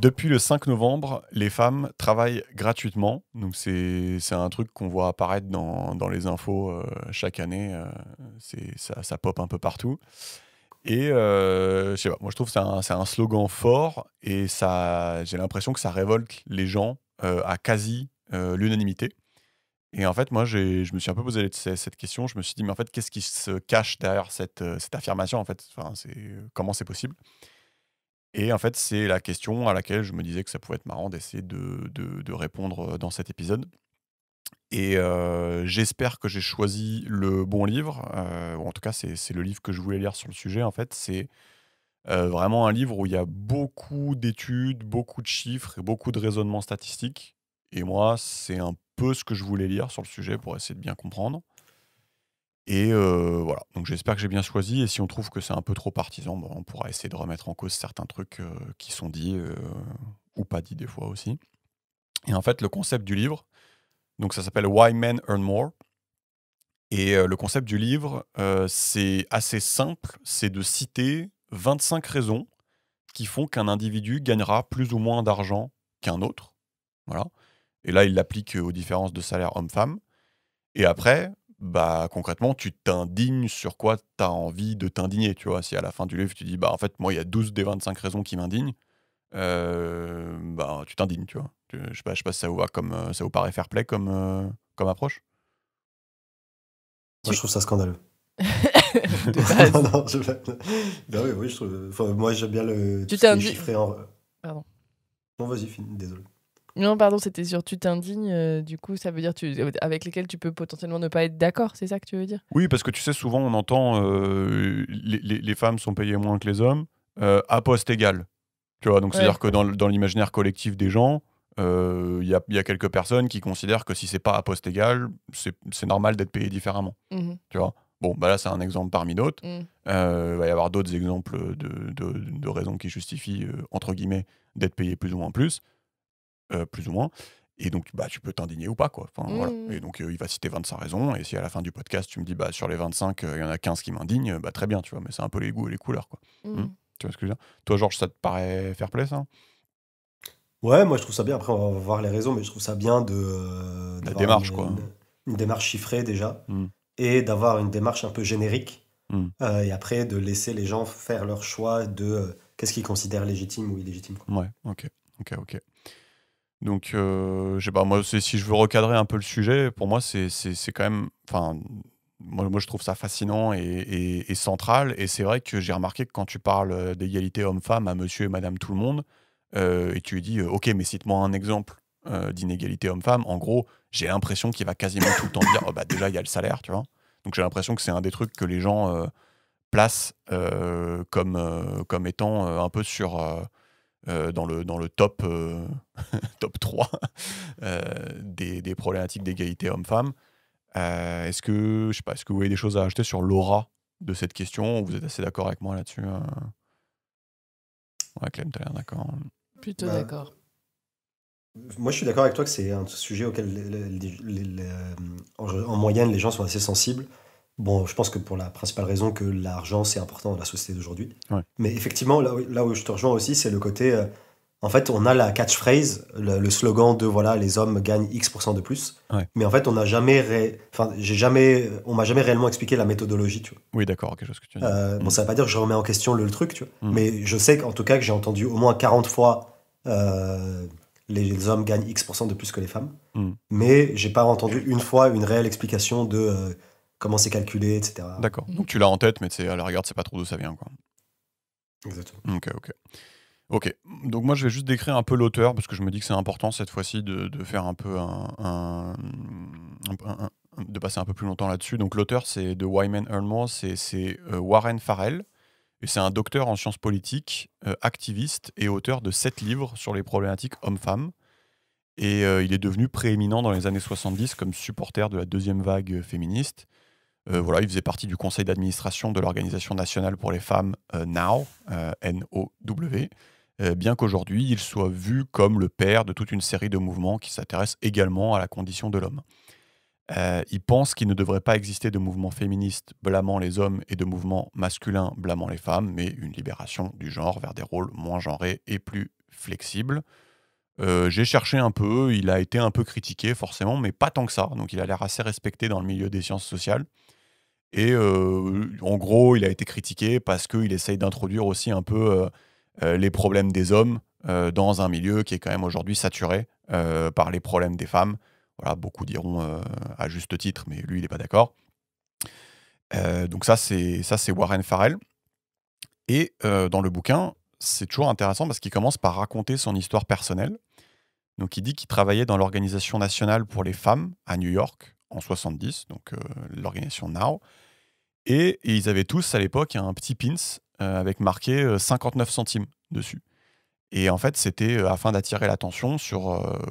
Depuis le 5 novembre, les femmes travaillent gratuitement. Donc, c'est un truc qu'on voit apparaître dans les infos chaque année. Ça pop un peu partout. Et je sais pas, moi je trouve que c'est un slogan fort et j'ai l'impression que ça révolte les gens à quasi l'unanimité. Et en fait, moi, je me suis un peu posé cette question. Je me suis dit, mais en fait, qu'est-ce qui se cache derrière cette affirmation en fait enfin, comment c'est possible? Et en fait, c'est la question à laquelle je me disais que ça pouvait être marrant d'essayer de répondre dans cet épisode. Et j'espère que j'ai choisi le bon livre. Ou en tout cas, c'est le livre que je voulais lire sur le sujet. En fait, c'est vraiment un livre où il y a beaucoup d'études, beaucoup de chiffres et beaucoup de raisonnements statistiques. Et moi, c'est un peu ce que je voulais lire sur le sujet pour essayer de bien comprendre. Et voilà, donc j'espère que j'ai bien choisi. Et si on trouve que c'est un peu trop partisan, on pourra essayer de remettre en cause certains trucs qui sont dits ou pas dits des fois aussi. Et en fait, le concept du livre, donc ça s'appelle Why Men Earn More. Et le concept du livre, c'est assez simple, c'est de citer 25 raisons qui font qu'un individu gagnera plus ou moins d'argent qu'un autre. Voilà. Et là, il l'applique aux différences de salaire homme-femme. Et après, bah, concrètement, tu t'indignes sur quoi tu as envie de t'indigner. Tu vois, si à la fin du livre, tu dis, bah, en fait, moi, il y a 12 des 25 raisons qui m'indignent, bah, tu t'indignes, tu vois. Je sais pas si ça vous va ça vous paraît fair play comme approche. Moi, je Tu trouve ça scandaleux. de base. Non, non, bah oui, oui, je trouve. Enfin, moi, j'aime bien tout Tu ce qui est t'indignes. chiffré en. Pardon. Non, vas-y, finis, désolé. Non, pardon, c'était sur tu t'indignes, du coup, ça veut dire avec lesquels tu peux potentiellement ne pas être d'accord, c'est ça que tu veux dire? Oui, parce que tu sais, souvent, on entend les femmes sont payées moins que les hommes à poste égal. Tu vois, donc c'est-à-dire Ouais. que dans l'imaginaire collectif des gens, il y a quelques personnes qui considèrent que si c'est pas à poste égal, c'est normal d'être payé différemment. Mhm. Tu vois. Bon, bah là, c'est un exemple parmi d'autres. Mm. Il va y avoir d'autres exemples de raisons qui justifient, entre guillemets, d'être payé plus ou moins plus, plus ou moins. Et donc, bah, tu peux t'indigner ou pas, quoi. Enfin, voilà. Et Mm. donc, il va citer 25 raisons. Et si à la fin du podcast, tu me dis, bah, sur les 25, il y en a 15 qui m'indignent, bah, très bien, tu vois. Mais c'est un peu les goûts et les couleurs, quoi. Mm. Tu vois ce que je veux dire? Toi, Georges, ça te paraît fair play, ça? Ouais, moi, je trouve ça bien. Après, on va voir les raisons, mais je trouve ça bien La d'avoir démarche, quoi. une démarche chiffrée déjà Mm. et d'avoir une démarche un peu générique. Mm. Et après, de laisser les gens faire leur choix de qu'est-ce qu'ils considèrent légitime ou illégitime, quoi. Ouais, ok. Donc, je sais pas, moi, si je veux recadrer un peu le sujet, pour moi, c'est quand même. Enfin, moi, je trouve ça fascinant et central. Et c'est vrai que j'ai remarqué que quand tu parles d'égalité homme-femme à monsieur et madame tout le monde, et tu lui dis, ok, mais cite-moi un exemple d'inégalité homme-femme, en gros, j'ai l'impression qu'il va quasiment tout le temps dire, oh, bah, déjà, il y a le salaire, tu vois. Donc, j'ai l'impression que c'est un des trucs que les gens placent comme étant un peu dans le top, top 3 des problématiques d'égalité homme-femme. Je sais pas, est-ce que vous avez des choses à ajouter sur l'aura de cette question ou vous êtes assez d'accord avec moi là-dessus Ouais, Clem, t'as l'air d'accord. Plutôt Bah, d'accord. moi, je suis d'accord avec toi que c'est un sujet auquel, en moyenne, les gens sont assez sensibles. Bon, je pense que pour la principale raison que l'argent, c'est important dans la société d'aujourd'hui. Ouais. Mais effectivement, là où je te rejoins aussi, c'est le côté. En fait, on a la catchphrase, le slogan de voilà, les hommes gagnent X% de plus. Ouais. Mais en fait, on n'a jamais. Enfin, on m'a jamais réellement expliqué la méthodologie, tu vois. Oui, d'accord, quelque chose que tu dis. Bon, ça veut pas dire que je remets en question le truc, tu vois. Mm. Mais je sais qu'en tout cas, que j'ai entendu au moins 40 fois les hommes gagnent X% de plus que les femmes. Mm. Mais j'ai pas entendu une fois une réelle explication de comment c'est calculé, etc. D'accord. Donc tu l'as en tête, mais à la rigueur, tu sais pas trop d'où ça vient, quoi. Exactement. Ok. Donc moi, je vais juste décrire un peu l'auteur, parce que je me dis que c'est important cette fois-ci de faire un peu de passer un peu plus longtemps là-dessus. Donc l'auteur, c'est de Why Men Earn More, c'est Warren Farrell. Et c'est un docteur en sciences politiques, activiste et auteur de 7 livres sur les problématiques hommes-femmes. Et il est devenu prééminent dans les années 70 comme supporter de la deuxième vague féministe. Voilà, il faisait partie du conseil d'administration de l'Organisation nationale pour les femmes NOW, N-O-W, bien qu'aujourd'hui il soit vu comme le père de toute une série de mouvements qui s'intéressent également à la condition de l'homme. Il pense qu'il ne devrait pas exister de mouvement féministe blâmant les hommes et de mouvement masculin blâmant les femmes, mais une libération du genre vers des rôles moins genrés et plus flexible. J'ai cherché un peu, il a été un peu critiqué forcément, mais pas tant que ça. Donc il a l'air assez respecté dans le milieu des sciences sociales. Et en gros, il a été critiqué parce qu'il essaye d'introduire aussi un peu les problèmes des hommes dans un milieu qui est quand même aujourd'hui saturé par les problèmes des femmes. Voilà, beaucoup diront à juste titre, mais lui, il n'est pas d'accord. Donc ça, c'est Warren Farrell. Et dans le bouquin, c'est toujours intéressant parce qu'il commence par raconter son histoire personnelle. Donc il dit qu'il travaillait dans l'Organisation nationale pour les femmes à New York en 70, donc l'organisation Now. Et ils avaient tous à l'époque un petit pins avec marqué 59 centimes dessus. Et en fait, c'était afin d'attirer l'attention sur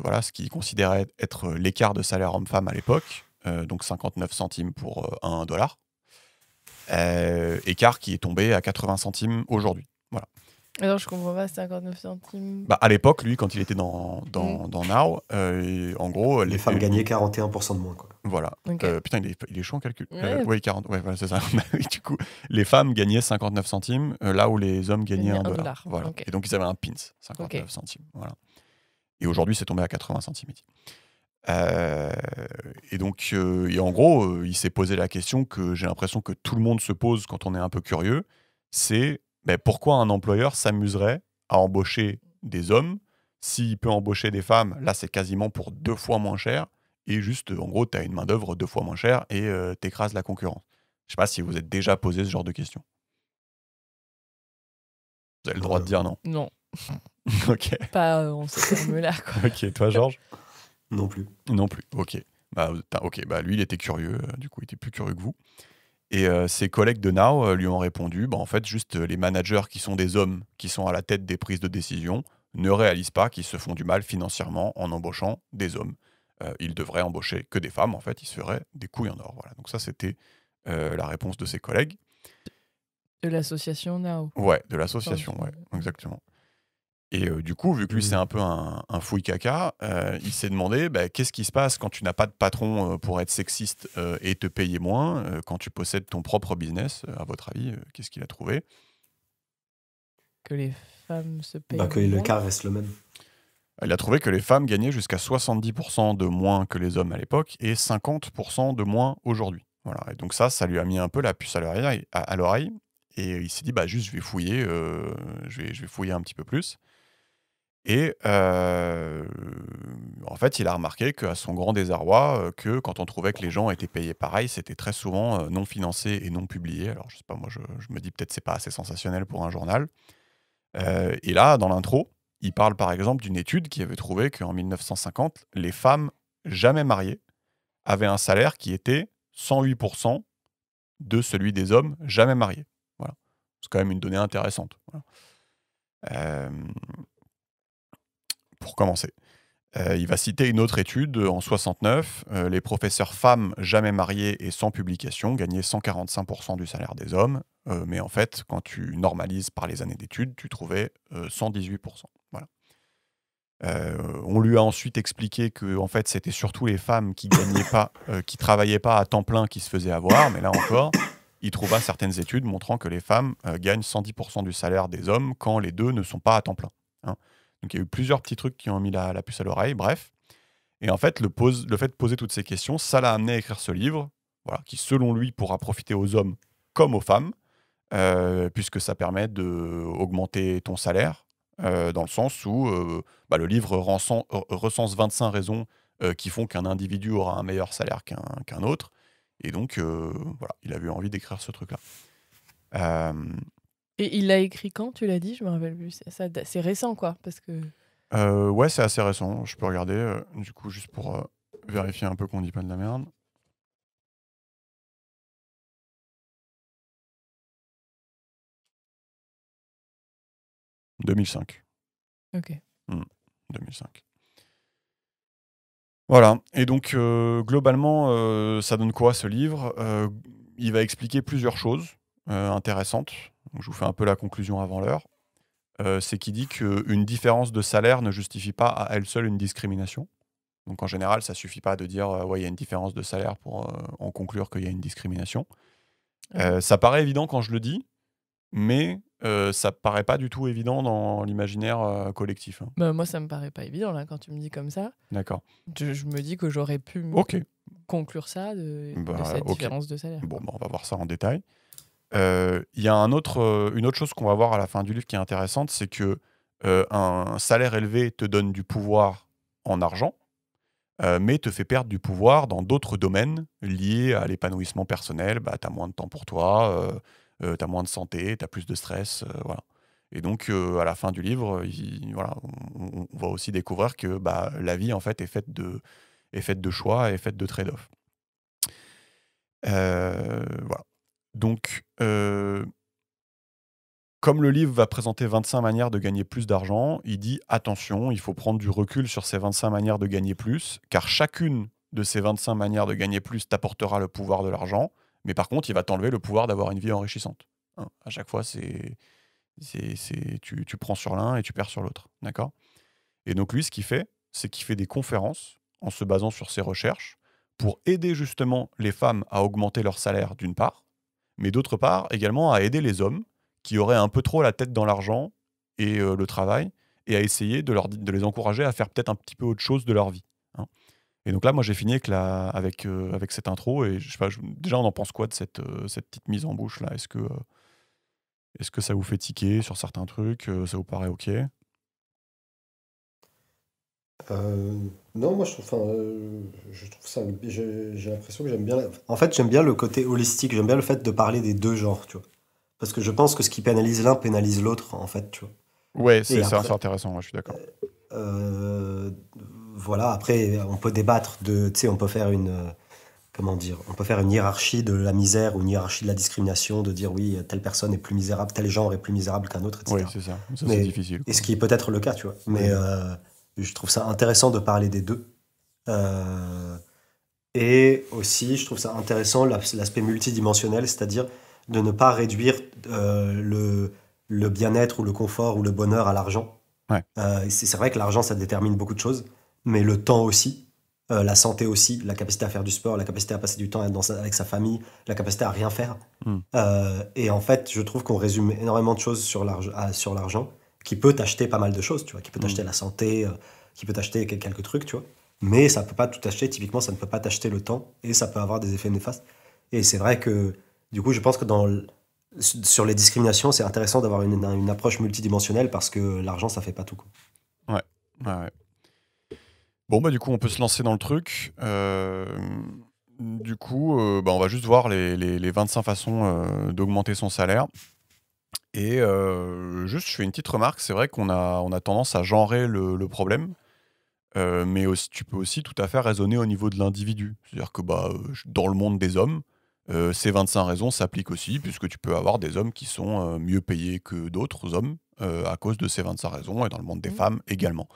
voilà, ce qu'ils considéraient être l'écart de salaire homme-femme à l'époque, donc 59 centimes pour $1. Écart qui est tombé à 80 centimes aujourd'hui. Voilà. Alors, je comprends pas, 59 centimes. À l'époque, lui, quand il était dans Now, en gros... Les femmes gagnaient 41% de moins, quoi. Voilà. Ok. Putain, il est chaud en calcul. Ouais. Oui, 40. Ouais, voilà, c'est ça. Du coup, les femmes gagnaient 59 centimes, là où les hommes gagnaient Gagnaient $1. $1. Voilà. Ok. Et donc, ils avaient un pins, 59 Ok. centimes. Voilà. Et aujourd'hui, c'est tombé à 80 centimes. Et donc, et en gros, il s'est posé la question que j'ai l'impression que tout le monde se pose quand on est un peu curieux, c'est pourquoi un employeur s'amuserait à embaucher des hommes s'il peut embaucher des femmes, là c'est quasiment pour 2 fois moins cher, et juste, en gros, tu as une main-d'œuvre 2 fois moins chère et t'écrases la concurrence. Je sais pas si vous êtes déjà posé ce genre de questions. Vous avez le droit de dire non. Non, Ok. pas en ces termes-là, quoi. Ok, toi Georges? Non plus. Non plus, ok. Lui, il était curieux, du coup, il était plus curieux que vous. Et ses collègues de Now lui ont répondu, en fait, juste les managers qui sont des hommes, qui sont à la tête des prises de décision, ne réalisent pas qu'ils se font du mal financièrement en embauchant des hommes. Ils devraient embaucher que des femmes, en fait, ils se feraient des couilles en or. Voilà. Donc ça, c'était la réponse de ses collègues. De l'association Now. Ouais, de l'association, ouais, exactement. Et du coup, vu que lui, c'est un peu un fouille caca, il s'est demandé qu'est-ce qui se passe quand tu n'as pas de patron pour être sexiste et te payer moins, quand tu possèdes ton propre business, à votre avis, qu'est-ce qu'il a trouvé? Que les femmes se payent Que moins. l'écart reste le même. Il a trouvé que les femmes gagnaient jusqu'à 70% de moins que les hommes à l'époque et 50% de moins aujourd'hui. Voilà. Et donc ça lui a mis un peu la puce à l'oreille. Et il s'est dit, juste je vais fouiller, je vais fouiller un petit peu plus. Et en fait, il a remarqué qu'à son grand désarroi, que quand on trouvait que les gens étaient payés pareil, c'était très souvent non financé et non publié. Alors, je sais pas, moi, je me dis peut-être c'est pas assez sensationnel pour un journal. Et là, dans l'intro, il parle par exemple d'une étude qui avait trouvé qu'en 1950, les femmes jamais mariées avaient un salaire qui était 108% de celui des hommes jamais mariés. Voilà. C'est quand même une donnée intéressante. Voilà. Pour commencer. Il va citer une autre étude en 69. Les professeurs femmes jamais mariées et sans publication gagnaient 145% du salaire des hommes. Mais en fait, quand tu normalises par les années d'études, tu trouvais 118%. Voilà. On lui a ensuite expliqué que en fait, c'était surtout les femmes qui gagnaient pas, qui travaillaient pas à temps plein qui se faisaient avoir. Mais là encore, il trouva certaines études montrant que les femmes gagnent 110% du salaire des hommes quand les deux ne sont pas à temps plein. Hein. Donc il y a eu plusieurs petits trucs qui ont mis la puce à l'oreille, bref. Et en fait, le fait de poser toutes ces questions, ça l'a amené à écrire ce livre, voilà, qui selon lui pourra profiter aux hommes comme aux femmes, puisque ça permet d'augmenter ton salaire, dans le sens où le livre recense 25 raisons qui font qu'un individu aura un meilleur salaire qu'un autre. Et donc, voilà, il a eu envie d'écrire ce truc-là. Et il l'a écrit quand, tu l'as dit? Je me rappelle plus. C'est récent, quoi, parce que... Ouais, c'est assez récent. Je peux regarder, du coup, juste pour vérifier un peu qu'on dit pas de la merde. « 2005. Ok. 2005. Voilà. Et donc, globalement, ça donne quoi, ce livre? Il va expliquer plusieurs choses intéressantes. Donc, je vous fais un peu la conclusion avant l'heure. C'est qu'il dit qu'une différence de salaire ne justifie pas à elle seule une discrimination. Donc en général, ça suffit pas de dire ouais, il y a une différence de salaire pour en conclure qu'il y a une discrimination. Ça paraît évident quand je le dis, mais ça paraît pas du tout évident dans l'imaginaire collectif. Hein. Bah, moi, ça me paraît pas évident, là, quand tu me dis comme ça. D'accord. Je me dis que j'aurais pu Ok. conclure ça de Bah, cette ok. différence de salaire. Bon, bah, on va voir ça en détail. Il y a une autre chose qu'on va voir à la fin du livre qui est intéressante, c'est que un salaire élevé te donne du pouvoir en argent, mais te fait perdre du pouvoir dans d'autres domaines liés à l'épanouissement personnel. Bah, tu as moins de temps pour toi, tu as moins de santé, tu as plus de stress. Voilà. Et donc, à la fin du livre, voilà, on va aussi découvrir que bah, la vie, en fait, est faite de choix, est faite de trade-off. Voilà. Donc, comme le livre va présenter 25 manières de gagner plus d'argent, il dit attention, il faut prendre du recul sur ces 25 manières de gagner plus, car chacune de ces 25 manières de gagner plus t'apportera le pouvoir de l'argent, mais par contre, il va t'enlever le pouvoir d'avoir une vie enrichissante. Hein, à chaque fois, tu prends sur l'un et tu perds sur l'autre. D'accord ? Et donc, lui, ce qu'il fait, c'est qu'il fait des conférences en se basant sur ses recherches pour aider justement les femmes à augmenter leur salaire, d'une part, mais d'autre part, également à aider les hommes qui auraient un peu trop la tête dans l'argent et le travail, et à essayer de les encourager à faire peut-être un petit peu autre chose de leur vie. Hein. Et donc là, moi, j'ai fini avec cette intro, et je sais pas, déjà, on en pense quoi de cette petite mise en bouche là ? Est-ce que ça vous fait tiquer sur certains trucs ? Ça vous paraît ok ? Non, moi je trouve ça. J'ai l'impression que j'aime bien. En fait, j'aime bien le côté holistique. J'aime bien le fait de parler des deux genres, tu vois. Parce que je pense que ce qui pénalise l'un pénalise l'autre, en fait, tu vois. Ouais, Et c'est après, intéressant, ouais, je suis d'accord. euh, voilà. Après, on peut débattre de. Tu sais, on peut faire comment dire? On peut faire une hiérarchie de la misère ou une hiérarchie de la discrimination, de dire oui, telle personne est plus misérable, tel genre est plus misérable qu'un autre, Oui, etc. c'est ça. Ça, c'est Mais difficile, et quoi. ce qui est peut-être le cas, tu vois. Mais Oui. je trouve ça intéressant de parler des deux. Euh, Et aussi, je trouve ça intéressant l'aspect multidimensionnel, c'est-à-dire de ne pas réduire le bien-être ou le confort ou le bonheur à l'argent. Ouais. C'est vrai que l'argent, ça détermine beaucoup de choses, mais le temps aussi, la santé aussi, la capacité à faire du sport, la capacité à passer du temps avec sa famille, la capacité à rien faire. Hmm. Et en fait, je trouve qu'on résume énormément de choses sur l'argent, qui peut t'acheter pas mal de choses, tu vois, qui peut t'acheter la santé, qui peut t'acheter quelques trucs, tu vois. Mais ça peut pas tout acheter, typiquement, ça ne peut pas t'acheter le temps, et ça peut avoir des effets néfastes. Et c'est vrai que, du coup, je pense que sur les discriminations, c'est intéressant d'avoir une approche multidimensionnelle, parce que l'argent, ça fait pas tout, quoi. Ouais. Bon, bah, du coup, on peut se lancer dans le truc. Du coup, bah, on va juste voir les 25 façons d'augmenter son salaire. Et juste, je fais une petite remarque. C'est vrai qu'on a tendance à genrer le problème. Mais aussi, tu peux aussi tout à fait raisonner au niveau de l'individu. C'est-à-dire que bah, dans le monde des hommes, ces 25 raisons s'appliquent aussi, puisque tu peux avoir des hommes qui sont mieux payés que d'autres hommes à cause de ces 25 raisons, et dans le monde des femmes également.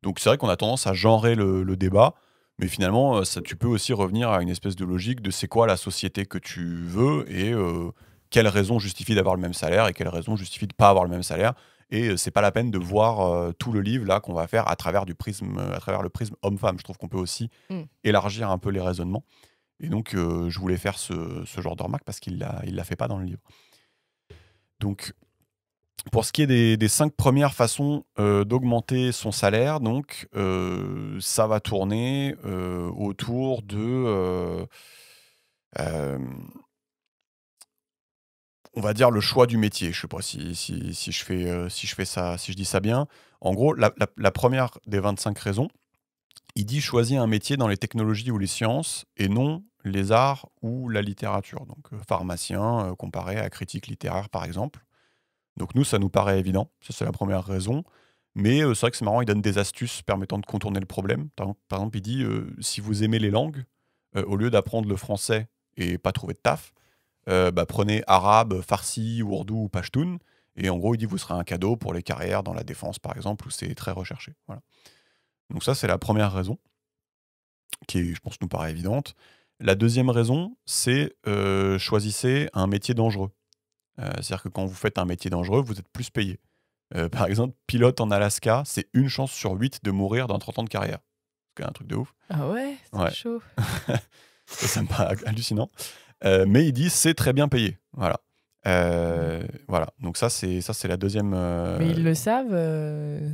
Donc c'est vrai qu'on a tendance à genrer le débat, mais finalement, tu peux aussi revenir à une espèce de logique de c'est quoi la société que tu veux, et quelles raisons justifient d'avoir le même salaire, et quelles raisons justifient de ne pas avoir le même salaire. Et c'est pas la peine de voir tout le livre là qu'on va faire à travers le prisme homme-femme. Je trouve qu'on peut aussi élargir un peu les raisonnements. Et donc, je voulais faire ce genre de remarque parce qu'il l'a fait pas dans le livre. Donc, pour ce qui est des 5 premières façons d'augmenter son salaire, donc, ça va tourner autour de, on va dire, le choix du métier. Je sais pas si je fais ça, si je dis ça bien. En gros, la première des 25 raisons, il dit choisir un métier dans les technologies ou les sciences et non les arts ou la littérature. Donc, pharmacien comparé à critique littéraire, par exemple. Donc nous, ça nous paraît évident. Ça, c'est la première raison. Mais c'est vrai que c'est marrant, il donne des astuces permettant de contourner le problème. Par exemple, il dit, si vous aimez les langues, au lieu d'apprendre le français et pas trouver de taf, bah, prenez arabe, farsi, ourdou ou pashtun. Et en gros, il dit, vous serez un cadeau pour les carrières dans la défense, par exemple, où c'est très recherché. Voilà. Donc ça, c'est la première raison, qui, je pense, nous paraît évidente. La deuxième raison, c'est choisissez un métier dangereux. C'est-à-dire que quand vous faites un métier dangereux, vous êtes plus payé. Par exemple, pilote en Alaska, c'est 1 chance sur 8 de mourir dans 30 ans de carrière. C'est un truc de ouf. Ah ouais, c'est chaud. Ça me paraît hallucinant. Mais il dit c'est très bien payé. Voilà. Voilà, donc ça c'est la deuxième. Mais ils le savent,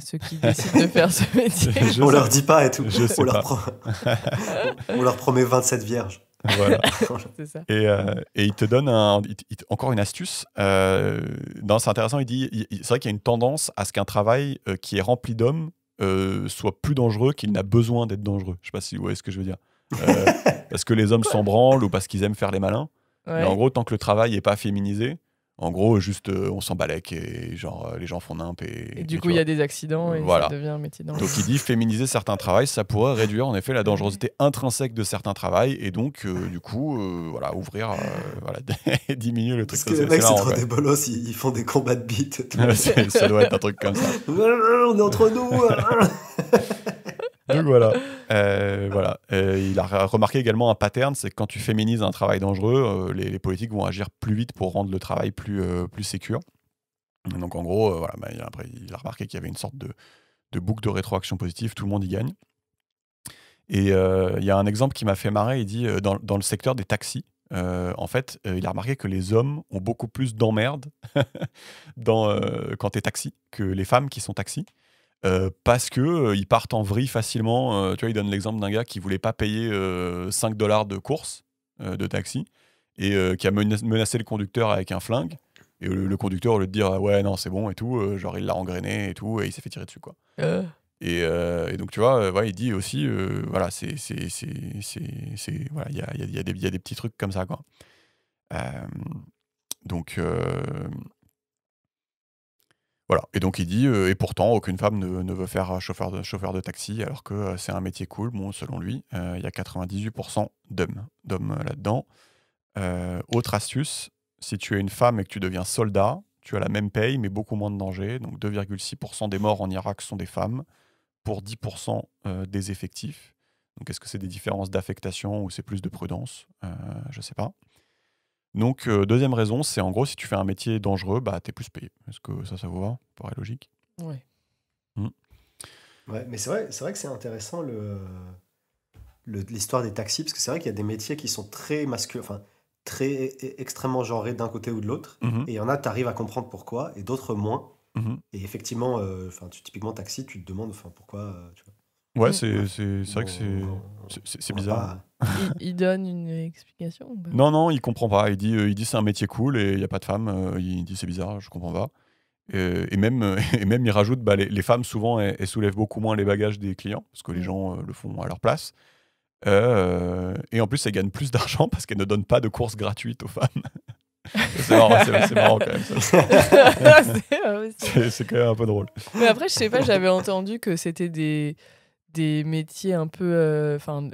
ceux qui décident de faire ce métier. Je On sais- leur dit pas et tout. je sais On leur, pas. on leur promet 27 vierges. Voilà. C'est ça. Et il te donne encore une astuce. Non, c'est intéressant. Il dit, c'est vrai qu'il y a une tendance à ce qu'un travail qui est rempli d'hommes soit plus dangereux qu'il n'a besoin d'être dangereux. Je sais pas si vous voyez ce que je veux dire. Parce que les hommes s'en branlent ou parce qu'ils aiment faire les malins. Mais en Ouais. gros, tant que le travail n'est pas féminisé, en gros, juste on s'en balèque et genre les gens font nimp Et et du tu coup, il y vois. a des accidents et Voilà. ça devient un métier dangereux. Donc il dit féminiser certains travails, ça pourrait réduire en effet la dangerosité intrinsèque de certains travails et donc du coup voilà ouvrir voilà, diminuer le truc. Parce que les mecs, c'est marrant, trop quoi. des bolos, ils font des combats de bites et tout. Ça doit être un truc comme ça. On est entre nous. Donc voilà. Voilà. Il a remarqué également un pattern, c'est que quand tu féminises un travail dangereux, les politiques vont agir plus vite pour rendre le travail plus sécure. Donc en gros, voilà, après il a remarqué qu'il y avait une sorte de boucle de rétroaction positive, tout le monde y gagne. Et il y a un exemple qui m'a fait marrer, il dit dans le secteur des taxis, en fait, il a remarqué que les hommes ont beaucoup plus d'emmerdes quand t'es taxi que les femmes qui sont taxis. Parce que ils partent en vrille facilement. Tu vois, il donne l'exemple d'un gars qui voulait pas payer 5 $ de course de taxi et qui a menacé le conducteur avec un flingue. Et le conducteur, au lieu de dire ouais, non, c'est bon et tout, genre il l'a engrainé et tout, et il s'est fait tirer dessus, quoi. Et donc, tu vois, ouais, il dit aussi, voilà, voilà, il y a des petits trucs comme ça, quoi. Donc, voilà. Et donc, il dit, et pourtant, aucune femme ne veut faire chauffeur de taxi, alors que c'est un métier cool. Bon, selon lui, il y a 98% d'hommes là-dedans. Autre astuce, si tu es une femme et que tu deviens soldat, tu as la même paye, mais beaucoup moins de danger. Donc, 2,6% des morts en Irak sont des femmes, pour 10% des effectifs. Donc, est-ce que c'est des différences d'affectation ou c'est plus de prudence? Je sais pas. Donc, deuxième raison, c'est en gros, si tu fais un métier dangereux, bah, t'es plus payé. Est-ce que ça vous va? Ça paraît logique. Ouais. Ouais, mais c'est vrai que c'est intéressant l'histoire des taxis, parce que c'est vrai qu'il y a des métiers qui sont très masculins, enfin, extrêmement genrés d'un côté ou de l'autre. Mhm, Et il y en a, tu arrives à comprendre pourquoi, et d'autres moins. mhm. Et effectivement, typiquement taxi, tu te demandes pourquoi. Tu vois. Ouais, Mm. c'est vrai que On- c'est on va bizarre. pas- Il donne une explication ou pas? Non, il comprend pas. Il dit c'est un métier cool et il n'y a pas de femmes. Il dit c'est bizarre, je comprends pas. Et même, et même il rajoute les femmes, souvent, elles soulèvent beaucoup moins les bagages des clients, parce que les Mm. gens le font à leur place. Et en plus, elles gagnent plus d'argent parce qu'elles ne donnent pas de courses gratuites aux femmes. C'est marrant, c'est marrant quand même. Ça. C'est quand même un peu drôle. Mais après, je sais pas, j'avais entendu que c'était des métiers un peu. Enfin,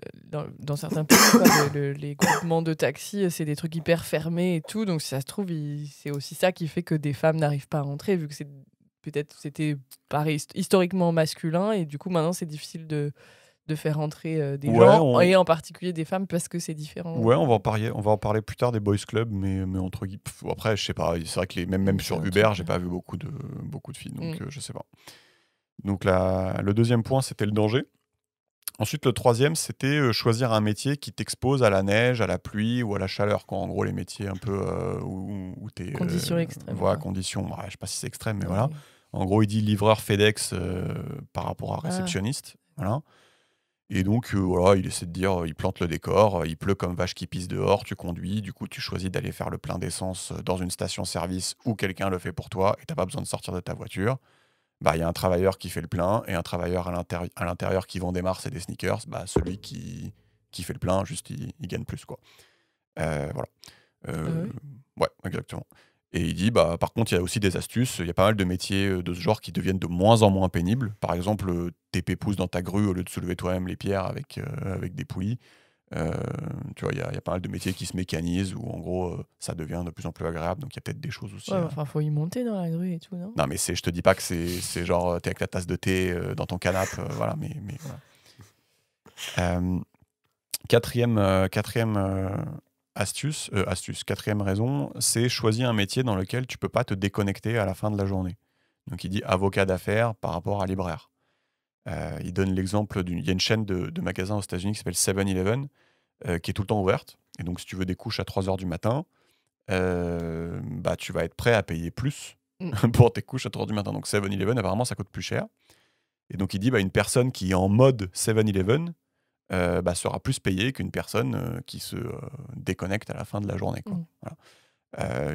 dans certains pays, quoi, les groupements de taxis, c'est des trucs hyper fermés et tout. Donc, si ça se trouve, c'est aussi ça qui fait que des femmes n'arrivent pas à rentrer, vu que peut-être c'était pareil, historiquement masculin. Et du coup, maintenant, c'est difficile de faire entrer des Ouais, gens, et en particulier des femmes, parce que c'est différent. Ouais, on va en parler plus tard des boys clubs, mais entre guillemets. Après, je sais pas. C'est vrai que même C'est sur un Uber, truc, j'ai pas vu beaucoup de filles, donc Mm. je sais pas. Donc le deuxième point, c'était le danger. Ensuite, le troisième, c'était choisir un métier qui t'expose à la neige, à la pluie ou à la chaleur, quoi. En gros, les métiers un peu où t'es. Conditions extrêmes, Voilà, quoi. conditions. Ouais, je sais pas si c'est extrême, mais Ouais. voilà. En gros, il dit livreur FedEx par rapport à Ah. réceptionniste. Voilà. Et donc, voilà, il essaie de dire, il plante le décor, il pleut comme vache qui pisse dehors, tu conduis, du coup, tu choisis d'aller faire le plein d'essence dans une station-service où quelqu'un le fait pour toi et t'as pas besoin de sortir de ta voiture. Bah, il y a un travailleur qui fait le plein et un travailleur à l'intérieur qui vend des Mars et des sneakers. Bah, celui qui fait le plein, juste, il gagne plus, quoi. Voilà. Ouais, exactement. Et il dit, bah, par contre, il y a aussi des astuces. Il y a pas mal de métiers de ce genre qui deviennent de moins en moins pénibles. Par exemple, tes pépouses dans ta grue, au lieu de soulever toi-même les pierres avec des poulies. Tu vois, il y a pas mal de métiers qui se mécanisent, où en gros, ça devient de plus en plus agréable. Donc, il y a peut-être des choses aussi. Ouais, enfin, faut y monter dans la grue et tout, non? Non, mais je te dis pas que c'est genre, t'es avec ta tasse de thé dans ton canapé, voilà, mais voilà. Quatrième quatrième raison, c'est choisir un métier dans lequel tu peux pas te déconnecter à la fin de la journée. Donc il dit avocat d'affaires par rapport à libraire. Il donne l'exemple il y a une chaîne de magasins aux États-Unis qui s'appelle 7-Eleven, qui est tout le temps ouverte. Et donc si tu veux des couches à 3h du matin, bah, tu vas être prêt à payer plus Mm. pour tes couches à 3h du matin. Donc 7-Eleven, apparemment, ça coûte plus cher. Et donc il dit, bah, une personne qui est en mode 7-Eleven bah, sera plus payée qu'une personne qui se déconnecte à la fin de la journée, quoi. Mm. Voilà.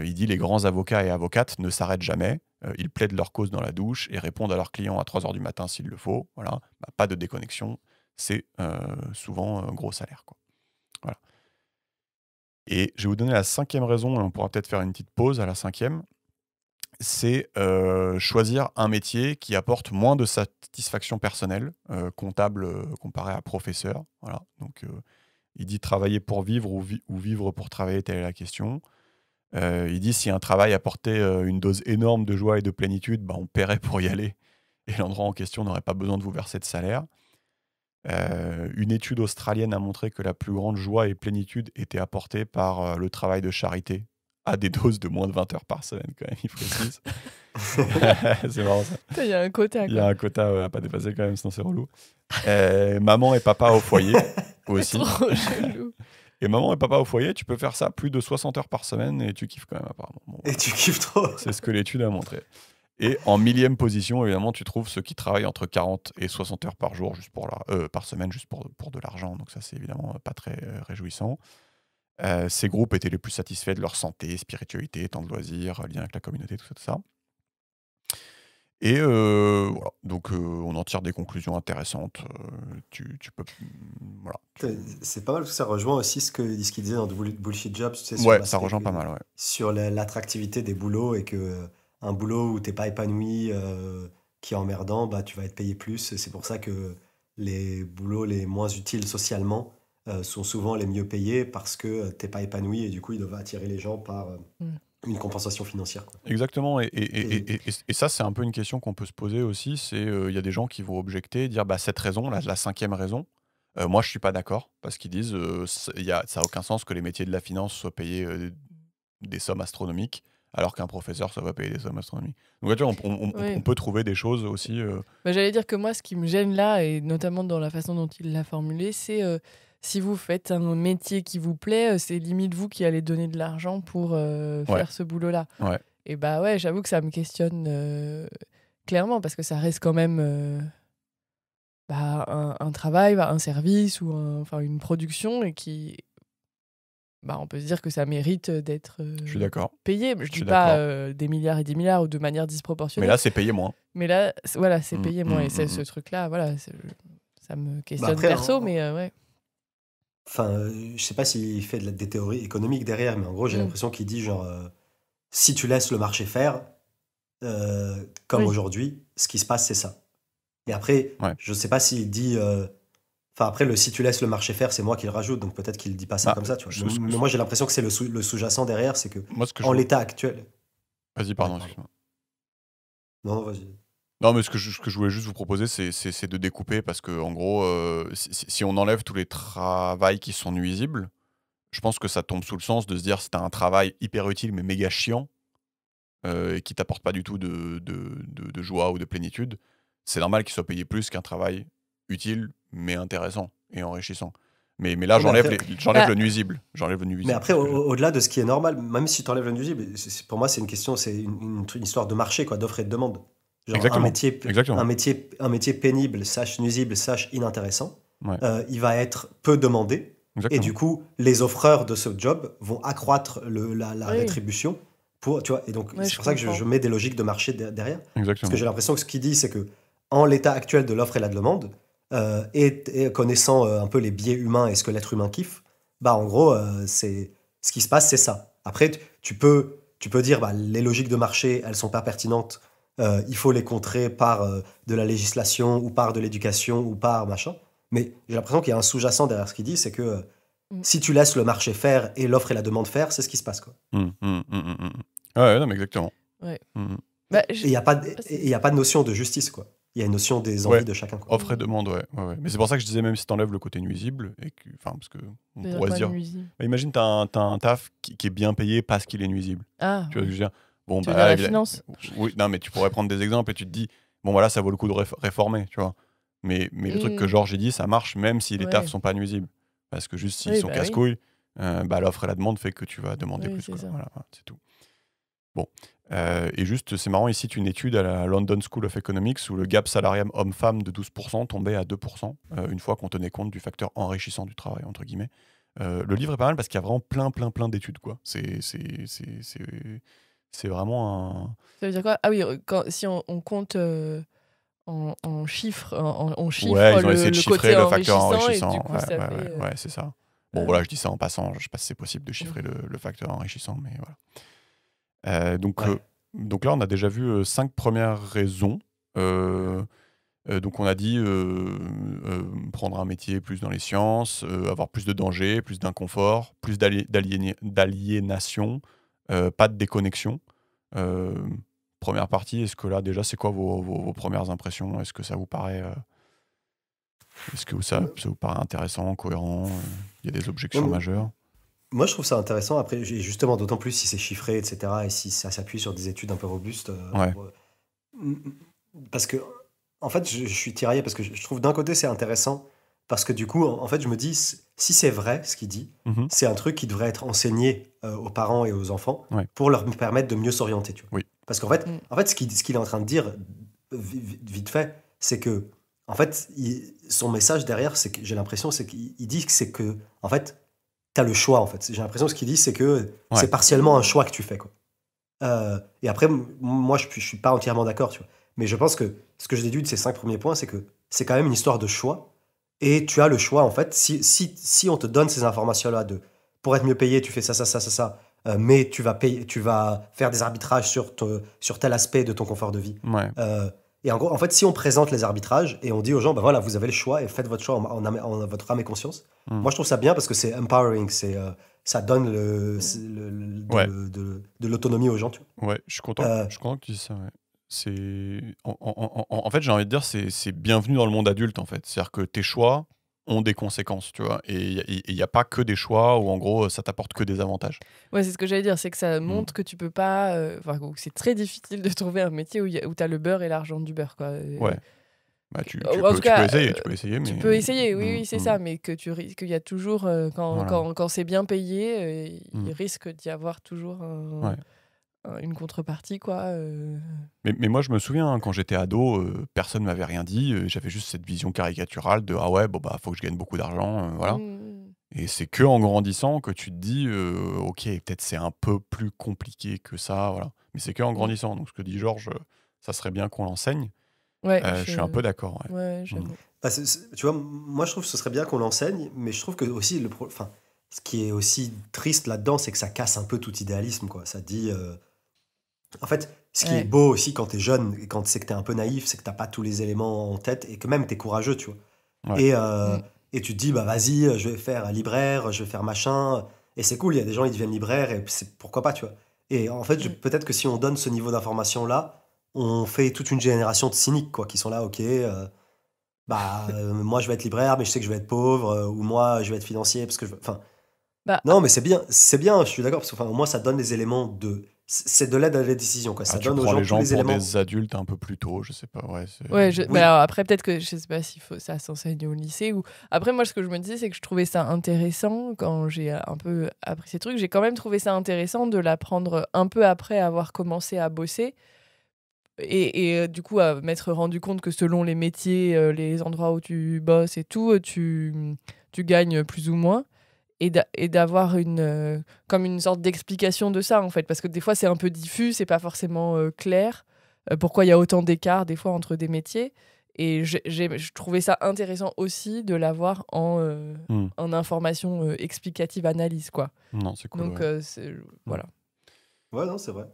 Il dit, les grands avocats et avocates ne s'arrêtent jamais. Ils plaident leur cause dans la douche et répondent à leurs clients à 3h du matin s'il le faut. Voilà. Bah, pas de déconnexion. C'est souvent un gros salaire, quoi. Voilà. Et je vais vous donner la 5e raison, et on pourra peut-être faire une petite pause à la 5e. C'est choisir un métier qui apporte moins de satisfaction personnelle, comptable comparé à professeur. Voilà. Donc, il dit travailler pour vivre ou vivre pour travailler, telle est la question. Il dit si un travail apportait une dose énorme de joie et de plénitude, bah, on paierait pour y aller et l'endroit en question n'aurait pas besoin de vous verser de salaire. Une étude australienne a montré que la plus grande joie et plénitude était apportée par le travail de charité à des doses de moins de 20 heures par semaine, quand même, il précise. C'est marrant ça. Il y a un quota, Il y a quoi. un quota à pas dépasser quand même, sinon c'est relou. Maman et papa au foyer aussi. Trop chelou. Et maman et papa au foyer, tu peux faire ça plus de 60 heures par semaine et tu kiffes quand même apparemment. Bon, Et tu kiffes trop. c'est ce que l'étude a montré. Et en 1000e position, évidemment, tu trouves ceux qui travaillent entre 40 et 60 heures par jour, juste pour par semaine, juste pour de l'argent. Donc ça, c'est évidemment pas très réjouissant. Ces groupes étaient les plus satisfaits de leur santé, spiritualité, temps de loisirs, lien avec la communauté, tout ça. Et voilà, donc on en tire des conclusions intéressantes. Tu peux... Voilà. C'est pas mal parce que ça rejoint aussi ce qu'il disait dans The Bullshit Jobs, tu sais, sur Ouais, ça l'aspect rejoint pas mal, ouais. sur l'attractivité des boulots et que un boulot où t'es pas épanoui, qui est emmerdant, bah tu vas être payé plus. Et c'est pour ça que les boulots les moins utiles socialement sont souvent les mieux payés parce que t'es pas épanoui et du coup ils doivent attirer les gens par une compensation financière, quoi. Exactement, et Et ça, c'est un peu une question qu'on peut se poser aussi, c'est il y a des gens qui vont objecter, dire bah, cette raison, la 5e raison, moi je suis pas d'accord, parce qu'ils disent ça n'a aucun sens que les métiers de la finance soient payés des sommes astronomiques, alors qu'un professeur, ça va payer des sommes astronomiques. Donc tu vois, Oui. on peut trouver des choses aussi... Bah, j'allais dire que moi, ce qui me gêne là, et notamment dans la façon dont il l'a formulé, c'est si vous faites un métier qui vous plaît, c'est limite vous qui allez donner de l'argent pour Ouais. faire ce boulot-là. Ouais. Et bah ouais, j'avoue que ça me questionne clairement, parce que ça reste quand même un travail, un service ou enfin une production, et qui, bah, on peut se dire que ça mérite d'être Je suis d'accord. payé. Je Je dis suis pas d'accord. des milliards et des milliards ou de manière Mais disproportionnée. là, c'est payé moins. Mais là, voilà, c'est Mm, payé moins. mm, Et c'est mm, ce mm. truc-là, voilà, ça me bah questionne après, perso, mais ouais. enfin, je sais pas s'il fait des théories économiques derrière, mais en gros, j'ai Mm. l'impression qu'il dit genre, si tu laisses le marché faire, comme Oui. aujourd'hui, ce qui se passe, c'est ça. Et après, Ouais. je sais pas s'il dit. Enfin, après, si tu laisses le marché faire, c'est moi qui le rajoute, donc peut-être qu'il dit pas ça Bah, comme ça, tu vois. ce- Mais, ce- mais moi, j'ai l'impression que c'est le sous-jacent derrière, c'est que Moi, ce que en je... l'état actuel. Vas-y, pardon, Ouais, pardon. excuse-moi. Non, vas-y. Non, mais ce que je voulais juste vous proposer, c'est de découper, parce que en gros, si on enlève tous les travails qui sont nuisibles, je pense que ça tombe sous le sens de se dire si t'as un travail hyper utile mais méga chiant et qui t'apporte pas du tout de joie ou de plénitude, c'est normal qu'il soit payé plus qu'un travail utile mais intéressant et enrichissant. Mais là, Oh, mais j'enlève après, Bah, le nuisible. J'enlève le mais nuisible. après, parce que au-delà de ce qui est normal, même si tu enlèves le nuisible, pour moi, c'est une question, c'est une histoire de marché, quoi, d'offre et de demande. Genre Exactement. Exactement. un métier pénible, nuisible, intéressant, Ouais. il va être peu demandé. Et Exactement. du coup, les offreurs de ce job vont accroître la Oui. rétribution. Tu vois, et donc, Ouais, c'est je pour ça que je comprends. mets des logiques de marché derrière. Parce Exactement. que j'ai l'impression que ce qu'il dit, c'est que en l'état actuel de l'offre et la demande, et connaissant un peu les biais humains et ce que l'être humain kiffe, bah en gros, c'est ce qui se passe, c'est ça. Après, tu peux dire, bah, les logiques de marché, elles sont pas pertinentes. Il faut les contrer par de la législation ou par de l'éducation ou par machin. Mais j'ai l'impression qu'il y a un sous-jacent derrière ce qu'il dit, c'est que si tu laisses le marché faire et l'offre et la demande faire, c'est ce qui se passe, quoi. Ouais, non, mais exactement. Ouais. Mm. Bah, Et il n'y a pas de notion de justice, quoi. Il y a une notion des Ouais. envies de chacun, quoi. Offre et demande, ouais. Mais c'est pour ça que je disais, même si t'enlèves le côté nuisible, parce que on c'est-à-dire pourrait se quoi, dire, nuisible bah, imagine t'as un taf qui est bien payé parce qu'il est nuisible. Ah, Tu vois ce que je veux dire? Bon, tu veux dire bah, la finance? oui, non, mais tu pourrais prendre des exemples et tu te dis, bon, voilà, ça vaut le coup de réformer, tu vois. Mais le truc que Georges a dit, ça marche même si les tafs Ouais. sont pas nuisibles. Parce que juste s'ils Oui, sont bah oui. casse-couilles, l'offre et la demande fait que tu vas demander Oui, plus. c'est Quoi. ça. Voilà, c'est tout. Bon. Et juste, c'est marrant, il cite une étude à la London School of Economics où le gap salarial homme-femme de 12% tombait à 2%, une fois qu'on tenait compte du facteur enrichissant du travail, entre guillemets. Le livre est pas mal parce qu'il y a vraiment plein d'études, quoi. C'est vraiment un... Ça veut dire quoi? Ah oui, si on compte en chiffres, on Ouais, chiffre ils ont essayé de le chiffrer côté le facteur enrichissant et du enrichissant. coup, Ouais, ça ouais, fait. ouais, ouais, c'est ça. Bon, euh, voilà, je dis ça en passant. Je sais pas si c'est possible de chiffrer le facteur enrichissant, mais voilà. Ouais. Donc là, on a déjà vu 5 premières raisons. Donc on a dit prendre un métier plus dans les sciences, avoir plus de dangers, plus d'inconfort, plus d'aliénation, pas de déconnexion. Euh, Première partie, est-ce que là déjà c'est quoi vos premières impressions? Est-ce que ça vous paraît est-ce que ça vous paraît intéressant, cohérent? Il y a des objections Ouais, majeures? moi, je trouve ça intéressant. Après, justement, d'autant plus si c'est chiffré, etc., et si ça s'appuie sur des études un peu robustes. Ouais. Parce que, en fait, je suis tiraillé parce que je trouve d'un côté c'est intéressant parce que du coup, en fait, je me dis si c'est vrai ce qu'il dit, Mhm. c'est un truc qui devrait être enseigné aux parents et aux enfants Ouais. pour leur permettre de mieux s'orienter. Tu vois. Oui. Parce qu'en fait, ce qu'il est en train de dire vite fait, c'est que en fait, son message derrière, c'est que j'ai l'impression, c'est qu'il dit que c'est que en fait, t'as le choix. En fait, j'ai l'impression que ce qu'il dit, c'est que Ouais. c'est partiellement un choix que tu fais, quoi. Et après, moi, je suis pas entièrement d'accord, tu vois. Mais je pense que ce que je déduis de ces 5 premiers points, c'est que c'est quand même une histoire de choix. Et tu as le choix, en fait, si on te donne ces informations-là de pour être mieux payé, tu fais ça, mais tu vas faire des arbitrages sur tel aspect de ton confort de vie. Ouais. Et en gros, en fait, si on présente les arbitrages et on dit aux gens, bah voilà, vous avez le choix et faites votre choix en votre âme et conscience. Moi, je trouve ça bien parce que c'est empowering, ça donne Ouais. de l'autonomie aux gens, tu vois. Ouais, je suis content que tu dises ça. Ouais. En fait, j'ai envie de dire, c'est bienvenu dans le monde adulte, en fait. C'est-à-dire que tes choix ont des conséquences, tu vois. Et il n'y a pas que des choix où, en gros, ça t'apporte que des avantages. Ouais, c'est ce que j'allais dire, c'est que ça montre que tu peux pas. Ou que c'est très difficile de trouver un métier où tu as le beurre et l'argent du beurre, quoi. Ouais. Bah, tu En peux tout cas, essayer, mais... tu peux essayer, oui, c'est ça, mais qu'il y a toujours, Voilà. quand c'est bien payé, il Mm. risque d'y avoir toujours Ouais. une contrepartie, quoi. Mais moi, je me souviens, hein, quand j'étais ado, personne ne m'avait rien dit. J'avais juste cette vision caricaturale de « Ah ouais, bon, bah, faut que je gagne beaucoup d'argent. Voilà. Mm. Et c'est que en grandissant que tu te dis ok, peut-être c'est un peu plus compliqué que ça, voilà. Mais c'est que en grandissant. Donc ce que dit Georges, ça serait bien qu'on l'enseigne. Ouais, Je suis un peu d'accord. Ouais. Ouais, j'avoue. Bah, tu vois, moi je trouve que ce serait bien qu'on l'enseigne, mais je trouve que aussi enfin, ce qui est aussi triste là-dedans, c'est que ça casse un peu tout idéalisme, quoi. Ça dit, en fait, ce qui est Ouais. beau aussi quand t'es jeune et quand c'est que t'es un peu naïf, c'est que t'as pas tous les éléments en tête et que même t'es courageux, tu vois. Ouais. Et tu te dis, bah vas-y, je vais faire libraire, je vais faire machin. Et c'est cool, il y a des gens, ils deviennent libraires et pourquoi pas, tu vois. Et en fait, peut-être que si on donne ce niveau d'information-là, on fait toute une génération de cyniques, quoi, qui sont là, ok, moi je vais être libraire, mais je sais que je vais être pauvre, ou moi je vais être financier, parce que enfin, Bah, non, mais c'est bien, je suis d'accord, parce que enfin, au moins ça donne les éléments de. C'est de l'aide à la décision, quoi. Ça Tu donne aux prends gens les tous gens les pour éléments. des adultes un peu plus tôt, je sais pas. Ouais, Ouais, Oui. mais alors après, peut-être que je sais pas si ça s'enseigne au lycée ou. Après, moi, ce que je me disais, c'est que je trouvais ça intéressant quand j'ai un peu appris ces trucs. J'ai quand même trouvé ça intéressant de l'apprendre un peu après avoir commencé à bosser. Et du coup, à m'être rendu compte que selon les métiers, les endroits où tu bosses et tout, tu gagnes plus ou moins. Et d'avoir comme une sorte d'explication de ça, en fait. Parce que des fois, c'est un peu diffus, c'est pas forcément clair. Pourquoi il y a autant d'écart, des fois, entre des métiers. Et je trouvais ça intéressant aussi de l'avoir en information explicative, analyse, quoi. Non, c'est cool. Donc, ouais. voilà. Ouais, non, c'est vrai.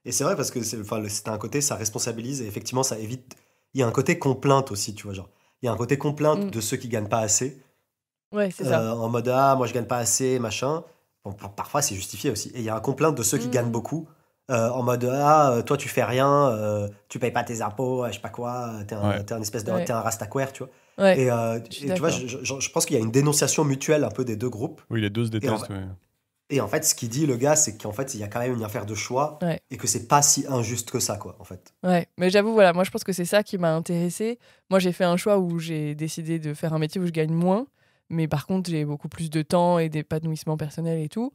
Et c'est vrai parce que c'est un côté, ça responsabilise et effectivement, ça évite. Il y a un côté complainte aussi, tu vois. Genre, il y a un côté complainte de ceux qui gagnent pas assez. Ouais, c'est ça. En mode, ah, moi je gagne pas assez, machin. Bon, parfois, c'est justifié aussi. Et il y a un complainte de ceux qui gagnent beaucoup. En mode, ah, toi tu fais rien, tu payes pas tes impôts, je sais pas quoi, t'es un espèce de. T'es un rastaquaire, tu vois. Ouais, Et tu vois, je pense qu'il y a une dénonciation mutuelle un peu des deux groupes. Oui, les deux se détestent. Et en fait, ce qu'il dit, le gars, c'est qu'en fait, il y a quand même une affaire de choix Ouais. et que c'est pas si injuste que ça, quoi, en fait. Ouais, mais j'avoue, voilà, moi je pense que c'est ça qui m'a intéressée. Moi j'ai fait un choix où j'ai décidé de faire un métier où je gagne moins, Mais par contre, j'ai beaucoup plus de temps et d'épanouissement personnel et tout.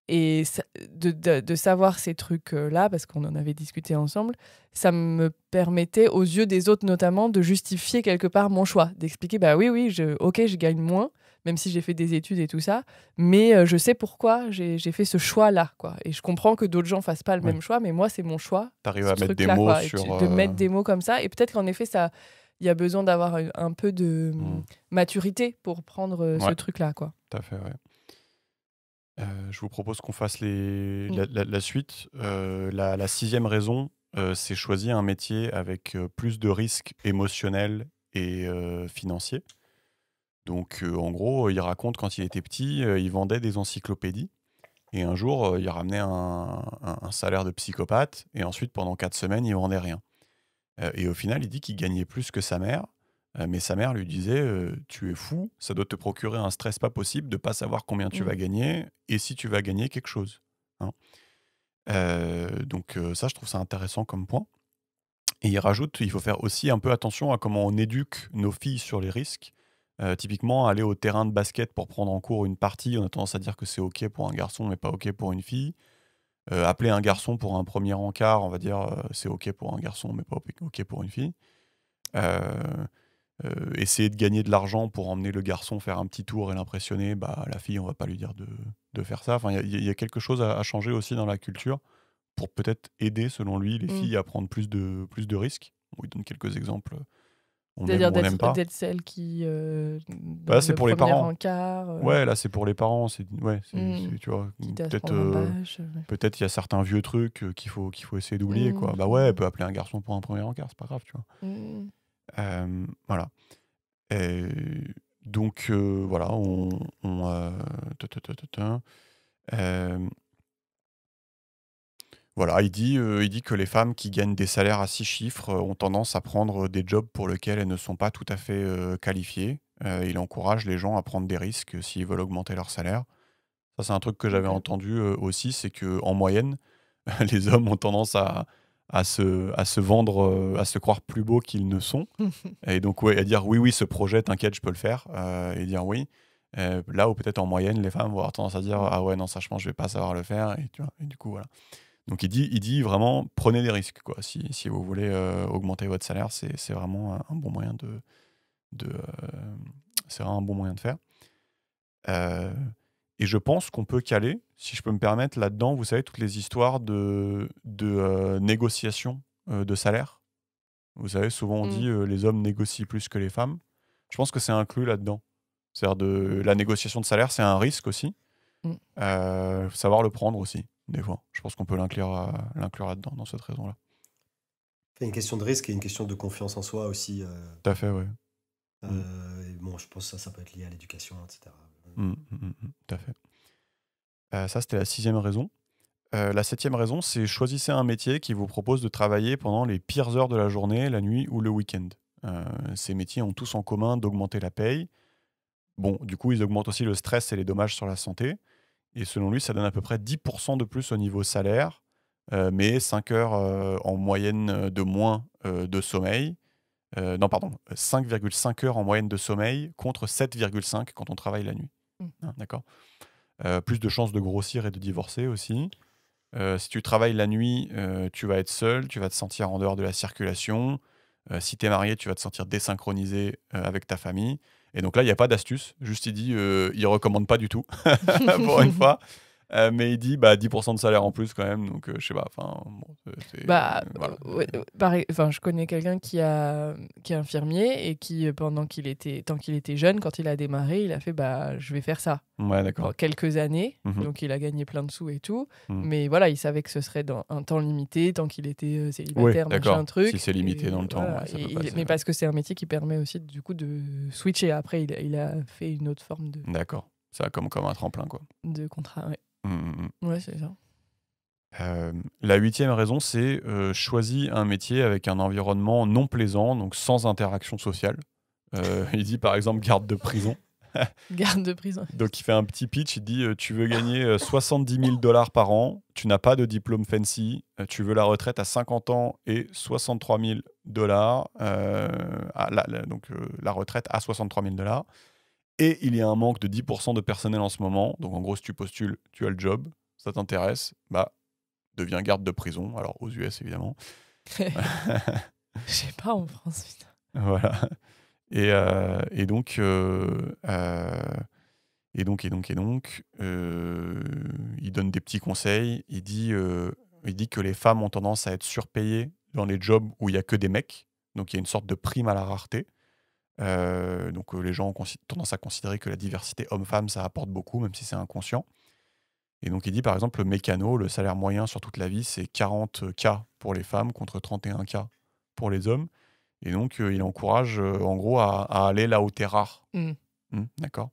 Et de savoir ces trucs-là, parce qu'on en avait discuté ensemble, ça me permettait, aux yeux des autres notamment, de justifier quelque part mon choix. D'expliquer, bah oui, ok, je gagne moins, même si j'ai fait des études et tout ça, mais je sais pourquoi j'ai fait ce choix-là, quoi. Et je comprends que d'autres gens fassent pas le même choix, mais moi, c'est mon choix. T'arrives ce à mettre des truc-là, mots quoi. sur... De mettre des mots comme ça. Et peut-être qu'en effet, il y a besoin d'avoir un peu de maturité pour prendre ce truc-là, quoi. Tout à fait, ouais. Je vous propose qu'on fasse la suite. La 6e raison, c'est choisir un métier avec plus de risques émotionnels et financiers. Donc, en gros, il raconte quand il était petit, il vendait des encyclopédies. Et un jour, il ramenait un salaire de psychopathe. Et ensuite, pendant 4 semaines, il vendait rien. Et au final, il dit qu'il gagnait plus que sa mère. Mais sa mère lui disait tu es fou, ça doit te procurer un stress pas possible de pas savoir combien tu vas gagner et si tu vas gagner quelque chose. Hein. Donc ça, je trouve ça intéressant comme point. Et il rajoute il faut faire aussi un peu attention à comment on éduque nos filles sur les risques. Typiquement, aller au terrain de basket pour prendre en cours une partie, on a tendance à dire que c'est OK pour un garçon, mais pas OK pour une fille. Appeler un garçon pour un premier encart, on va dire c'est OK pour un garçon, mais pas OK pour une fille. Essayer de gagner de l'argent pour emmener le garçon faire un petit tour et l'impressionner, bah, la fille, on va pas lui dire de faire ça. Enfin, il y a quelque chose à changer aussi dans la culture pour peut-être aider, selon lui, les filles à prendre plus de risques. On lui donne quelques exemples. On aime C'est-à-dire ou on n'aime pas. d'être celle qui Bah, c'est pour les parents. encart. Ouais, là, c'est pour les parents. Tu vois, peut-être il y a certains vieux trucs qu'il faut essayer d'oublier. Quoi. Bah ouais, elle peut appeler un garçon pour un premier encart, c'est pas grave, tu vois. Voilà. Donc voilà, voilà, il dit que les femmes qui gagnent des salaires à 6 chiffres ont tendance à prendre des jobs pour lesquels elles ne sont pas tout à fait qualifiées. Il encourage les gens à prendre des risques s'ils veulent augmenter leur salaire. Ça, c'est un truc que j'avais entendu aussi, c'est qu'en moyenne, les hommes ont tendance à se vendre, à se croire plus beaux qu'ils ne sont. Et donc, à dire oui, ce projet, t'inquiète, je peux le faire. Et dire oui. Là où peut-être en moyenne, les femmes vont avoir tendance à dire ah ouais, non, ça, je pense, je vais pas savoir le faire. Et, tu vois, et du coup, voilà. Donc, il dit vraiment prenez des risques. Quoi. Si vous voulez augmenter votre salaire, c'est vraiment un bon moyen c'est vraiment un bon moyen de faire. Et je pense qu'on peut caler, si je peux me permettre, là-dedans, vous savez, toutes les histoires de négociation de salaire. Vous savez, souvent on dit les hommes négocient plus que les femmes. Je pense que c'est inclus là-dedans. C'est-à-dire la négociation de salaire, c'est un risque aussi. Savoir le prendre aussi, des fois. Je pense qu'on peut l'inclure là-dedans, dans cette raison-là. C'est une question de risque et une question de confiance en soi aussi. Tout à fait, oui. Bon, je pense que ça peut être lié à l'éducation, etc. Tout à fait. Ça, c'était la 6e raison. La 7e raison, c'est choisissez un métier qui vous propose de travailler pendant les pires heures de la journée, la nuit ou le week-end. Ces métiers ont tous en commun d'augmenter la paye. Bon, du coup, ils augmentent aussi le stress et les dommages sur la santé. Et selon lui, ça donne à peu près 10% de plus au niveau salaire, mais 5 heures en moyenne de moins de sommeil. 5,5 heures en moyenne de sommeil contre 7,5 quand on travaille la nuit. D'accord. Plus de chances de grossir et de divorcer aussi. Si tu travailles la nuit, tu vas être seul, tu vas te sentir en dehors de la circulation. Si tu es marié, tu vas te sentir désynchronisé avec ta famille. Et donc là, il n'y a pas d'astuce. Juste, il dit, il recommande pas du tout, pour une fois. Mais il dit 10% de salaire en plus quand même. Donc, je sais pas. Voilà. Pareil, je connais quelqu'un qui est infirmier et qui, tant qu'il était jeune, quand il a démarré, il a fait je vais faire ça. Ouais, d'accord. Quelques années. Donc, il a gagné plein de sous et tout. Mais voilà, il savait que ce serait dans un temps limité, tant qu'il était célibataire, machin truc. Si c'est limité dans le temps. Voilà. Mais parce que c'est un métier qui permet aussi du coup de switcher. Après, il a fait une autre forme de. D'accord. Ça comme un tremplin, quoi. De contrat, ouais. Ouais, c'est ça. La 8e raison, c'est choisis un métier avec un environnement non plaisant, donc sans interaction sociale. Il dit par exemple garde de prison. Garde de prison. Donc il fait un petit pitch, il dit tu veux gagner 70 000 $ par an, tu n'as pas de diplôme fancy, tu veux la retraite à 50 ans et 63 000 $, donc la retraite à 63 000 $. Et il y a un manque de 10% de personnel en ce moment. Donc en gros, si tu postules, tu as le job, ça t'intéresse, bah deviens garde de prison. Alors aux US évidemment. Je sais pas en France, putain. Voilà. Et donc, il donne des petits conseils. Il dit que les femmes ont tendance à être surpayées dans les jobs où il n'y a que des mecs. Donc il y a une sorte de prime à la rareté. Donc les gens ont tendance à considérer que la diversité homme-femme, ça apporte beaucoup, même si c'est inconscient. Et donc il dit par exemple, le mécano, le salaire moyen sur toute la vie, c'est 40K pour les femmes contre 31K pour les hommes. Et donc il encourage en gros à aller là où t'es rare. D'accord.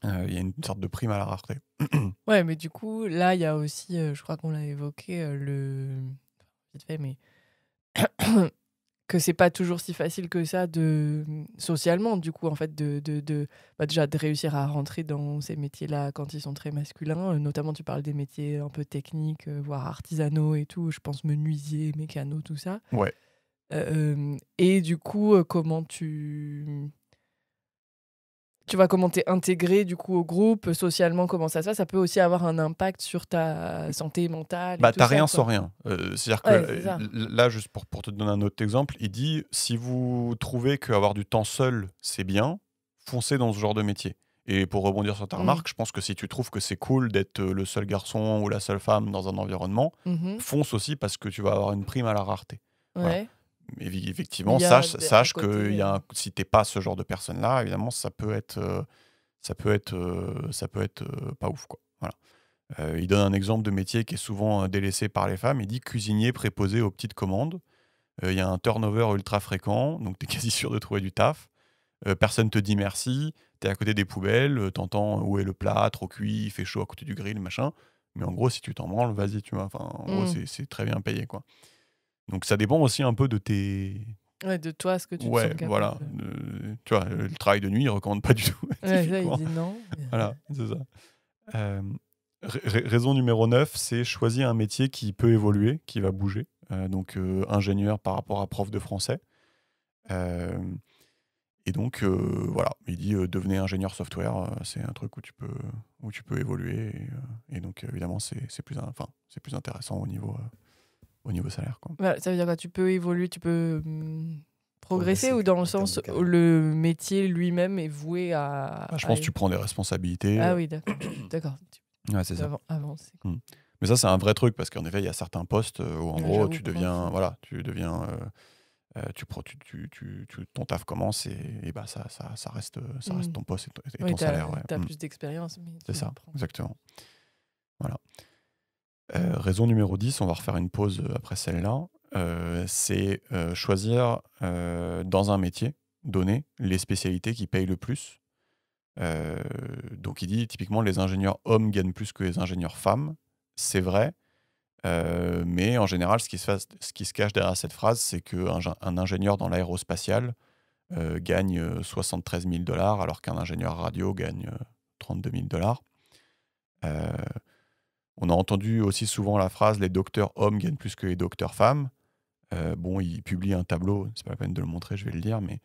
Il y a une sorte de prime à la rareté. Ouais, mais du coup, là, il y a aussi, je crois qu'on l'a évoqué, vite fait, mais que c'est pas toujours si facile que ça socialement, du coup, en fait, déjà de réussir à rentrer dans ces métiers-là quand ils sont très masculins. Notamment, tu parles des métiers un peu techniques, voire artisanaux et tout. Je pense menuisier, mécano, tout ça. Ouais. Et du coup, comment comment t'es intégré du coup au groupe, socialement, comment ça se passe, ça peut aussi avoir un impact sur ta santé mentale. Bah, et tout t'as ça, rien quoi. sans rien. C'est-à-dire Ouais, que c'est ça. là, juste pour te donner un autre exemple, il dit si vous trouvez qu'avoir du temps seul, c'est bien, foncez dans ce genre de métier. Et pour rebondir sur ta remarque, je pense que si tu trouves que c'est cool d'être le seul garçon ou la seule femme dans un environnement, fonce aussi parce que tu vas avoir une prime à la rareté. Voilà. Ouais. Mais effectivement, Il y a sache à côté, que si t'es pas ce genre de personne-là, évidemment, ça peut être pas ouf, quoi. Voilà. Il donne un exemple de métier qui est souvent délaissé par les femmes. Il dit cuisinier préposé aux petites commandes. Il y a un turnover ultra fréquent, donc tu es quasi sûr de trouver du taf. Personne te dit merci. Tu es à côté des poubelles, t'entends où est le plat, trop cuit, il fait chaud à côté du grill, machin. Mais en gros, si tu t'en branles, vas-y, tu vois. Enfin, en gros, c'est très bien payé, quoi. Donc ça dépend aussi un peu de tes... Ouais, de toi, ce que tu te Ouais, sens capable. voilà. Tu vois, le travail de nuit, il recommande pas du tout. Ouais, ça, il dit non. Voilà, c'est ça. Raison numéro 9, c'est choisir un métier qui peut évoluer, qui va bouger. Donc ingénieur par rapport à prof de français. Et donc voilà, il dit devenez ingénieur software, c'est un truc où tu peux évoluer. Et donc évidemment, c'est plus intéressant au niveau salaire, quoi. Voilà, ça veut dire quoi? Tu peux évoluer, tu peux progresser, ou dans le en termes sens de où carrière. le métier lui-même est voué à... Je pense que tu prends des responsabilités. Ah oui, d'accord. D'accord. Ouais, c'est ça. Avancer. Mais ça, c'est un vrai truc parce qu'en effet, il y a certains postes où en Ouais, gros, j'avoue, tu pendant deviens, le voilà, ton taf commence et bah ça reste ton poste et Oui, ton salaire. Ouais. t'as plus d'expérience, mais C'est tu ça, apprends. exactement. Voilà. Raison numéro 10, on va refaire une pause après celle-là. C'est choisir dans un métier donné les spécialités qui payent le plus. Donc il dit typiquement les ingénieurs hommes gagnent plus que les ingénieurs femmes. C'est vrai. Mais en général, ce qui se cache derrière cette phrase, c'est qu'un ingénieur dans l'aérospatial gagne 73 000 $, alors qu'un ingénieur radio gagne 32 000 $. On a entendu aussi souvent la phrase « les docteurs hommes gagnent plus que les docteurs femmes ». Bon, il publie un tableau, c'est pas la peine de le montrer, je vais le dire, mais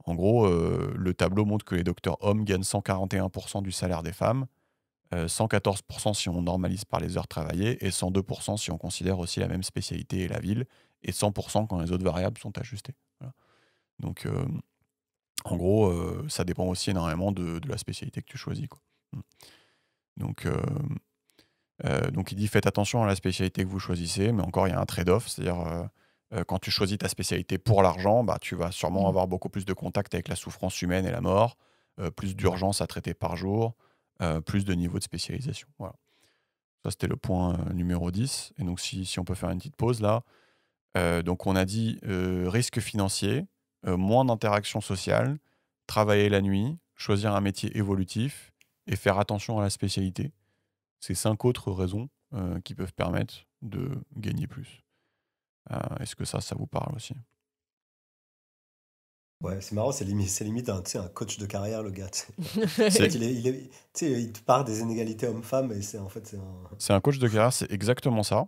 en gros, le tableau montre que les docteurs hommes gagnent 141% du salaire des femmes, 114% si on normalise par les heures travaillées, et 102% si on considère aussi la même spécialité et la ville, et 100% quand les autres variables sont ajustées. Voilà. Donc, en gros, ça dépend aussi énormément de la spécialité que tu choisis, quoi. Donc, il dit faites attention à la spécialité que vous choisissez, mais encore, il y a un trade-off, c'est-à-dire quand tu choisis ta spécialité pour l'argent, bah, tu vas sûrement avoir beaucoup plus de contact avec la souffrance humaine et la mort, plus d'urgences à traiter par jour, plus de niveau de spécialisation. Voilà. Ça, c'était le point numéro 10. Et donc, si on peut faire une petite pause là. Donc, on a dit risque financier, moins d'interaction sociale, travailler la nuit, choisir un métier évolutif et faire attention à la spécialité. C'est 5 autres raisons qui peuvent permettre de gagner plus. Est-ce que ça vous parle aussi? Ouais, c'est marrant, c'est limite un coach de carrière, le gars. C'est- Il te parle des inégalités hommes-femmes, et c'est un... C'est un coach de carrière, c'est exactement ça.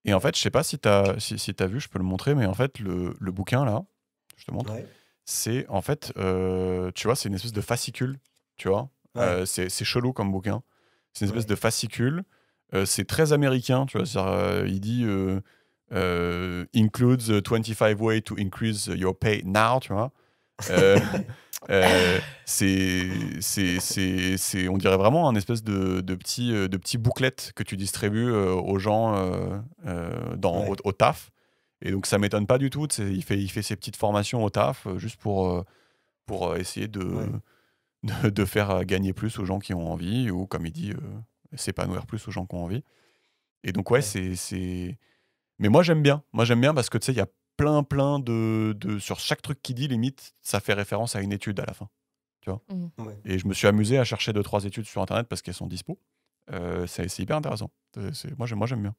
Et en fait, je sais pas si t'as vu, je peux le montrer, mais en fait, le bouquin là, je te montre, Ouais. c'est en fait, tu vois, c'est une espèce de fascicule tu vois. Ouais. C'est chelou comme bouquin. C'est une espèce Ouais. de fascicule. C'est très américain, tu vois. Il dit includes 25 ways to increase your pay now, tu vois. Euh, on dirait vraiment un espèce de petit booklet que tu distribues aux gens Ouais. au taf. Et donc ça m'étonne pas du tout. Il fait ses petites formations au taf juste pour essayer Ouais. de faire gagner plus aux gens qui ont envie, ou comme il dit, s'épanouir plus aux gens qui ont envie. Et donc ouais, Ouais. Mais moi j'aime bien. Moi j'aime bien parce que tu sais, il y a plein sur chaque truc qu'il dit, limite, ça fait référence à une étude à la fin. Tu vois. Mhm. Ouais. Et je me suis amusé à chercher 2-3 études sur Internet parce qu'elles sont dispo. C'est hyper intéressant. Moi j'aime bien.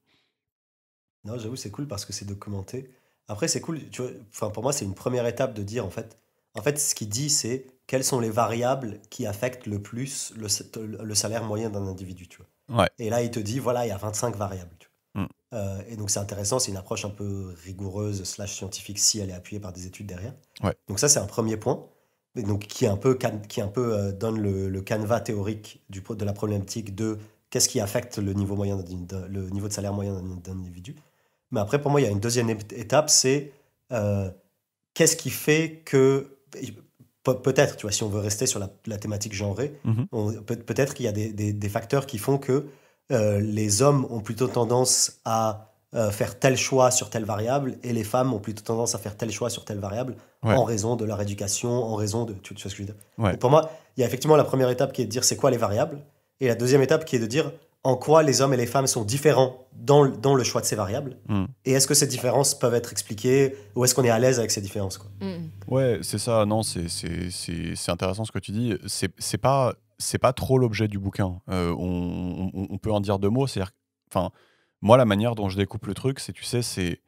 Non, j'avoue, c'est cool parce que c'est documenté. Après, c'est cool, tu vois, enfin, pour moi, c'est une première étape de dire, en fait, ce qu'il dit, c'est quelles sont les variables qui affectent le plus le salaire moyen d'un individu, tu vois. Ouais. Et là, il te dit, voilà, il y a 25 variables, tu Mm. vois. Et donc, c'est intéressant, c'est une approche un peu rigoureuse / scientifique si elle est appuyée par des études derrière. Ouais. Donc ça, c'est un premier point. Et donc, qui un peu donne le canevas théorique de la problématique de qu'est-ce qui affecte le niveau moyen le niveau de salaire moyen d'un individu. Mais après, pour moi, il y a une deuxième étape, c'est euh, qu'est-ce qui fait que, peut-être, tu vois, si on veut rester sur la thématique genrée, Mhm. peut-être qu'il y a des facteurs qui font que les hommes ont plutôt tendance à faire tel choix sur telle variable et les femmes ont plutôt tendance à faire tel choix sur telle variable Ouais. en raison de leur éducation, en raison de... Tu vois ce que je veux dire? Ouais. Donc pour moi, il y a effectivement la première étape qui est de dire c'est quoi les variables et la deuxième étape qui est de dire en quoi les hommes et les femmes sont différents dans le choix de ces variables. Mm. Et est-ce que ces différences peuvent être expliquées ou est-ce qu'on est à l'aise avec ces différences, quoi. Mhm. Ouais, c'est ça. Non, c'est intéressant ce que tu dis. C'est pas trop l'objet du bouquin. On peut en dire deux mots. C'est-à-dire, enfin, moi, la manière dont je découpe le truc, c'est, tu sais,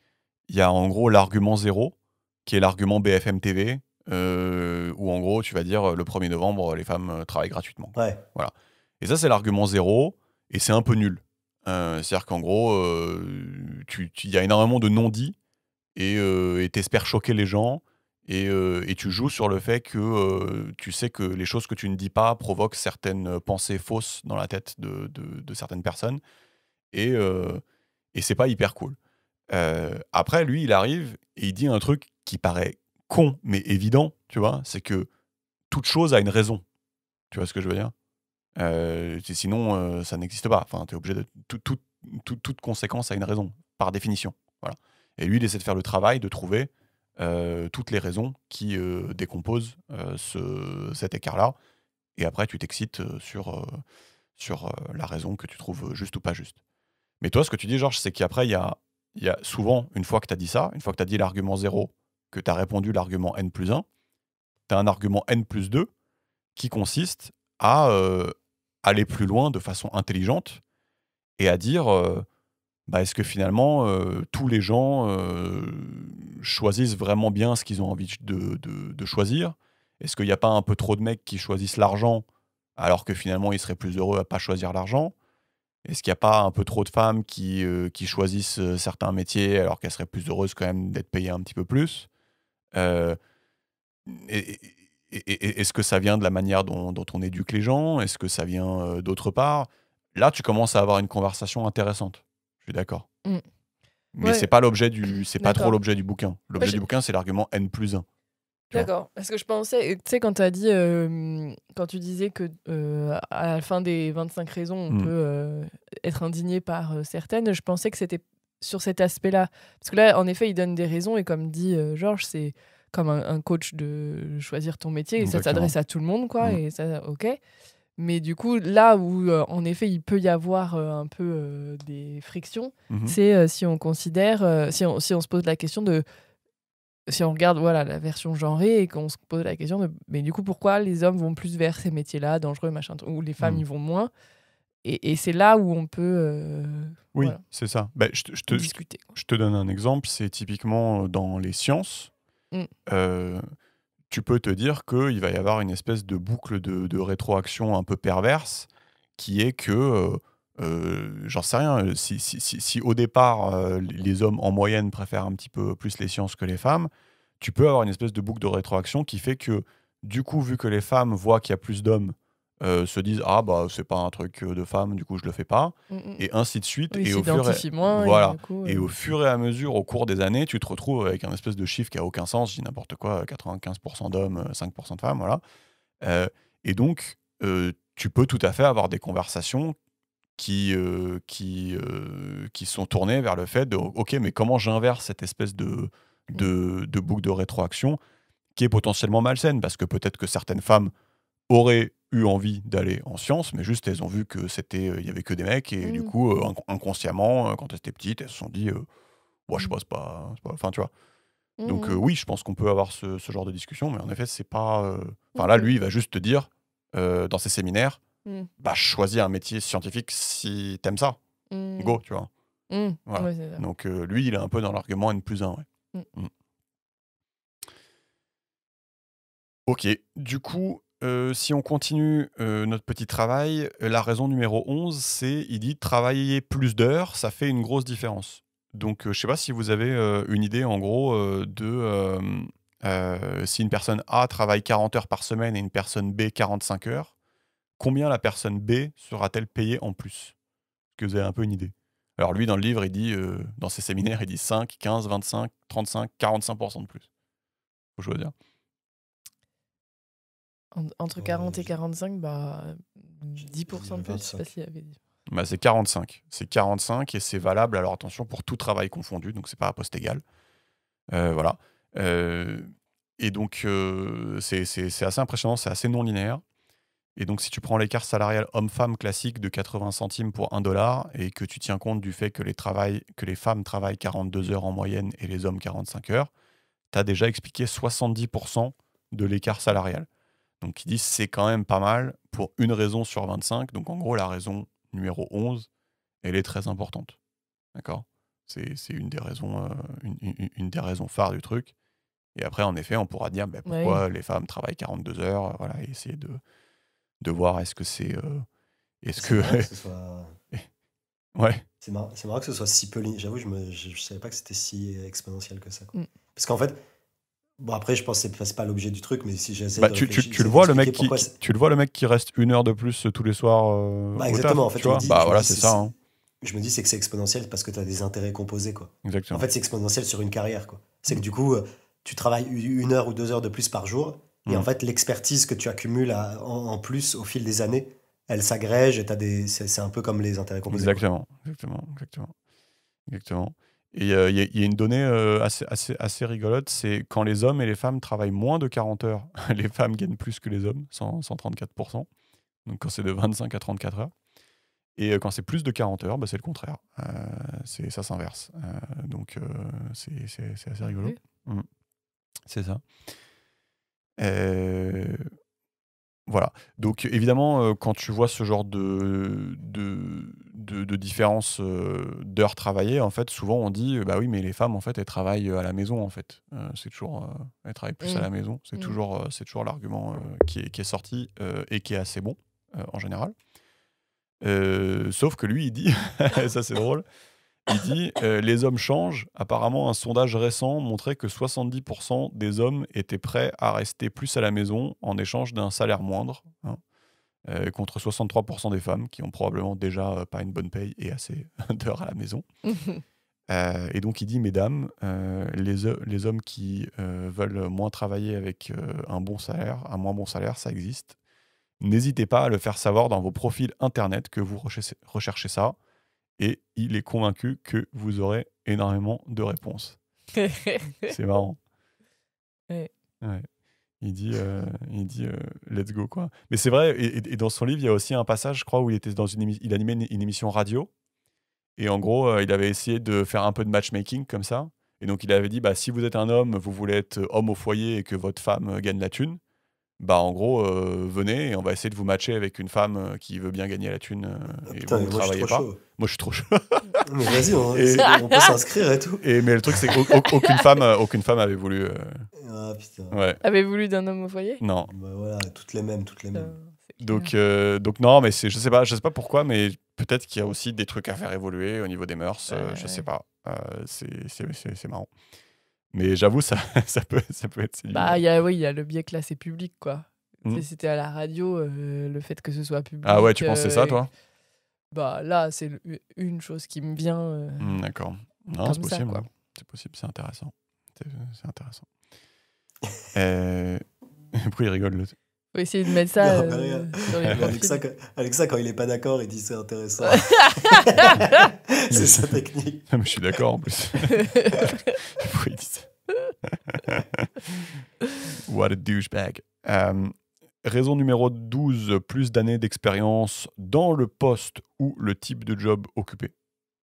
il y a en gros l'argument zéro, qui est l'argument BFM TV, où en gros, tu vas dire le 1er novembre, les femmes travaillent gratuitement. Ouais, Voilà. Et ça, c'est l'argument zéro, et c'est un peu nul. C'est-à-dire qu'en gros, il y a énormément de non-dits, et t'espères choquer les gens, et tu joues sur le fait que tu sais que les choses que tu ne dis pas provoquent certaines pensées fausses dans la tête de certaines personnes, et, euh, et c'est pas hyper cool. Après, lui, il arrive et il dit un truc qui paraît con, mais évident, tu vois, c'est que toute chose a une raison. Tu vois ce que je veux dire? Sinon, ça n'existe pas. Enfin, tu es obligé de. Toute conséquence a une raison, par définition. Voilà. Et lui, il essaie de faire le travail de trouver toutes les raisons qui décomposent cet écart-là. Et après, tu t'excites sur la raison que tu trouves juste ou pas juste. Mais toi, ce que tu dis, Georges, c'est qu'après, il y a souvent, une fois que tu as dit ça, une fois que tu as dit l'argument 0, que tu as répondu l'argument n plus 1, tu as un argument n plus 2 qui consiste à aller plus loin de façon intelligente et à dire bah, est-ce que finalement tous les gens choisissent vraiment bien ce qu'ils ont envie de choisir? Est-ce qu'il n'y a pas un peu trop de mecs qui choisissent l'argent alors que finalement ils seraient plus heureux à pas choisir l'argent? Est-ce qu'il n'y a pas un peu trop de femmes qui choisissent certains métiers alors qu'elles seraient plus heureuses quand même d'être payées un petit peu plus? Euh, et- et- Est-ce que ça vient de la manière dont on éduque les gens? Est-ce que ça vient d'autre part? Là, tu commences à avoir une conversation intéressante. Je suis d'accord. Mm. Mais Ouais, c'est pas trop d'accord. l'objet du bouquin. Ouais, L'objet du bouquin, c'est l'argument N plus 1. Tu vois. D'accord. Parce que je pensais, tu sais, quand quand tu disais que à la fin des 25 raisons, on Mm. peut être indigné par certaines, je pensais que c'était sur cet aspect-là. Parce que là, en effet, il donne des raisons et comme dit Georges, c'est comme un coach de choisir ton métier et ça Exactement. s'adresse à tout le monde, quoi. Mm. Et ça, ok. Mais du coup, là où, en effet, il peut y avoir un peu des frictions, Mhm. c'est si on considère, si on se pose la question de si on regarde voilà, la version genrée et qu'on se pose la question de mais du coup pourquoi les hommes vont plus vers ces métiers-là dangereux machin ou les femmes Mm. y vont moins et c'est là où on peut Oui, voilà, c'est ça. Ben, discuter quoi. je te donne un exemple. C'est typiquement dans les sciences. Mm. Tu peux te dire qu'il va y avoir une espèce de boucle de rétroaction un peu perverse qui est que, j'en sais rien, si au départ, les hommes en moyenne préfèrent un petit peu plus les sciences que les femmes, tu peux avoir une espèce de boucle de rétroaction qui fait que, du coup, vu que les femmes voient qu'il y a plus d'hommes se disent ah bah c'est pas un truc de femme, du coup je le fais pas, et ainsi de suite. Oui, Et ils au fur et s'identifient moins. voilà. Et du coup, Et au fur et à mesure, au cours des années, tu te retrouves avec un espèce de chiffre qui a aucun sens, je dis n'importe quoi, 95% d'hommes, 5% de femmes, voilà. Euh, et donc, tu peux tout à fait avoir des conversations qui sont tournées vers le fait de ok, mais comment j'inverse cette espèce de boucle de rétroaction qui est potentiellement malsaine, parce que peut-être que certaines femmes auraient eu envie d'aller en sciences, mais juste elles ont vu que il y avait que des mecs, et du coup inconsciemment, quand elles étaient petites, elles se sont dit ouais, je sais pas, c'est pas enfin tu vois. Donc oui, je pense qu'on peut avoir ce genre de discussion, mais en effet c'est pas enfin là lui il va juste te dire dans ses séminaires bah choisis un métier scientifique si t'aimes ça, go, tu vois. Voilà. Ouais, c'est ça. Donc lui il est un peu dans l'argument N+1, ouais. Ok, du coup, si on continue notre petit travail, la raison numéro 11, c'est, il dit travailler plus d'heures, ça fait une grosse différence. Donc, je sais pas si vous avez une idée, en gros, si une personne A travaille 40 heures par semaine et une personne B 45 heures, combien la personne B sera-t-elle payée en plus? Est-ce que vous avez un peu une idée? Alors lui, dans le livre, il dit, dans ses séminaires, il dit 5, 15, 25, 35, 45% de plus. Faut choisir. Entre 40 et je- 45, bah, je 10% de dirais plus, je sais pas 25. s'il avait dit. Bah, c'est 45. C'est 45 et c'est valable, alors attention, pour tout travail confondu, donc c'est pas à poste égal. Voilà. Et donc, c'est assez impressionnant, c'est assez non linéaire. Et donc, si tu prends l'écart salarial homme-femme classique de 80 centimes pour 1 dollar et que tu tiens compte du fait que les femmes travaillent 42 heures en moyenne et les hommes 45 heures, tu as déjà expliqué 70% de l'écart salarial. Donc, ils disent c'est quand même pas mal pour une raison sur 25. Donc, en gros, la raison numéro 11, elle est très importante. D'accord? C'est une des raisons, une des raisons phares du truc. Et après, en effet, on pourra dire bah, pourquoi les femmes travaillent 42 heures, voilà, et essayer de voir est-ce que c'est. Est-ce C'est que. marrant que ce soit. Ouais, C'est marrant que ce soit si peu linéaire. J'avoue, je savais pas que c'était si exponentiel que ça, quoi. Mm. Parce qu'en fait, bon, après, je pense que c'est pas l'objet du truc, mais si j'essaie bah, de tu réfléchir, le j'essaie vois, d'expliquer pourquoi. tu le vois, le mec qui reste 1 heure de plus tous les soirs Bah, au exactement. taf, En fait, tu vois? Bah je me voilà, dis, c'est ça, hein. je me dis c'est que c'est exponentiel parce que tu as des intérêts composés, quoi. En Exactement. fait, c'est exponentiel sur une carrière, quoi. C'est que Mm. du coup, tu travailles 1 heure ou 2 heures de plus par jour, et en Mm. fait, l'expertise que tu accumules en plus au fil des années, elle s'agrège, et c'est un peu comme les intérêts composés, quoi. Exactement. Et il y a une donnée assez rigolote, c'est quand les hommes et les femmes travaillent moins de 40 heures, les femmes gagnent plus que les hommes, 134%. Donc quand c'est de 25 à 34 heures. Et quand c'est plus de 40 heures, bah, c'est le contraire. Ça s'inverse. Donc c'est assez rigolo. Oui. C'est ça. Voilà. Donc évidemment, quand tu vois ce genre de différence d'heures travaillées, en fait, souvent on dit bah oui, mais les femmes, en fait, elles travaillent à la maison, en fait. C'est toujours, elles travaillent plus à la maison. C'est toujours l'argument qui est sorti et qui est assez bon en général. Sauf que lui, il dit, ça c'est drôle, il dit les hommes changent. Apparemment, un sondage récent montrait que 70% des hommes étaient prêts à rester plus à la maison en échange d'un salaire moindre, hein, contre 63% des femmes qui ont probablement déjà pas une bonne paye et assez d'heures à la maison. Et donc il dit, mesdames, les hommes qui veulent moins travailler avec un moins bon salaire, ça existe. N'hésitez pas à le faire savoir dans vos profils internet que vous recherchez ça. Et il est convaincu que vous aurez énormément de réponses. C'est marrant. Ouais. Ouais. Il dit let's go, quoi. Mais c'est vrai, et dans son livre, il y a aussi un passage, je crois, où il était il animait une émission radio. Et en gros, il avait essayé de faire un peu de matchmaking comme ça. Et donc, il avait dit bah, si vous êtes un homme, vous voulez être homme au foyer et que votre femme gagne la thune, bah en gros, venez et on va essayer de vous matcher avec une femme qui veut bien gagner la thune et Putain, vous mais moi, je suis travaillez trop pas. chaud. Moi, je suis trop chaud. Mais vas-y, Et- on peut s'inscrire et tout. Mais le truc, c'est qu'aucune femme avait voulu. Ah, putain. Ouais, Avez voulu d'un homme au foyer? non. Bah voilà, toutes les mêmes. C'est clair. Donc non, mais je sais pas pourquoi, mais peut-être qu'il y a aussi des trucs à faire évoluer au niveau des mœurs. Je sais Ouais. pas. C'est marrant. Mais j'avoue, ça peut être séduisant. Bah, il y a le biais classe et public, quoi. Hmm. C'était à la radio, le fait que ce soit public. Ah ouais, tu penses que c'est ça, toi? Bah là, c'est une chose qui me vient D'accord. Non, c'est comme ça, possible. quoi. Hein. C'est possible, c'est intéressant. C'est intéressant. Euh... Pourquoi il rigole, l'autre? Faut essayer de mettre ça Non, mais rien. sur les Alexa, profils. Alexa, quand il est pas d'accord, il dit c'est intéressant. C'est sa technique. Ah, mais je suis d'accord, en plus. Pourquoi il dit ça? What a douchebag. Raison numéro 12, plus d'années d'expérience dans le poste ou le type de job occupé.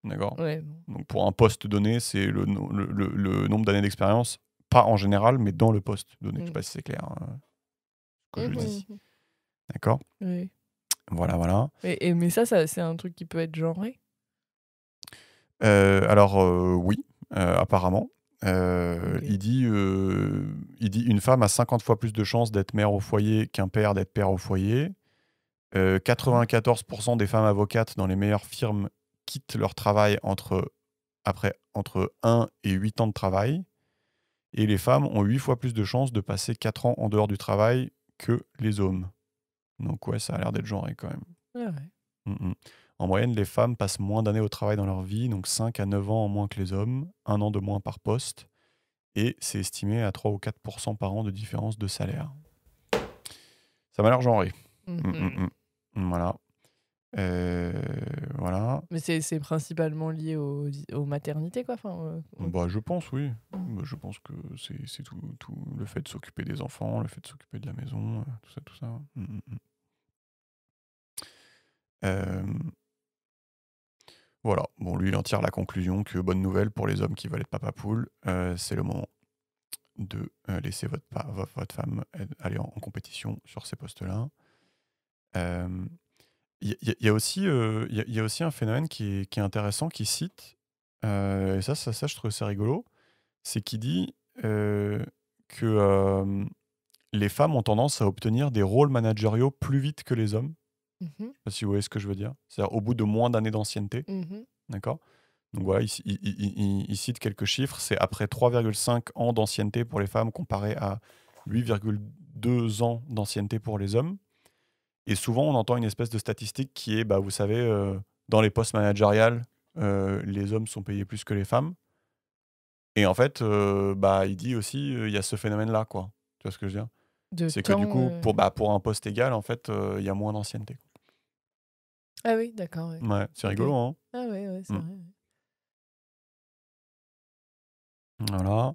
D'accord? Ouais, bon. Donc pour un poste donné, c'est le nombre d'années d'expérience, pas en général, mais dans le poste donné. Je ne sais pas si c'est clair ce que je dis. D'accord? Oui. Voilà. Mais ça, c'est un truc qui peut être genré? Alors oui, apparemment. Ok. Il dit une femme a 50 fois plus de chances d'être mère au foyer qu'un père d'être père au foyer. 94% des femmes avocates dans les meilleures firmes quittent leur travail entre 1 et 8 ans de travail. Et les femmes ont 8 fois plus de chances de passer 4 ans en dehors du travail que les hommes. Donc ouais, ça a l'air d'être genré quand même. Ah ouais. En moyenne, les femmes passent moins d'années au travail dans leur vie, donc 5 à 9 ans en moins que les hommes, 1 an de moins par poste, et c'est estimé à 3 ou 4% par an de différence de salaire. Ça m'a l'air genré. Voilà. Voilà. Mais c'est principalement lié aux maternités, quoi. Enfin, Bah, je pense, oui. Bah, je pense que c'est tout le fait de s'occuper des enfants, le fait de s'occuper de la maison, tout ça. Voilà. Bon, lui, il en tire la conclusion que bonne nouvelle pour les hommes qui veulent être papa poule, c'est le moment de laisser votre femme aller en compétition sur ces postes-là. Il y a aussi un phénomène qui est intéressant, qui cite, et ça, je trouve ça rigolo, c'est qu'il dit que les femmes ont tendance à obtenir des rôles managériaux plus vite que les hommes. Je sais pas si vous voyez ce que je veux dire. C'est-à-dire au bout de moins d'années d'ancienneté. D'accord? Donc voilà, il cite quelques chiffres. C'est après 3,5 ans d'ancienneté pour les femmes comparé à 8,2 ans d'ancienneté pour les hommes. Et souvent, on entend une espèce de statistique qui est, bah, vous savez, dans les postes managériales, les hommes sont payés plus que les femmes. Et en fait, bah, il dit aussi, il y a ce phénomène-là, quoi. Tu vois ce que je veux dire? C'est que du coup, pour un poste égal, en fait, il y a moins d'ancienneté. Ah oui, d'accord. Ouais, Ouais, c'est rigolo, hein? Ah ouais, c'est vrai. Voilà.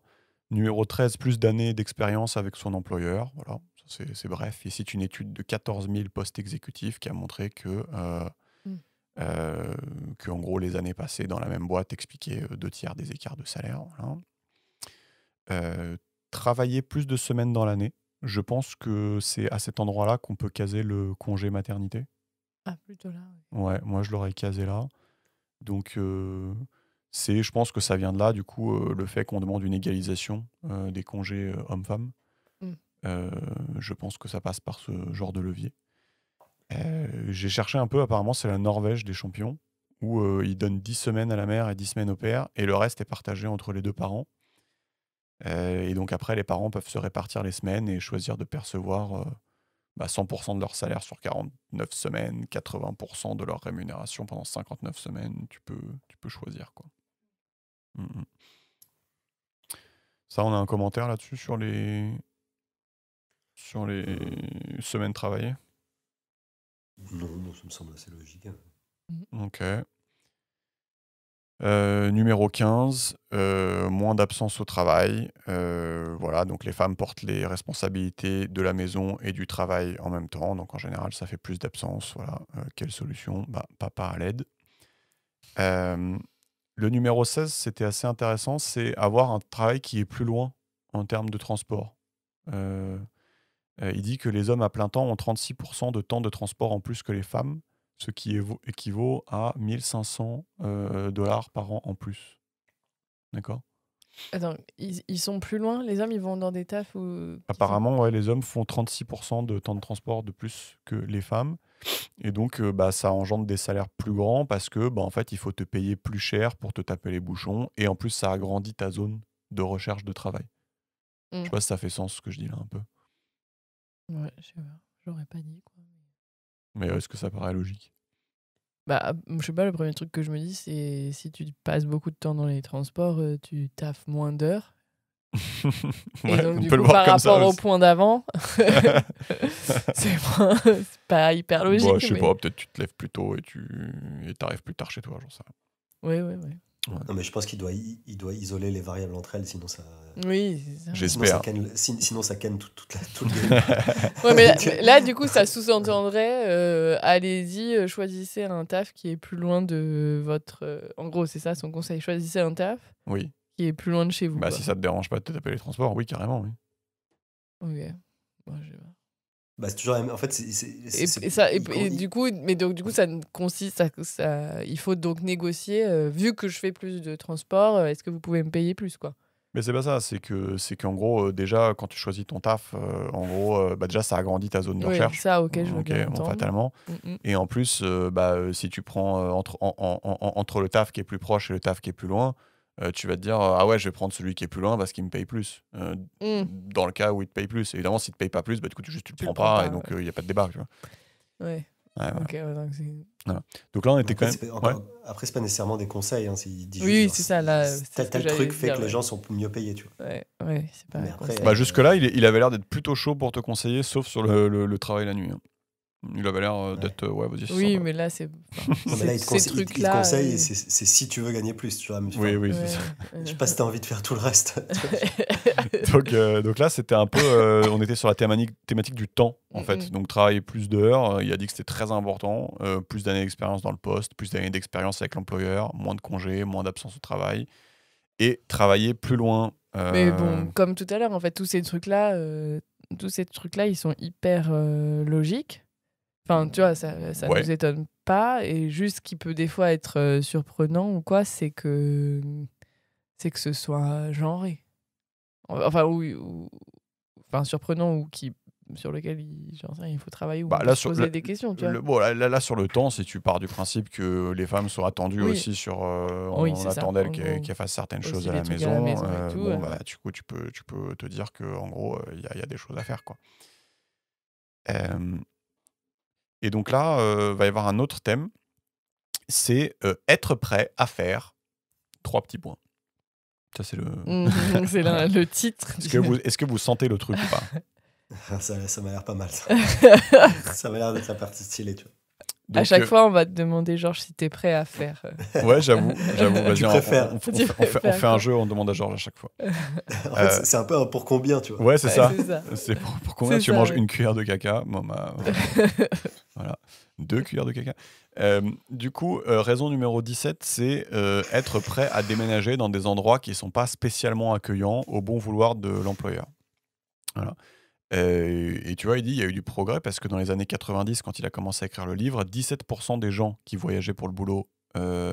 Numéro 13, plus d'années d'expérience avec son employeur. Voilà, c'est bref. Il cite une étude de 14 000 postes exécutifs qui a montré que, en gros, les années passées dans la même boîte expliquaient 2/3 des écarts de salaire. Voilà. Travailler plus de semaines dans l'année. Je pense que c'est à cet endroit-là qu'on peut caser le congé maternité. Ah, plutôt là. Ouais, moi je l'aurais casé là. Donc, je pense que ça vient de là, du coup, le fait qu'on demande une égalisation des congés hommes-femmes. Je pense que ça passe par ce genre de levier. J'ai cherché un peu, apparemment, c'est la Norvège des champions, où ils donnent 10 semaines à la mère et 10 semaines au père, et le reste est partagé entre les deux parents. Et donc après, les parents peuvent se répartir les semaines et choisir de percevoir 100% de leur salaire sur 49 semaines, 80% de leur rémunération pendant 59 semaines. Tu peux choisir, quoi. Ça, on a un commentaire là-dessus sur les semaines travaillées? Non, ça me semble assez logique. Ok. Numéro 15, moins d'absence au travail. Voilà, donc les femmes portent les responsabilités de la maison et du travail en même temps. Donc en général, ça fait plus d'absence. Voilà. Quelle solution? Papa à l'aide. Le numéro 16, c'était assez intéressant, c'est avoir un travail qui est plus loin en termes de transport. Il dit que les hommes à plein temps ont 36% de temps de transport en plus que les femmes, ce qui équivaut à 1500 $ par an en plus. D'accord? Attends, ils sont plus loin? Les hommes, ils vont dans des tafs où... Apparemment, ouais, les hommes font 36% de temps de transport de plus que les femmes. Et donc, ça engendre des salaires plus grands parce que, en fait, il faut te payer plus cher pour te taper les bouchons. Et en plus, ça agrandit ta zone de recherche de travail. Je sais pas si ça fait sens ce que je dis là un peu. Ouais, je sais pas. J'aurais pas dit, quoi. Mais est-ce que ça paraît logique? Bah, je sais pas, le premier truc que je me dis, c'est si tu passes beaucoup de temps dans les transports, tu taffes moins d'heures. Et Ouais, donc, on du peut le coup, voir par comme ça rapport au aussi. point d'avant, c'est pas hyper Bon, logique. je sais Mais... pas, peut-être tu te lèves plus tôt et t'arrives plus tard chez toi, j'en sais Ouais. rien. Ouais. Non, mais je pense qu'il doit, il doit isoler les variables entre elles, sinon ça, Oui, c'est ça. J'espère. sinon ça ken tout le game. Ouais, mais là, du coup, ça sous-entendrait allez-y, choisissez un taf qui est plus loin de votre. En gros, c'est ça son conseil. Choisissez un taf Oui. qui est plus loin de chez vous. Bah, Quoi. si ça te dérange pas de te taper les transports, oui, carrément, oui. Ok. Bon, je sais pas. Bah, c'est toujours en fait, Et du coup, ça consiste il faut donc négocier. Vu que je fais plus de transport, est-ce que vous pouvez me payer plus, quoi? Mais c'est pas ça, c'est qu'en gros, déjà, quand tu choisis ton taf, en gros, bah, déjà, ça agrandit ta zone de Oui, recherche. ça, ok, je veux Ok, bien bon, entendre. fatalement. Et en plus, si tu prends entre le taf qui est plus proche et le taf qui est plus loin, tu vas te dire ah ouais, je vais prendre celui qui est plus loin parce qu'il me paye plus. Dans le cas où il te paye plus. Évidemment, s'il te paye pas plus, bah, du coup, tu le prends pas et donc il n'y a pas de débat. Tu vois. Ouais. Ouais, voilà. Ok, ouais, donc c'est. Voilà. Donc là, on était après, quand même. c'est après, c'est pas nécessairement des conseils. Hein, il dit Oui, juste, c'est ça, là, c'est ce que tel j'allais truc fait dire, que les ouais. gens sont mieux payés, tu vois. Ouais, c'est pas Mais un après, conseil. Bah, jusque-là, il avait l'air d'être plutôt chaud pour te conseiller, sauf sur le travail la nuit. Hein. Il avait l'air d'être. Ouais, vas-y, c'est Oui, sympa. mais là, c'est. Non, mais là, il te ces conseille, il te trucs-là. conseille, c'est si tu veux gagner plus, tu vois. Mais, Oui, enfin, oui, c'est ça. je sais pas si t'as envie de faire tout le reste. Donc là, c'était un peu. On était sur la thématique du temps, en fait. Donc, travailler plus d'heures. Il a dit que c'était très important. Plus d'années d'expérience dans le poste, plus d'années d'expérience avec l'employeur, moins de congés, moins d'absence au travail. Et travailler plus loin. Mais bon, comme tout à l'heure, en fait, tous ces trucs-là, ils sont hyper logiques. Enfin, tu vois, ça Ouais. nous étonne pas. Et juste ce qui peut des fois être surprenant ou quoi, c'est que ce soit genré. Enfin, enfin surprenant ou sur lequel il faut travailler ou Bah, on peut là, se poser des questions, tu vois. bon, là, sur le temps, si tu pars du principe que les femmes sont attendues Oui. aussi sur. Oui, On c'est ça, attend d'elles en gros. qu'elles fassent certaines Aussi choses à les la trucs à la maison. maison et tout, Bon, bah, du coup, tu peux te dire qu'en gros, il y a des choses à faire, quoi. Et donc là, va y avoir un autre thème, c'est être prêt à faire 3 petits points. Ça, c'est le. C'est le titre. Est-ce que vous sentez le truc ou pas? Ça m'a l'air pas mal, ça. Ça m'a l'air d'être la partie stylée, tu vois. Donc, à chaque fois, on va te demander, Georges, si t'es prêt à faire. Ouais, j'avoue. Vas-y, on fait un jeu, on demande à Georges à chaque fois. En fait, c'est un peu un pour combien, tu vois. Ouais, c'est ça. C'est ça. C'est pour combien tu manges une cuillère de caca. Bon, bah, voilà. 2 cuillères de caca. Du coup, raison numéro 17, c'est être prêt à déménager dans des endroits qui ne sont pas spécialement accueillants au bon vouloir de l'employeur. Voilà. Et tu vois, il dit il y a eu du progrès parce que dans les années 90, quand il a commencé à écrire le livre, 17% des gens qui voyageaient pour le boulot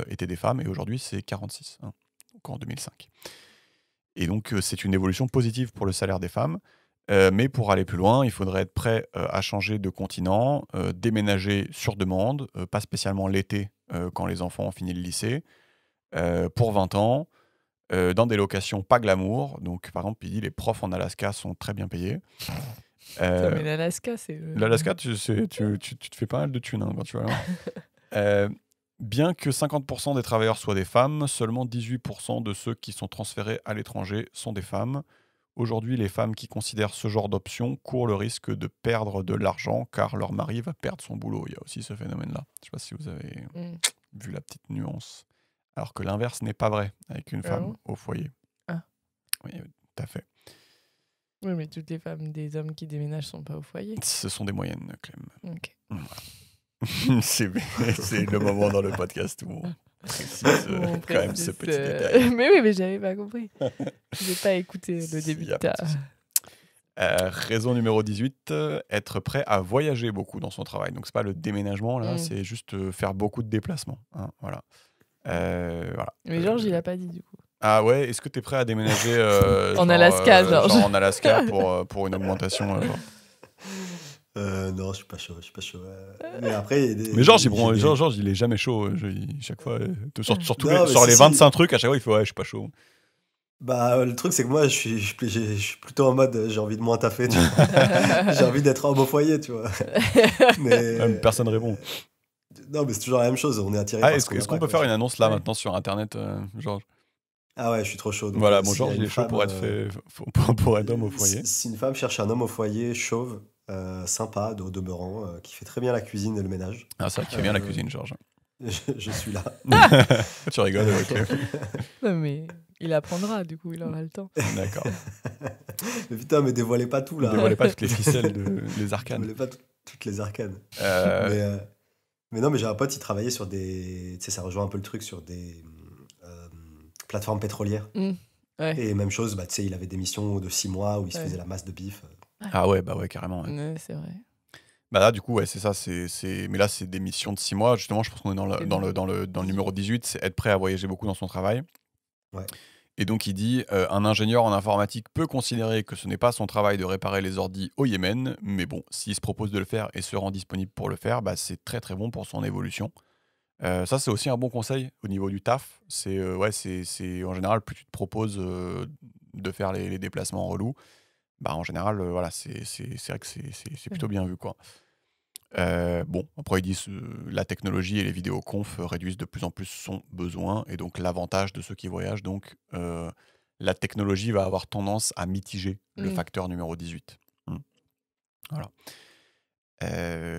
étaient des femmes, et aujourd'hui, c'est 46%, hein, donc en 2005. Et donc, c'est une évolution positive pour le salaire des femmes. Mais pour aller plus loin, il faudrait être prêt à changer de continent, déménager sur demande, pas spécialement l'été quand les enfants ont fini le lycée, pour 20 ans, dans des locations pas glamour. Donc, par exemple, il dit les profs en Alaska sont très bien payés. Mais l'Alaska, c'est. L'Alaska, tu te fais pas mal de thunes hein, quand tu vas là. Bien que 50% des travailleurs soient des femmes, seulement 18% de ceux qui sont transférés à l'étranger sont des femmes. Aujourd'hui, les femmes qui considèrent ce genre d'option courent le risque de perdre de l'argent car leur mari va perdre son boulot. Il y a aussi ce phénomène-là. Je ne sais pas si vous avez vu la petite nuance. Alors que l'inverse n'est pas vrai avec une femme au foyer. Ah. Oui, tout à fait. Oui, mais toutes les femmes des hommes qui déménagent ne sont pas au foyer. Ce sont des moyennes, Clem. Ok. Voilà. c'est le moment dans le podcast où on précise quand même ce petit détail. Mais oui, mais j'avais pas compris. Je n'ai pas écouté le début de ta... raison numéro 18, être prêt à voyager beaucoup dans son travail. Donc, c'est pas le déménagement, là, c'est juste faire beaucoup de déplacements. Hein, voilà. Voilà. Mais Georges, il a pas dit, du coup. Ah ouais, est-ce que tu es prêt à déménager en Alaska, Georges. Genre en Alaska pour une augmentation non, je suis pas chaud. Mais après, mais Georges, il est jamais chaud. Chaque fois, surtout non, sur les 25 trucs, à chaque fois, il fait ouais, je suis pas chaud. Bah, le truc, c'est que moi, je suis plutôt en mode, j'ai envie de moins taffer, tu vois. J'ai envie d'être homme au foyer, tu vois. Mais Personne répond. non, mais c'est toujours la même chose. On est attiré Ah, par ce qu'on n'a est-ce qu'on pas, peut quoi. faire une annonce là Ouais. maintenant sur Internet, Georges? Ah ouais, je suis trop chaud. Donc, Voilà, mon s'il y a Georges, il une est chaud pour femme, être fait, pour être homme au foyer. si une femme cherche un homme au foyer chauve, sympa, au demeurant, qui fait très bien la cuisine et le ménage, Ah, c'est vrai que tu fais bien la euh, cuisine, Georges. je suis là. Tu rigoles, ok. Non, mais il apprendra, du coup, il aura le temps. D'accord. Mais putain, mais dévoilez pas tout Ne là. dévoilez pas toutes les ficelles, les arcanes. Dévoilez pas toutes les arcanes. Euh, Mais, euh, mais non, mais j'ai un pote, il travaillait sur des. Tu sais, ça rejoint un peu le truc sur des plateformes pétrolières. Mm. Ouais. Et même chose, bah, tu sais, il avait des missions de 6 mois où il se Ouais. faisait la masse de bif. Ah ouais, bah ouais, carrément. Ouais. Ouais, c'est vrai. Bah là, du coup, ouais, c'est ça. Mais là, c'est des missions de 6 mois. Justement, je pense qu'on est C'est bien. dans le numéro 18, c'est être prêt à voyager beaucoup dans son travail. Ouais. Et donc, il dit un ingénieur en informatique peut considérer que ce n'est pas son travail de réparer les ordis au Yémen, mais bon, s'il se propose de le faire et se rend disponible pour le faire, bah, c'est très très bon pour son évolution. Ça, c'est aussi un bon conseil au niveau du taf. C'est en général, plus tu te proposes de faire les déplacements relous, bah, en général, voilà, c'est vrai que c'est plutôt bien vu, quoi. Bon, après, ils disent la technologie et les vidéoconf réduisent de plus en plus son besoin, et donc l'avantage de ceux qui voyagent, donc la technologie va avoir tendance à mitiger le Mm. facteur numéro 18. Voilà.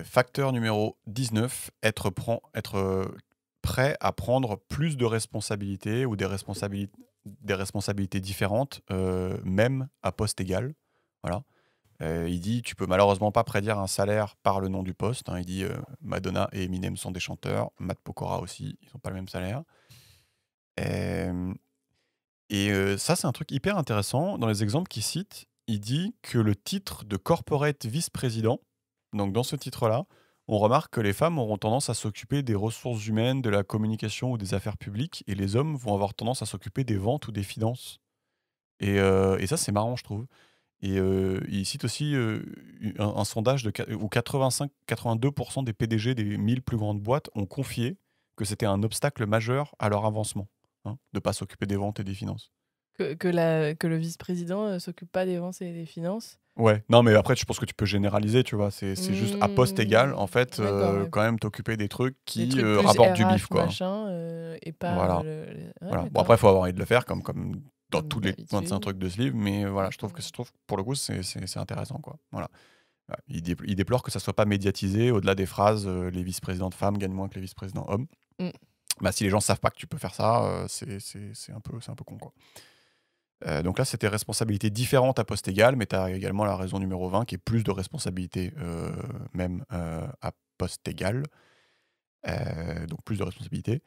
Facteur numéro 19, être prêt à prendre plus de responsabilités ou des responsabilités différentes, même à poste égal. Voilà. Il dit tu peux malheureusement pas prédire un salaire par le nom du poste. Hein. Il dit Madonna et Eminem sont des chanteurs, Matt Pokora aussi, ils n'ont pas le même salaire. Euh, ça, c'est un truc hyper intéressant. Dans les exemples qu'il cite, il dit que le titre de corporate vice-président, donc dans ce titre-là, on remarque que les femmes auront tendance à s'occuper des ressources humaines, de la communication ou des affaires publiques, et les hommes vont avoir tendance à s'occuper des ventes ou des finances. Et ça, c'est marrant, je trouve. Et il cite aussi un sondage où 85-82% des PDG des 1000 plus grandes boîtes ont confié que c'était un obstacle majeur à leur avancement, hein, de ne pas s'occuper des ventes et des finances. Que le vice-président s'occupe pas des ventes et des finances. Ouais, non, mais après, je pense que tu peux généraliser, tu vois. C'est juste à poste égal, en fait, D'accord, ouais. quand même t'occuper des trucs Des qui trucs plus rapportent du RH, bif, quoi. machin, et pas Voilà. Ouais, Voilà. Bon, d'accord. après, il faut avoir envie de le faire, comme dans Comme tous les 25 d'habitude. trucs de ce livre, mais voilà, je trouve pour le coup, c'est intéressant, quoi. Voilà. Ouais, il déplore que ça soit pas médiatisé au-delà des phrases les vice-présidents de femmes gagnent moins que les vice-présidents hommes. Mm. Bah, si les gens savent pas que tu peux faire ça, c'est un peu con, quoi. Donc là, c'était responsabilité différente à poste égal, mais tu as également la raison numéro 20 qui est plus de responsabilité même à poste égal. Donc plus de responsabilité.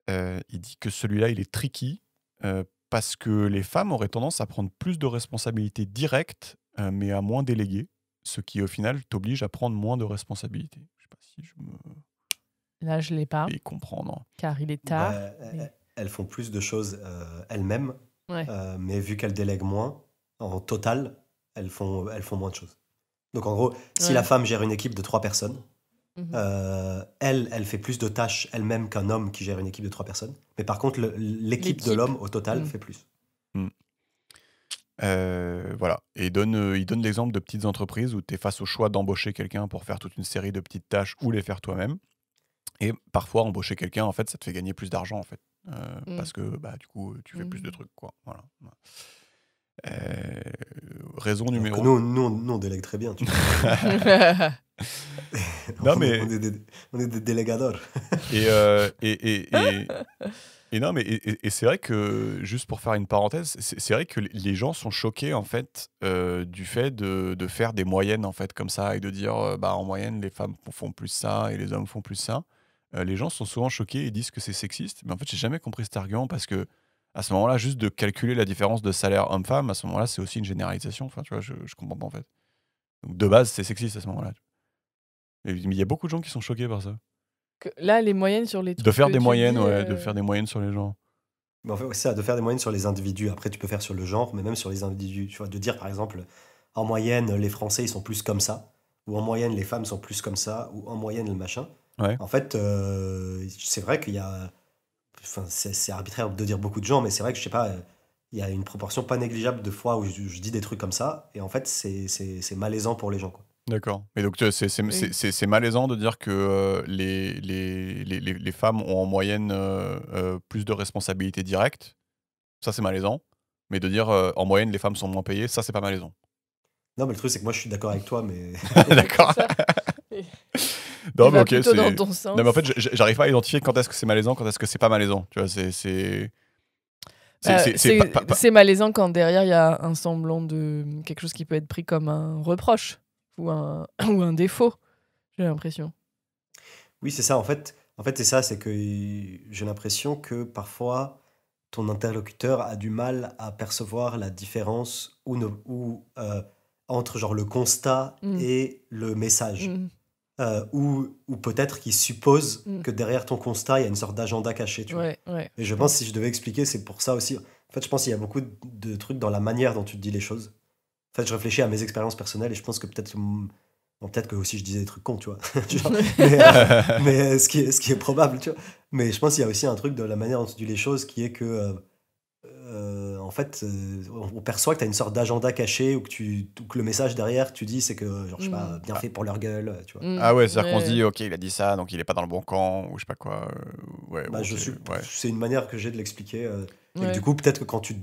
Il dit que celui-là, il est tricky parce que les femmes auraient tendance à prendre plus de responsabilités directes, mais à moins déléguer, ce qui au final t'oblige à prendre moins de responsabilités. Je sais pas si je me Là, je l'ai pas, fais comprendre. car il est tard. Bah, mais- elles font plus de choses elles-mêmes, Ouais. mais vu qu'elles délèguent moins, en total, elles font moins de choses. Donc en gros, si Ouais. la femme gère une équipe de 3 personnes, Mhm. elle fait plus de tâches elle-même qu'un homme qui gère une équipe de 3 personnes. Mais par contre, l'équipe de L'équipe. l'homme au total Mm. fait plus. Voilà. Et il donne l'exemple de petites entreprises où tu es face au choix d'embaucher quelqu'un pour faire toute une série de petites tâches ou les faire toi-même. Et parfois, embaucher quelqu'un, en fait, ça te fait gagner plus d'argent, en fait. Parce que, bah, du coup, tu fais plus de trucs, quoi. Voilà. Raison Alors que numéro... nous, on délègue très bien. Tu vois. Non, mais... on est des délégadors. Et non, mais c'est vrai que, juste pour faire une parenthèse, c'est vrai que les gens sont choqués, en fait, du fait de faire des moyennes, en fait, comme ça, et de dire, bah, en moyenne, les femmes font plus ça et les hommes font plus ça. Les gens sont souvent choqués et disent que c'est sexiste. Mais en fait, j'ai jamais compris cet argument parce que, à ce moment-là, juste de calculer la différence de salaire homme-femme, à ce moment-là, c'est aussi une généralisation. Enfin, tu vois, je comprends pas, en fait. Donc, de base, c'est sexiste à ce moment-là. Mais il y a beaucoup de gens qui sont choqués par ça. Là, les moyennes sur les trucs De faire que des tu moyennes, dis, ouais, de faire des moyennes sur les gens. Mais en fait, c'est ça, de faire des moyennes sur les individus. Après, tu peux faire sur le genre, mais même sur les individus. Tu vois, de dire, par exemple, en moyenne, les Français, ils sont plus comme ça. Ou en moyenne, les femmes sont plus comme ça. Ou en moyenne, le machin. Ouais. En fait, c'est vrai qu'il y a... Enfin, c'est arbitraire de dire beaucoup de gens, mais c'est vrai que, je sais pas, il y a une proportion pas négligeable de fois où je dis des trucs comme ça, et en fait, c'est malaisant pour les gens, quoi. D'accord. Mais donc, Oui. c'est malaisant de dire que les femmes ont en moyenne plus de responsabilités directes. Ça, c'est malaisant. Mais de dire en moyenne, les femmes sont moins payées, ça, c'est pas malaisant. Non, mais le truc, c'est que moi, je suis d'accord avec toi, mais D'accord. C'est ça. Et- Non, Il mais va ok, plutôt dans c'est. ton Non, sens. mais en fait, j'arrive pas à identifier quand est-ce que c'est malaisant, quand est-ce que c'est pas malaisant. Tu vois, C'est malaisant quand derrière il y a un semblant de quelque chose qui peut être pris comme un reproche ou un, ou un défaut, j'ai l'impression. oui, c'est ça. En fait, c'est ça, c'est que j'ai l'impression que parfois, ton interlocuteur a du mal à percevoir la différence entre genre le constat Mm. et le message. Mm. Ou peut-être qu'il suppose Mm. que derrière ton constat, il y a une sorte d'agenda caché, tu vois. Ouais. Et je pense, si je devais expliquer, c'est pour ça aussi. En fait, je pense qu'il y a beaucoup de trucs dans la manière dont tu te dis les choses. En fait, je réfléchis à mes expériences personnelles et je pense que peut-être que aussi je disais des trucs cons, tu vois. Genre, mais ce qui est probable, tu vois. Mais je pense qu'il y a aussi un truc de la manière dont tu dis les choses qui est que, en fait, on perçoit que tu as une sorte d'agenda caché ou que le message derrière, tu dis, c'est que, genre, je sais pas, bien fait pour leur gueule, tu vois. Ah ouais, c'est-à-dire qu'on se dit, ok, il a dit ça, donc il est pas dans le bon camp, ou je sais pas quoi. Ouais, Bah, bon, ouais. c'est une manière que j'ai de l'expliquer. Et que Ouais. du coup, peut-être que quand tu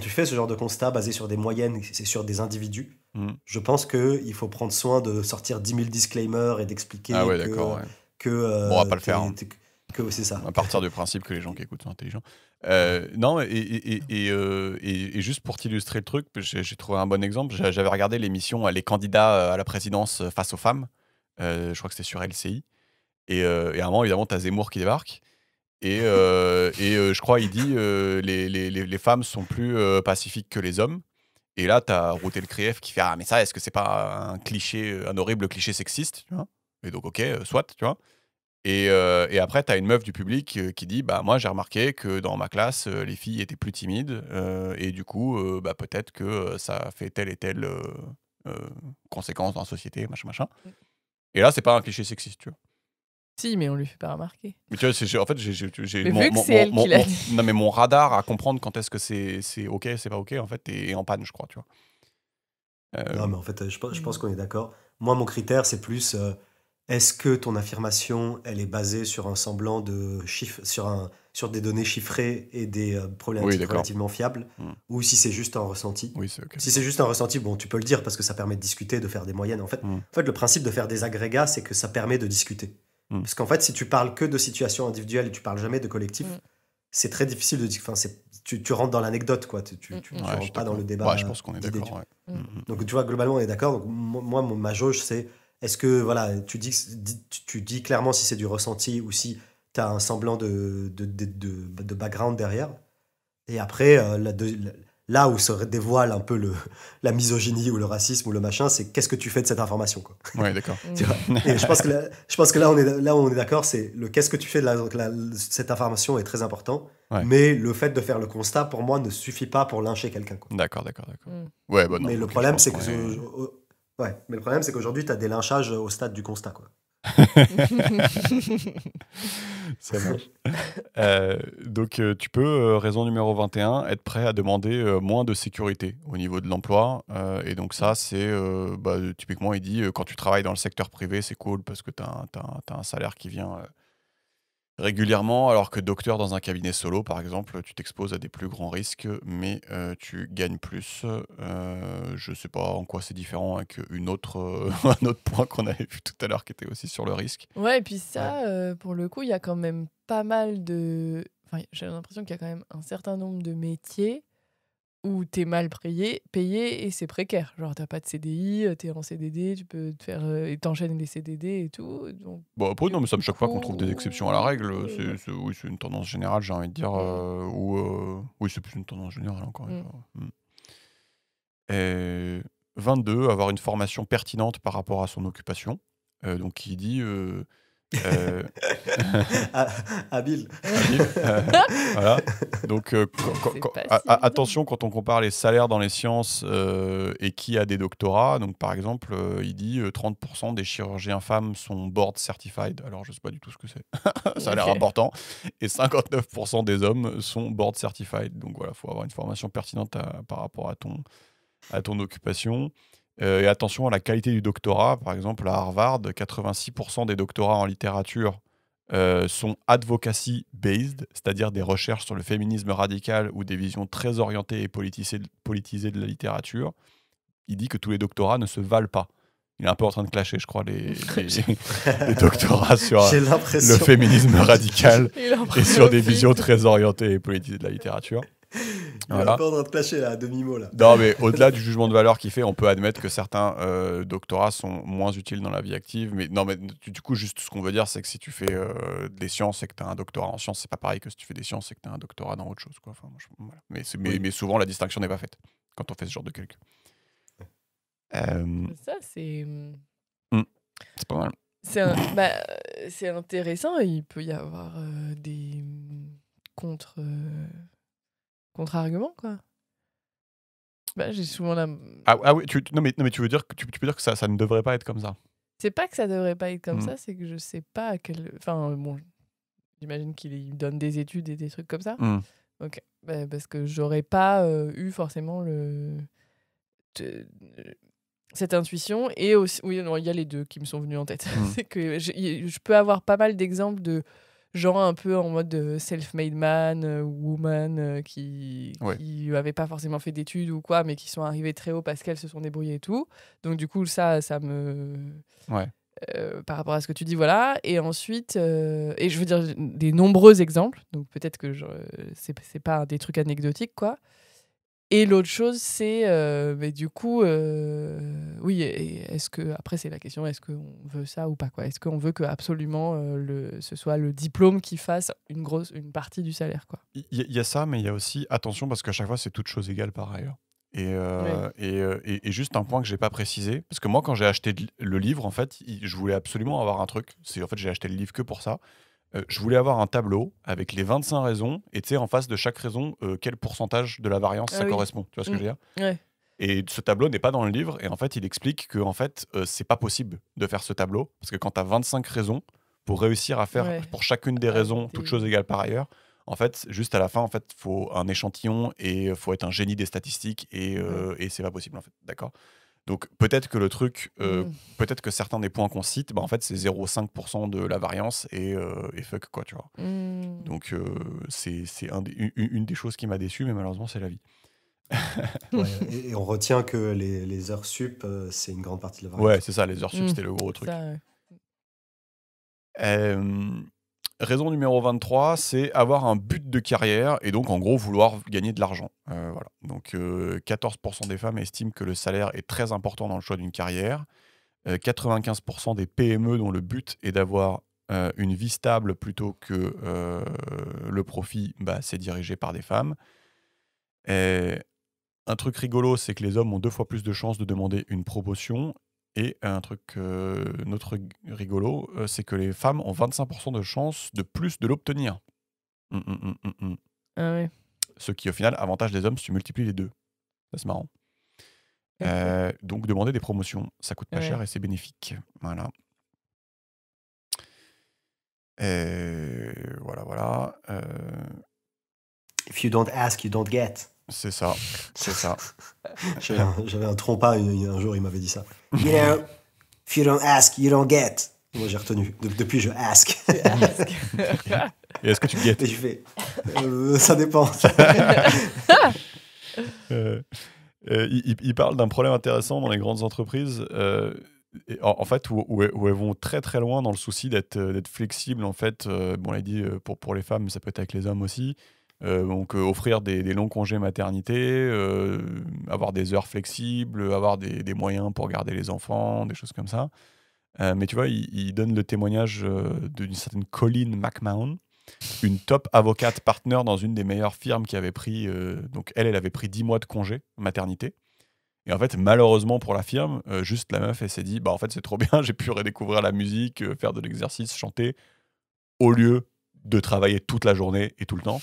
fais ce genre de constat basé sur des moyennes, c'est sur des individus, Mhm. je pense qu'il faut prendre soin de sortir 10 000 disclaimers et d'expliquer Ah ouais, d'accord, ouais. que, Bon, on va pas le faire, hein. que c'est ça. À partir du principe que les gens qui écoutent sont intelligents. Non, et juste pour t'illustrer le truc, j'ai trouvé un bon exemple. J'avais regardé l'émission Les candidats à la présidence face aux femmes. Je crois que c'était sur LCI. Et à un moment, évidemment, t'as Zemmour qui débarque. Je crois il dit les femmes sont plus pacifiques que les hommes. Et là, t'as Routé le Krief qui fait ah, mais ça, est-ce que c'est pas un cliché, un horrible cliché sexiste, tu vois. Et donc, ok, soit, tu vois. Et après, tu as une meuf du public qui dit bah, moi, j'ai remarqué que dans ma classe, les filles étaient plus timides. Et du coup, bah, peut-être que ça fait telle et telle conséquence dans la société, machin, machin. Et là, c'est pas un cliché sexiste, tu vois. Si, mais on lui fait pas remarquer. Mais tu vois, en fait, j'ai Mais vu que c'est elle qui l'a dit. non, mais mon radar à comprendre quand est-ce que c'est OK, c'est pas OK, en fait, est en panne, je crois, tu vois. Non, mais en fait, je pense qu'on est d'accord. Moi, mon critère, c'est plus est-ce que ton affirmation, elle est basée sur un semblant de chiffre, sur des données chiffrées et des Oui, problématiques d'accord. relativement fiables, ou si c'est juste un ressenti. Oui, c'est OK. Si c'est juste un ressenti, bon, tu peux le dire parce que ça permet de discuter, de faire des moyennes. En fait, le principe de faire des agrégats, c'est que ça permet de discuter. Parce qu'en fait, si tu parles que de situations individuelles et tu parles jamais de collectif, c'est très difficile de dire. Enfin, tu rentres dans l'anecdote, quoi. Tu Ouais, rentres pas dans le débat. Ouais, je pense qu'on est d'idées, d'accord. tu Ouais. vois. Donc, tu vois, globalement, on est d'accord. Donc, moi, ma jauge, c'est est-ce que, voilà, tu dis clairement si c'est du ressenti ou si tu as un semblant de background derrière. Et après, là où se dévoile un peu la misogynie ou le racisme ou le machin, c'est qu'est-ce que tu fais de cette information, quoi. Ouais, d'accord. Tu vois. Et je pense que là, on est d'accord, c'est le qu'est-ce que tu fais de cette information est très important. Ouais. Mais le fait de faire le constat, pour moi, ne suffit pas pour lyncher quelqu'un, quoi. D'accord. Ouais, bah non. Mais le ok, problème, je c'est pense que qu'on est- ouais, mais le problème, c'est qu'aujourd'hui, tu as des lynchages au stade du constat, quoi. Ça marche. Donc, tu peux, raison numéro 21, être prêt à demander moins de sécurité au niveau de l'emploi. Et donc ça, c'est, bah, typiquement, il dit, quand tu travailles dans le secteur privé, c'est cool parce que tu as un salaire qui vient régulièrement, alors que docteur dans un cabinet solo, par exemple, tu t'exposes à des plus grands risques, mais tu gagnes plus. Je sais pas en quoi c'est différent avec un autre point qu'on avait vu tout à l'heure qui était aussi sur le risque. Ouais, et puis ça, pour le coup, il y a quand même pas mal de. Enfin, j'ai l'impression qu'il y a quand même un certain nombre de métiers où t'es mal payé et c'est précaire. Genre, t'as pas de CDI, t'es en CDD, tu peux te faire. Et t'enchaînes les CDD et tout. Donc, Bon, après, non, mais ça me choque pas qu'on coup, trouve des exceptions à la règle. ouais. Oui, c'est une tendance générale, j'ai envie de dire. Oui, c'est plus une tendance générale, encore une fois. Et 22, avoir une formation pertinente par rapport à son occupation. Donc, il dit Euh, Ah, habile. voilà. Donc, C'est pas si évident. attention quand on compare les salaires dans les sciences et qui a des doctorats. Donc, par exemple, il dit 30% des chirurgiens femmes sont board certified. Alors, je sais pas du tout ce que c'est. Ça a l'air important. Et 59% des hommes sont board certified. Donc, voilà, il faut avoir une formation pertinente par rapport à ton occupation. Et attention à la qualité du doctorat. Par exemple, à Harvard, 86% des doctorats en littérature sont advocacy-based, c'est-à-dire des recherches sur le féminisme radical ou des visions très orientées et politisées de la littérature. Il dit que tous les doctorats ne se valent pas. Il est un peu en train de clasher, je crois, les doctorats sur J'ai le l'impression. féminisme radical Il en et sur des profite. visions très orientées et politisées de la littérature. Il est un Voilà. peu en train de clasher là, à demi-mot là. Non, mais au-delà du jugement de valeur qu'il fait, on peut admettre que certains doctorats sont moins utiles dans la vie active. Mais non, mais du coup, juste ce qu'on veut dire, c'est que si tu fais des sciences et que tu as un doctorat en sciences, c'est pas pareil que si tu fais des sciences et que tu as un doctorat dans autre chose, quoi. Enfin, voilà. Oui. Mais souvent, la distinction n'est pas faite quand on fait ce genre de calcul. Ça, c'est C'est pas mal. c'est intéressant. Il peut y avoir des contre-arguments, quoi. J'ai souvent la... Ah oui, non, mais tu veux dire que tu peux dire que ça ne devrait pas être comme ça. C'est pas que ça devrait pas être comme Mm. ça, c'est que je sais pas à quel... Enfin, bon, j'imagine qu'il donne des études et des trucs comme ça. Mm. Ok. Parce que j'aurais pas eu forcément cette intuition. Et aussi, oui, non, il y a les deux qui me sont venus en tête. Mm. C'est que je peux avoir pas mal d'exemples de gens un peu en mode self-made man, woman, qui avaient pas forcément fait d'études ou quoi, mais qui sont arrivés très haut parce qu'elles se sont débrouillées et tout. Donc du coup, ça me... Ouais. par rapport à ce que tu dis, voilà. Et ensuite, et je veux dire des nombreux exemples, donc peut-être que c'est pas des trucs anecdotiques, quoi. Et l'autre chose, c'est, mais du coup, oui, est-ce que, après, c'est la question, est-ce qu'on veut ça ou pas, quoi? Est-ce qu'on veut que absolument ce soit le diplôme qui fasse une partie du salaire, quoi? Il y a ça, mais il y a aussi, attention, parce qu'à chaque fois, c'est toute chose égale par ailleurs. Et juste un point que j'ai pas précisé, parce que moi, quand j'ai acheté le livre, en fait, je voulais absolument avoir un truc. En fait, j'ai acheté le livre que pour ça. Je voulais avoir un tableau avec les 25 raisons, et tu sais, en face de chaque raison, quel pourcentage de la variance ça oui. correspond. Tu vois ce que je veux dire? Ouais. Et ce tableau n'est pas dans le livre, et en fait, il explique que en fait, c'est pas possible de faire ce tableau, parce que quand tu as 25 raisons, pour réussir à faire pour chacune des raisons, toutes choses égales par ailleurs, en fait, juste à la fin, en fait, faut un échantillon et faut être un génie des statistiques, et c'est pas possible, en fait. D'accord? Donc peut-être que le truc, peut-être que certains des points qu'on cite, en fait, c'est 0,5% de la variance et fuck, quoi, tu vois. Donc c'est une des choses qui m'a déçu, mais malheureusement, c'est la vie. Ouais, et on retient que les heures sup, c'est une grande partie de la variance. Ouais, c'est ça, les heures sup, c'était le gros truc. Ça, Raison numéro 23, c'est avoir un but de carrière et donc en gros vouloir gagner de l'argent. Voilà. Donc 14% des femmes estiment que le salaire est très important dans le choix d'une carrière. 95% des PME dont le but est d'avoir une vie stable plutôt que le profit, c'est dirigé par des femmes. Un truc rigolo, c'est que les hommes ont 2 fois plus de chances de demander une promotion. Et un truc notre rigolo, c'est que les femmes ont 25% de chances de plus de l'obtenir. Ah ouais. Ce qui, au final, avantage les hommes si tu multiplies les deux. Ça, c'est marrant. Ok. Donc, demander des promotions, ça coûte pas Ouais. cher et c'est bénéfique. Voilà. Voilà. If you don't ask, you don't get. C'est ça. J'avais un trompa un jour, il m'avait dit ça. You know, if you don't ask, you don't get. Moi, j'ai retenu. Depuis, je ask. Et est-ce que tu guettes? Et je fais, ça dépend. Il parle d'un problème intéressant dans les grandes entreprises, en fait, où elles vont très très loin dans le souci d'être flexibles. En fait, bon, on l'a dit pour les femmes, mais ça peut être avec les hommes aussi. Donc offrir des longs congés maternité, avoir des heures flexibles, avoir des moyens pour garder les enfants, des choses comme ça. Mais tu vois, il donne le témoignage d'une certaine Colleen McMahon, une top avocate partner dans une des meilleures firmes qui avait pris... donc elle avait pris 10 mois de congé maternité. Et en fait, malheureusement pour la firme, juste la meuf, elle s'est dit, bah en fait, c'est trop bien, j'ai pu redécouvrir la musique, faire de l'exercice, chanter, au lieu de travailler toute la journée et tout le temps.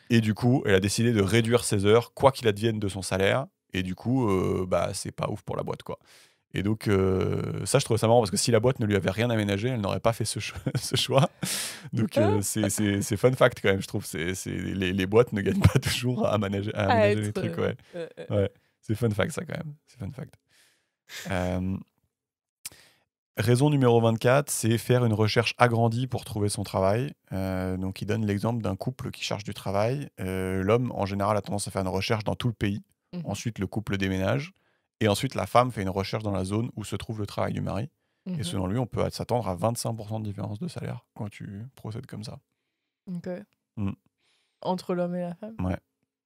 Et du coup, elle a décidé de réduire ses heures, quoi qu'il advienne de son salaire. Et du coup, bah, c'est pas ouf pour la boîte, quoi. Et donc, ça, je trouve ça marrant parce que si la boîte ne lui avait rien aménagé, elle n'aurait pas fait ce choix. Donc, c'est fun fact quand même, je trouve. Les boîtes ne gagnent pas toujours à aménager les trucs, ouais. Ouais, c'est fun fact, ça, quand même. C'est fun fact. Raison numéro 24, c'est faire une recherche agrandie pour trouver son travail. Donc, il donne l'exemple d'un couple qui cherche du travail. L'homme, en général, a tendance à faire une recherche dans tout le pays. Ensuite, le couple déménage. Et ensuite, la femme fait une recherche dans la zone où se trouve le travail du mari. Et selon lui, on peut s'attendre à 25% de différence de salaire quand tu procèdes comme ça. Ok. Entre l'homme et la femme? Ouais.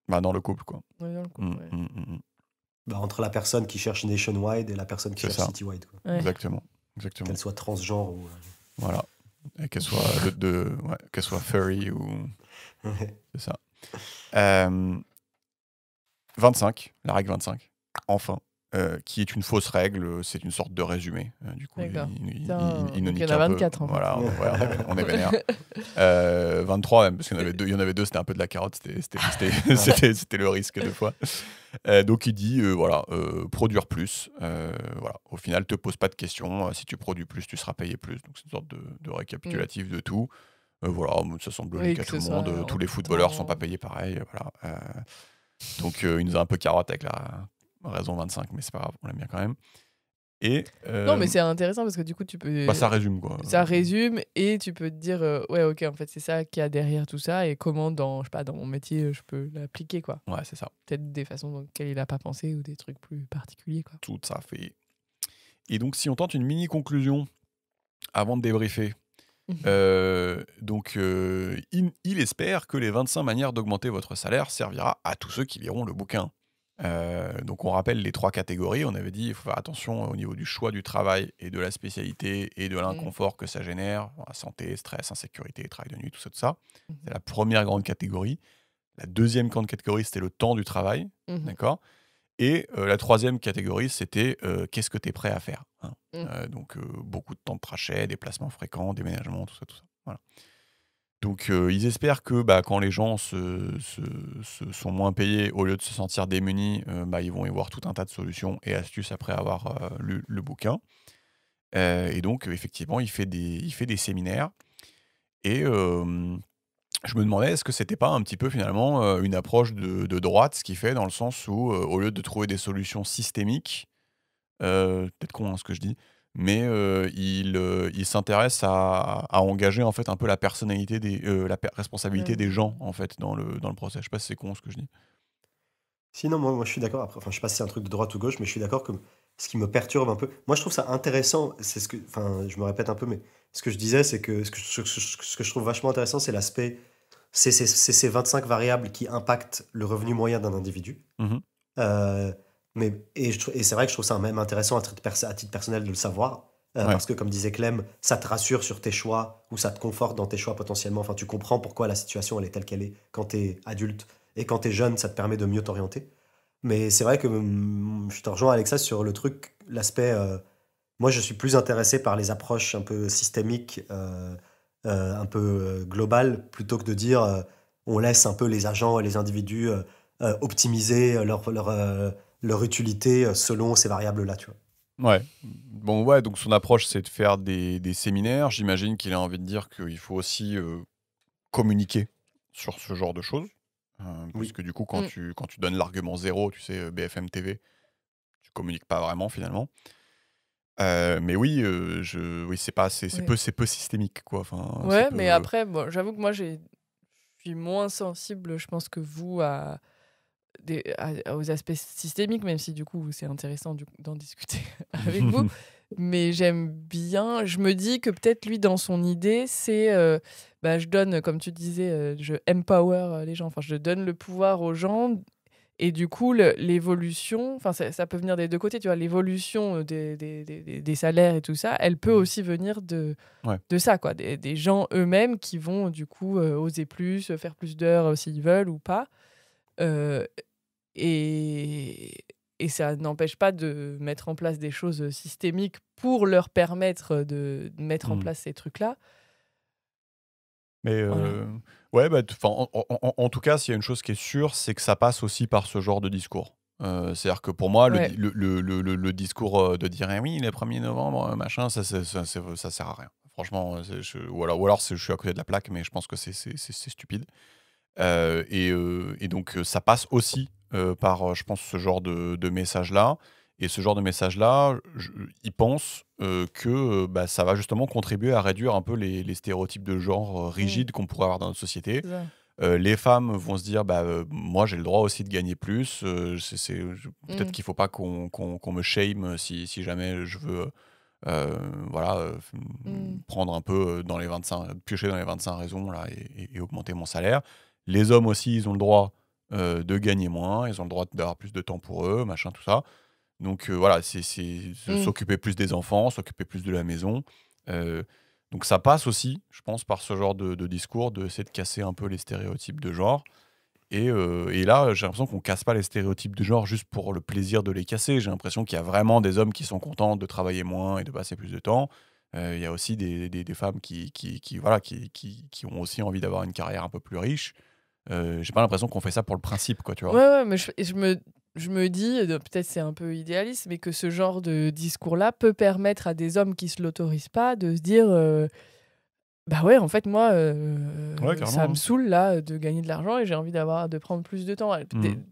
Bah, dans le couple, quoi. Ouais, dans le couple, ouais. Bah, entre la personne qui cherche nationwide et la personne qui cherche citywide, quoi. Ouais. Exactement. Qu'elle soit transgenre ou... Voilà. Et qu'elle soit, qu'elle soit furry ou... C'est ça. 25, la règle 25, enfin, qui est une fausse règle, c'est une sorte de résumé. Du coup, il nous nique un peu. 24, en fait. Voilà, on est vénère. 23 même, parce qu'il y en avait deux, c'était un peu de la carotte, c'était le risque deux fois. Donc il dit, produire plus. Voilà. Au final, te pose pas de questions. Si tu produis plus, tu seras payé plus. Donc c'est une sorte de récapitulatif de tout. Voilà, ça semble logique à tout le monde. Tous les footballeurs sont pas payés pareil. Voilà. Donc il nous a un peu carotte avec la raison 25, mais c'est pas grave, on l'aime bien quand même. Et, non, mais c'est intéressant parce que du coup, tu peux. Bah, ça résume, quoi. Ça résume et tu peux te dire, ouais, ok, en fait, c'est ça qu'il y a derrière tout ça et comment, dans mon métier, je peux l'appliquer, quoi. Ouais, c'est ça. Peut-être des façons dans lesquelles il n'a pas pensé ou des trucs plus particuliers, quoi. Tout ça fait. Et donc, si on tente une mini conclusion avant de débriefer. Donc, il espère que les 25 manières d'augmenter votre salaire servira à tous ceux qui liront le bouquin. Donc, on rappelle les 3 catégories. On avait dit il faut faire attention au niveau du choix du travail et de la spécialité et de l'inconfort que ça génère. Santé, stress, insécurité, travail de nuit, tout ça. C'est la première grande catégorie. La deuxième grande catégorie, c'était le temps du travail. D'accord ? Et la troisième catégorie, c'était qu'est-ce que tu es prêt à faire, hein. Donc, beaucoup de temps de trajet, déplacements fréquents, déménagement, tout ça. Voilà. Donc, ils espèrent que quand les gens sont moins payés, au lieu de se sentir démunis, ils vont y voir tout un tas de solutions et astuces après avoir lu le bouquin. Et donc, effectivement, il fait des séminaires. Et je me demandais, est-ce que c'était pas un petit peu finalement une approche de droite, ce qu'il fait, dans le sens où, au lieu de trouver des solutions systémiques, peut-être con ce que je dis, mais il s'intéresse à engager en fait un peu la personnalité la responsabilité des gens en fait dans le procès. Je sais pas si c'est con ce que je dis. Sinon, moi je suis d'accord. Après, je sais pas si c'est un truc de droite ou gauche, mais je suis d'accord que ce qui me perturbe un peu, moi je trouve ça intéressant. C'est ce que, je me répète un peu, mais ce que je disais, c'est que ce que je trouve vachement intéressant, c'est l'aspect, c'est ces 25 variables qui impactent le revenu moyen d'un individu. Et c'est vrai que je trouve ça même intéressant à titre personnel de le savoir. Parce que, comme disait Clem, ça te rassure sur tes choix ou ça te conforte dans tes choix potentiellement. Enfin, tu comprends pourquoi la situation elle est telle qu'elle est quand tu es adulte. Et quand tu es jeune, ça te permet de mieux t'orienter. Mais c'est vrai que je te rejoins, Alexa, sur le truc, l'aspect. Moi, je suis plus intéressé par les approches un peu systémiques, un peu globales, plutôt que de dire on laisse un peu les agents et les individus optimiser leur utilité selon ces variables-là, tu vois. Ouais. Bon, ouais, donc son approche, c'est de faire des séminaires. J'imagine qu'il a envie de dire qu'il faut aussi communiquer sur ce genre de choses. Parce que du coup, quand tu donnes l'argument zéro, tu sais, BFM TV, tu communiques pas vraiment finalement. Mais oui, c'est peu systémique, quoi. Enfin, ouais, mais après, bon, j'avoue que moi, je suis moins sensible, je pense, que vous aux aspects systémiques, même si du coup c'est intéressant d'en discuter avec vous. Mais j'aime bien, je me dis que peut-être lui dans son idée c'est je donne, comme tu disais, je empower les gens, enfin je donne le pouvoir aux gens et du coup l'évolution, enfin ça peut venir des deux côtés, tu vois, l'évolution des salaires et tout ça, elle peut aussi venir de ça, quoi, des gens eux-mêmes qui vont du coup oser plus, faire plus d'heures s'ils veulent ou pas. Et et ça n'empêche pas de mettre en place des choses systémiques pour leur permettre de mettre en Mm. place ces trucs-là. Mais Voilà. ouais, bah, en tout cas, s'il y a une chose qui est sûre, c'est que ça passe aussi par ce genre de discours. C'est-à-dire que pour moi, Ouais. le discours de dire eh oui, le 1er novembre, machin, ça sert à rien. Franchement, ou alors je suis à côté de la plaque, mais je pense que c'est stupide. Et donc, ça passe aussi par, je pense, ce genre de message-là. Et ce genre de message-là, ils pensent que bah, ça va justement contribuer à réduire un peu les stéréotypes de genre rigides qu'on pourrait avoir dans notre société. C'est ça. Les femmes vont se dire bah, moi j'ai le droit aussi de gagner plus. Peut-être Mm. qu'il ne faut pas qu'on me shame si jamais je veux voilà, prendre un peu dans les 25, piocher dans les 25 raisons là, et augmenter mon salaire. Les hommes aussi, ils ont le droit de gagner moins, ils ont le droit d'avoir plus de temps pour eux, machin, tout ça. Donc voilà, c'est Mm. s'occuper plus des enfants, s'occuper plus de la maison. Euh, donc ça passe aussi, je pense, par ce genre de discours, de essayer de casser un peu les stéréotypes de genre. Et là, j'ai l'impression qu'on casse pas les stéréotypes de genre juste pour le plaisir de les casser. J'ai l'impression qu'il y a vraiment des hommes qui sont contents de travailler moins et de passer plus de temps. Il y a aussi des femmes voilà, qui ont aussi envie d'avoir une carrière un peu plus riche. J'ai pas l'impression qu'on fait ça pour le principe, quoi, tu vois. Ouais, mais je me dis, peut-être c'est un peu idéaliste, mais que ce genre de discours-là peut permettre à des hommes qui se l'autorisent pas de se dire bah ouais, en fait, moi, Ouais, ça carrément. me saoule là de gagner de l'argent et j'ai envie de prendre plus de temps.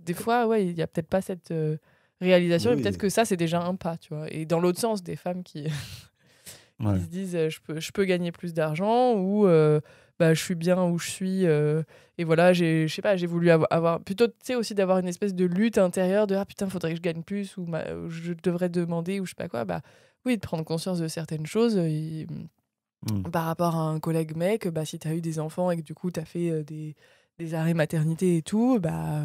Des fois, ouais, il y a peut-être pas cette réalisation et peut-être Oui. que ça, c'est déjà un pas, tu vois. Et dans l'autre sens, des femmes qui, Ouais. qui se disent je peux gagner plus d'argent ou bah, je suis bien où je suis et voilà, je sais pas, j'ai voulu avoir plutôt, tu sais, aussi d'avoir une espèce de lutte intérieure de ah putain, faudrait que je gagne plus ou je devrais demander ou je sais pas quoi. Bah oui, de prendre conscience de certaines choses. Mm. Par rapport à un collègue mec, bah, si tu as eu des enfants et que du coup tu as fait des arrêts maternité et tout, bah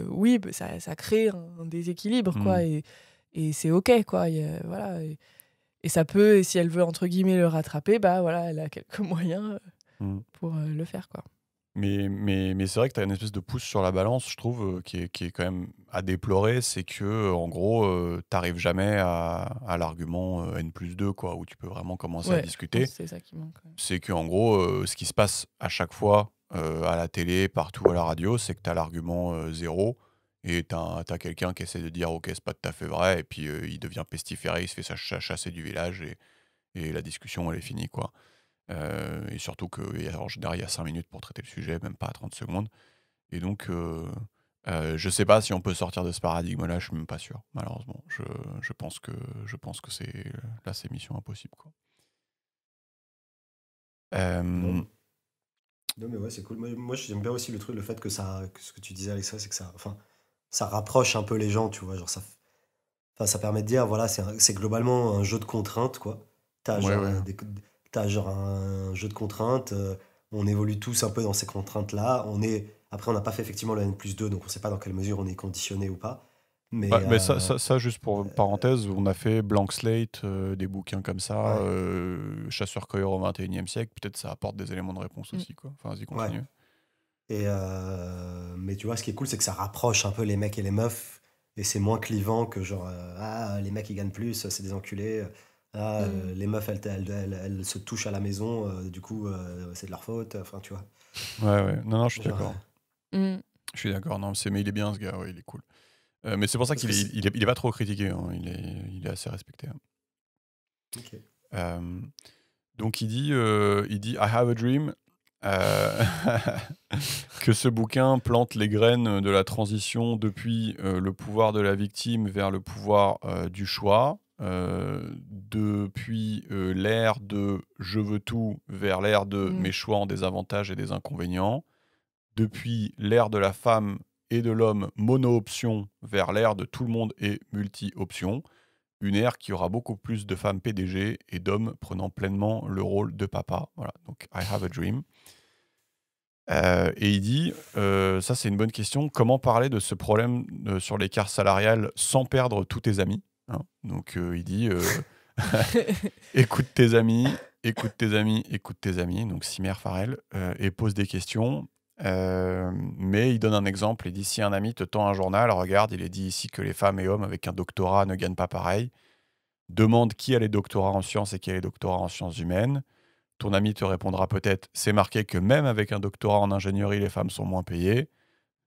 oui, bah, ça crée un déséquilibre, quoi. Mm. Et c'est OK, quoi. Voilà, et ça peut, et si elle veut, entre guillemets, le rattraper, bah voilà, elle a quelques moyens Mm. pour le faire, quoi. Mais c'est vrai que tu as une espèce de pouce sur la balance, je trouve, qui est quand même à déplorer. C'est que, en gros, t'arrives jamais à l'argument N+2, quoi, où tu peux vraiment commencer à Ouais, je pense discuter. que c'est ça qui manque. Ouais. C'est qu'en gros, ce qui se passe à chaque fois à la télé, partout à la radio, c'est que tu as l'argument 0 et tu as quelqu'un qui essaie de dire ok, c'est pas tout à fait vrai, et puis il devient pestiféré, il se fait chasser du village et la discussion elle est finie, quoi. Et surtout qu'en général, il y a 5 minutes pour traiter le sujet, même pas 30 secondes. Et donc, je sais pas si on peut sortir de ce paradigme-là, je suis même pas sûr, malheureusement. Je pense que c'est mission impossible, quoi. Non. Euh, Non, mais ouais, c'est cool. Moi, j'aime bien aussi le fait que ce que tu disais, Alexa, c'est que ça rapproche un peu les gens, tu vois. Genre, ça permet de dire, voilà, c'est globalement un jeu de contraintes, quoi. T'as ouais, genre, ouais. t'as genre un jeu de contraintes, on évolue tous un peu dans ces contraintes-là. Après, on n'a pas fait effectivement le N+2, donc on sait pas dans quelle mesure on est conditionné ou pas. Ouais, Mais, mais ça, juste pour parenthèse, on a fait Blank Slate, des bouquins comme ça, ouais, Chasseur-cueilleur au XXIe siècle, peut-être ça apporte des éléments de réponse Mm. aussi, quoi. Enfin, vas-y, ouais. continue. Mais tu vois, ce qui est cool, c'est que ça rapproche un peu les mecs et les meufs, et c'est moins clivant que genre, ah, les mecs ils gagnent plus, c'est des enculés. Ah, Mm. les meufs elles se touchent à la maison, du coup c'est de leur faute. Enfin, tu vois. Ouais, ouais, non, je suis Genre, d'accord. Mm. Je suis d'accord, non, mais il est bien ce gars, ouais, il est cool. Mais c'est pour ça parce qu'il que est, c'est. il est pas trop critiqué, hein, il est assez respecté, hein. Ok. Euh, donc il dit I have a dream, euh, que ce bouquin plante les graines de la transition depuis le pouvoir de la victime vers le pouvoir du choix, depuis l'ère de je veux tout vers l'ère de Mm. mes choix ont des avantages et des inconvénients, depuis l'ère de la femme et de l'homme mono-option vers l'ère de tout le monde et multi-option, une ère qui aura beaucoup plus de femmes PDG et d'hommes prenant pleinement le rôle de papa. Voilà, donc I have a dream. Et il dit, ça c'est une bonne question, comment parler de ce problème sur l'écart salarial sans perdre tous tes amis, hein. Donc il dit, écoute tes amis, écoute tes amis, écoute tes amis, donc Simer Farrell, et pose des questions. Mais il donne un exemple. Il dit si un ami te tend un journal, regarde, il est dit ici que les femmes et hommes avec un doctorat ne gagnent pas pareil. Demande qui a les doctorats en sciences et qui a les doctorats en sciences humaines. Ton ami te répondra peut-être c'est marqué que même avec un doctorat en ingénierie, les femmes sont moins payées.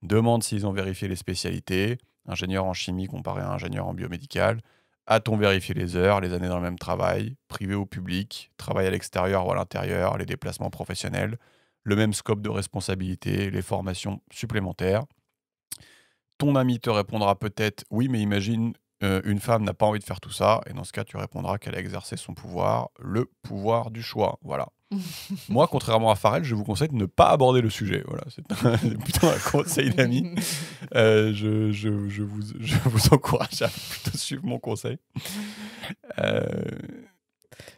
Demande s'ils ont vérifié les spécialités. Ingénieur en chimie comparé à ingénieur en biomédical. A-t-on vérifié les heures, les années dans le même travail, privé ou public, travail à l'extérieur ou à l'intérieur, les déplacements professionnels, le même scope de responsabilité, les formations supplémentaires. Ton ami te répondra peut-être oui, mais imagine une femme n'a pas envie de faire tout ça, et dans ce cas, tu répondras qu'elle a exercé son pouvoir, le pouvoir du choix. Voilà. Moi, contrairement à Farrell, je vous conseille de ne pas aborder le sujet. Voilà, c'est plutôt un conseil d'ami. Je vous encourage à plutôt suivre mon conseil.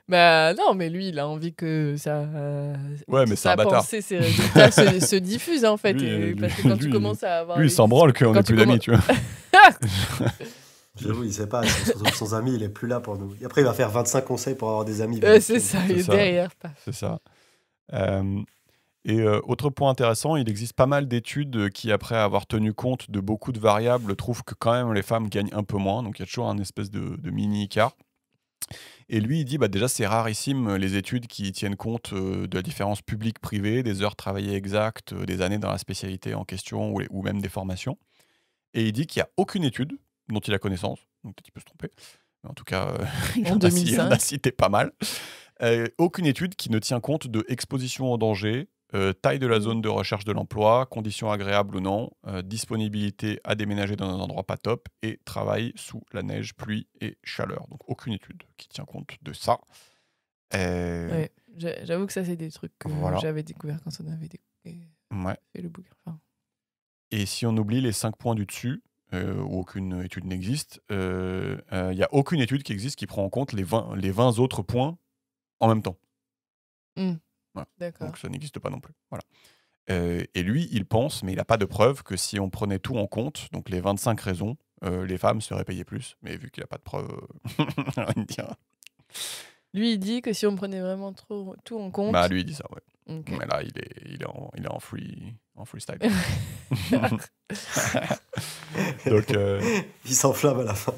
Bah non, mais lui, il a envie que Ouais, mais c'est un sa bâtard. pensée, ses résultats se diffusent en fait. Lui, Parce que quand tu lui, commences à avoir. Lui, il s'en branle qu'on quand n'est tu plus d'amis, tu vois. J'avoue, il sait pas, son ami, il est plus là pour nous. Et après, il va faire 25 conseils pour avoir des amis. C'est ça, il est ça. derrière. Paf. C'est ça. Autre point intéressant, il existe pas mal d'études qui, après avoir tenu compte de beaucoup de variables, trouvent que quand même les femmes gagnent un peu moins. Donc il y a toujours un espèce de mini-écart. Et lui, il dit, déjà, c'est rarissime les études qui tiennent compte de la différence publique-privée, des heures travaillées exactes, des années dans la spécialité en question ou même des formations. Et il dit qu'il n'y a aucune étude dont il a connaissance, donc peut-être qu'il peut se tromper, mais en tout cas, il en a cité pas mal. Aucune étude qui ne tient compte de exposition au danger, taille de la zone de recherche de l'emploi, conditions agréables ou non, disponibilité à déménager dans un endroit pas top et travail sous la neige, pluie et chaleur. Donc aucune étude qui tient compte de ça. Ouais, j'avoue que ça, c'est des trucs que j'avais découvert quand on avait fait le bouquin. Enfin... Et si on oublie les 5 points du dessus, où aucune étude n'existe, il n'y a aucune étude qui existe qui prend en compte les 20 autres points en même temps. Voilà. Donc ça n'existe pas non plus. Voilà. Et lui, il pense, mais il n'a pas de preuve, que si on prenait tout en compte, donc les 25 raisons, les femmes seraient payées plus. Mais vu qu'il n'a pas de preuve, rien dira. Lui, il dit que si on prenait vraiment tout en compte... Lui, il dit ça, ouais. Okay. Mais là, il est en freestyle. Donc, il s'enflamme à la fin.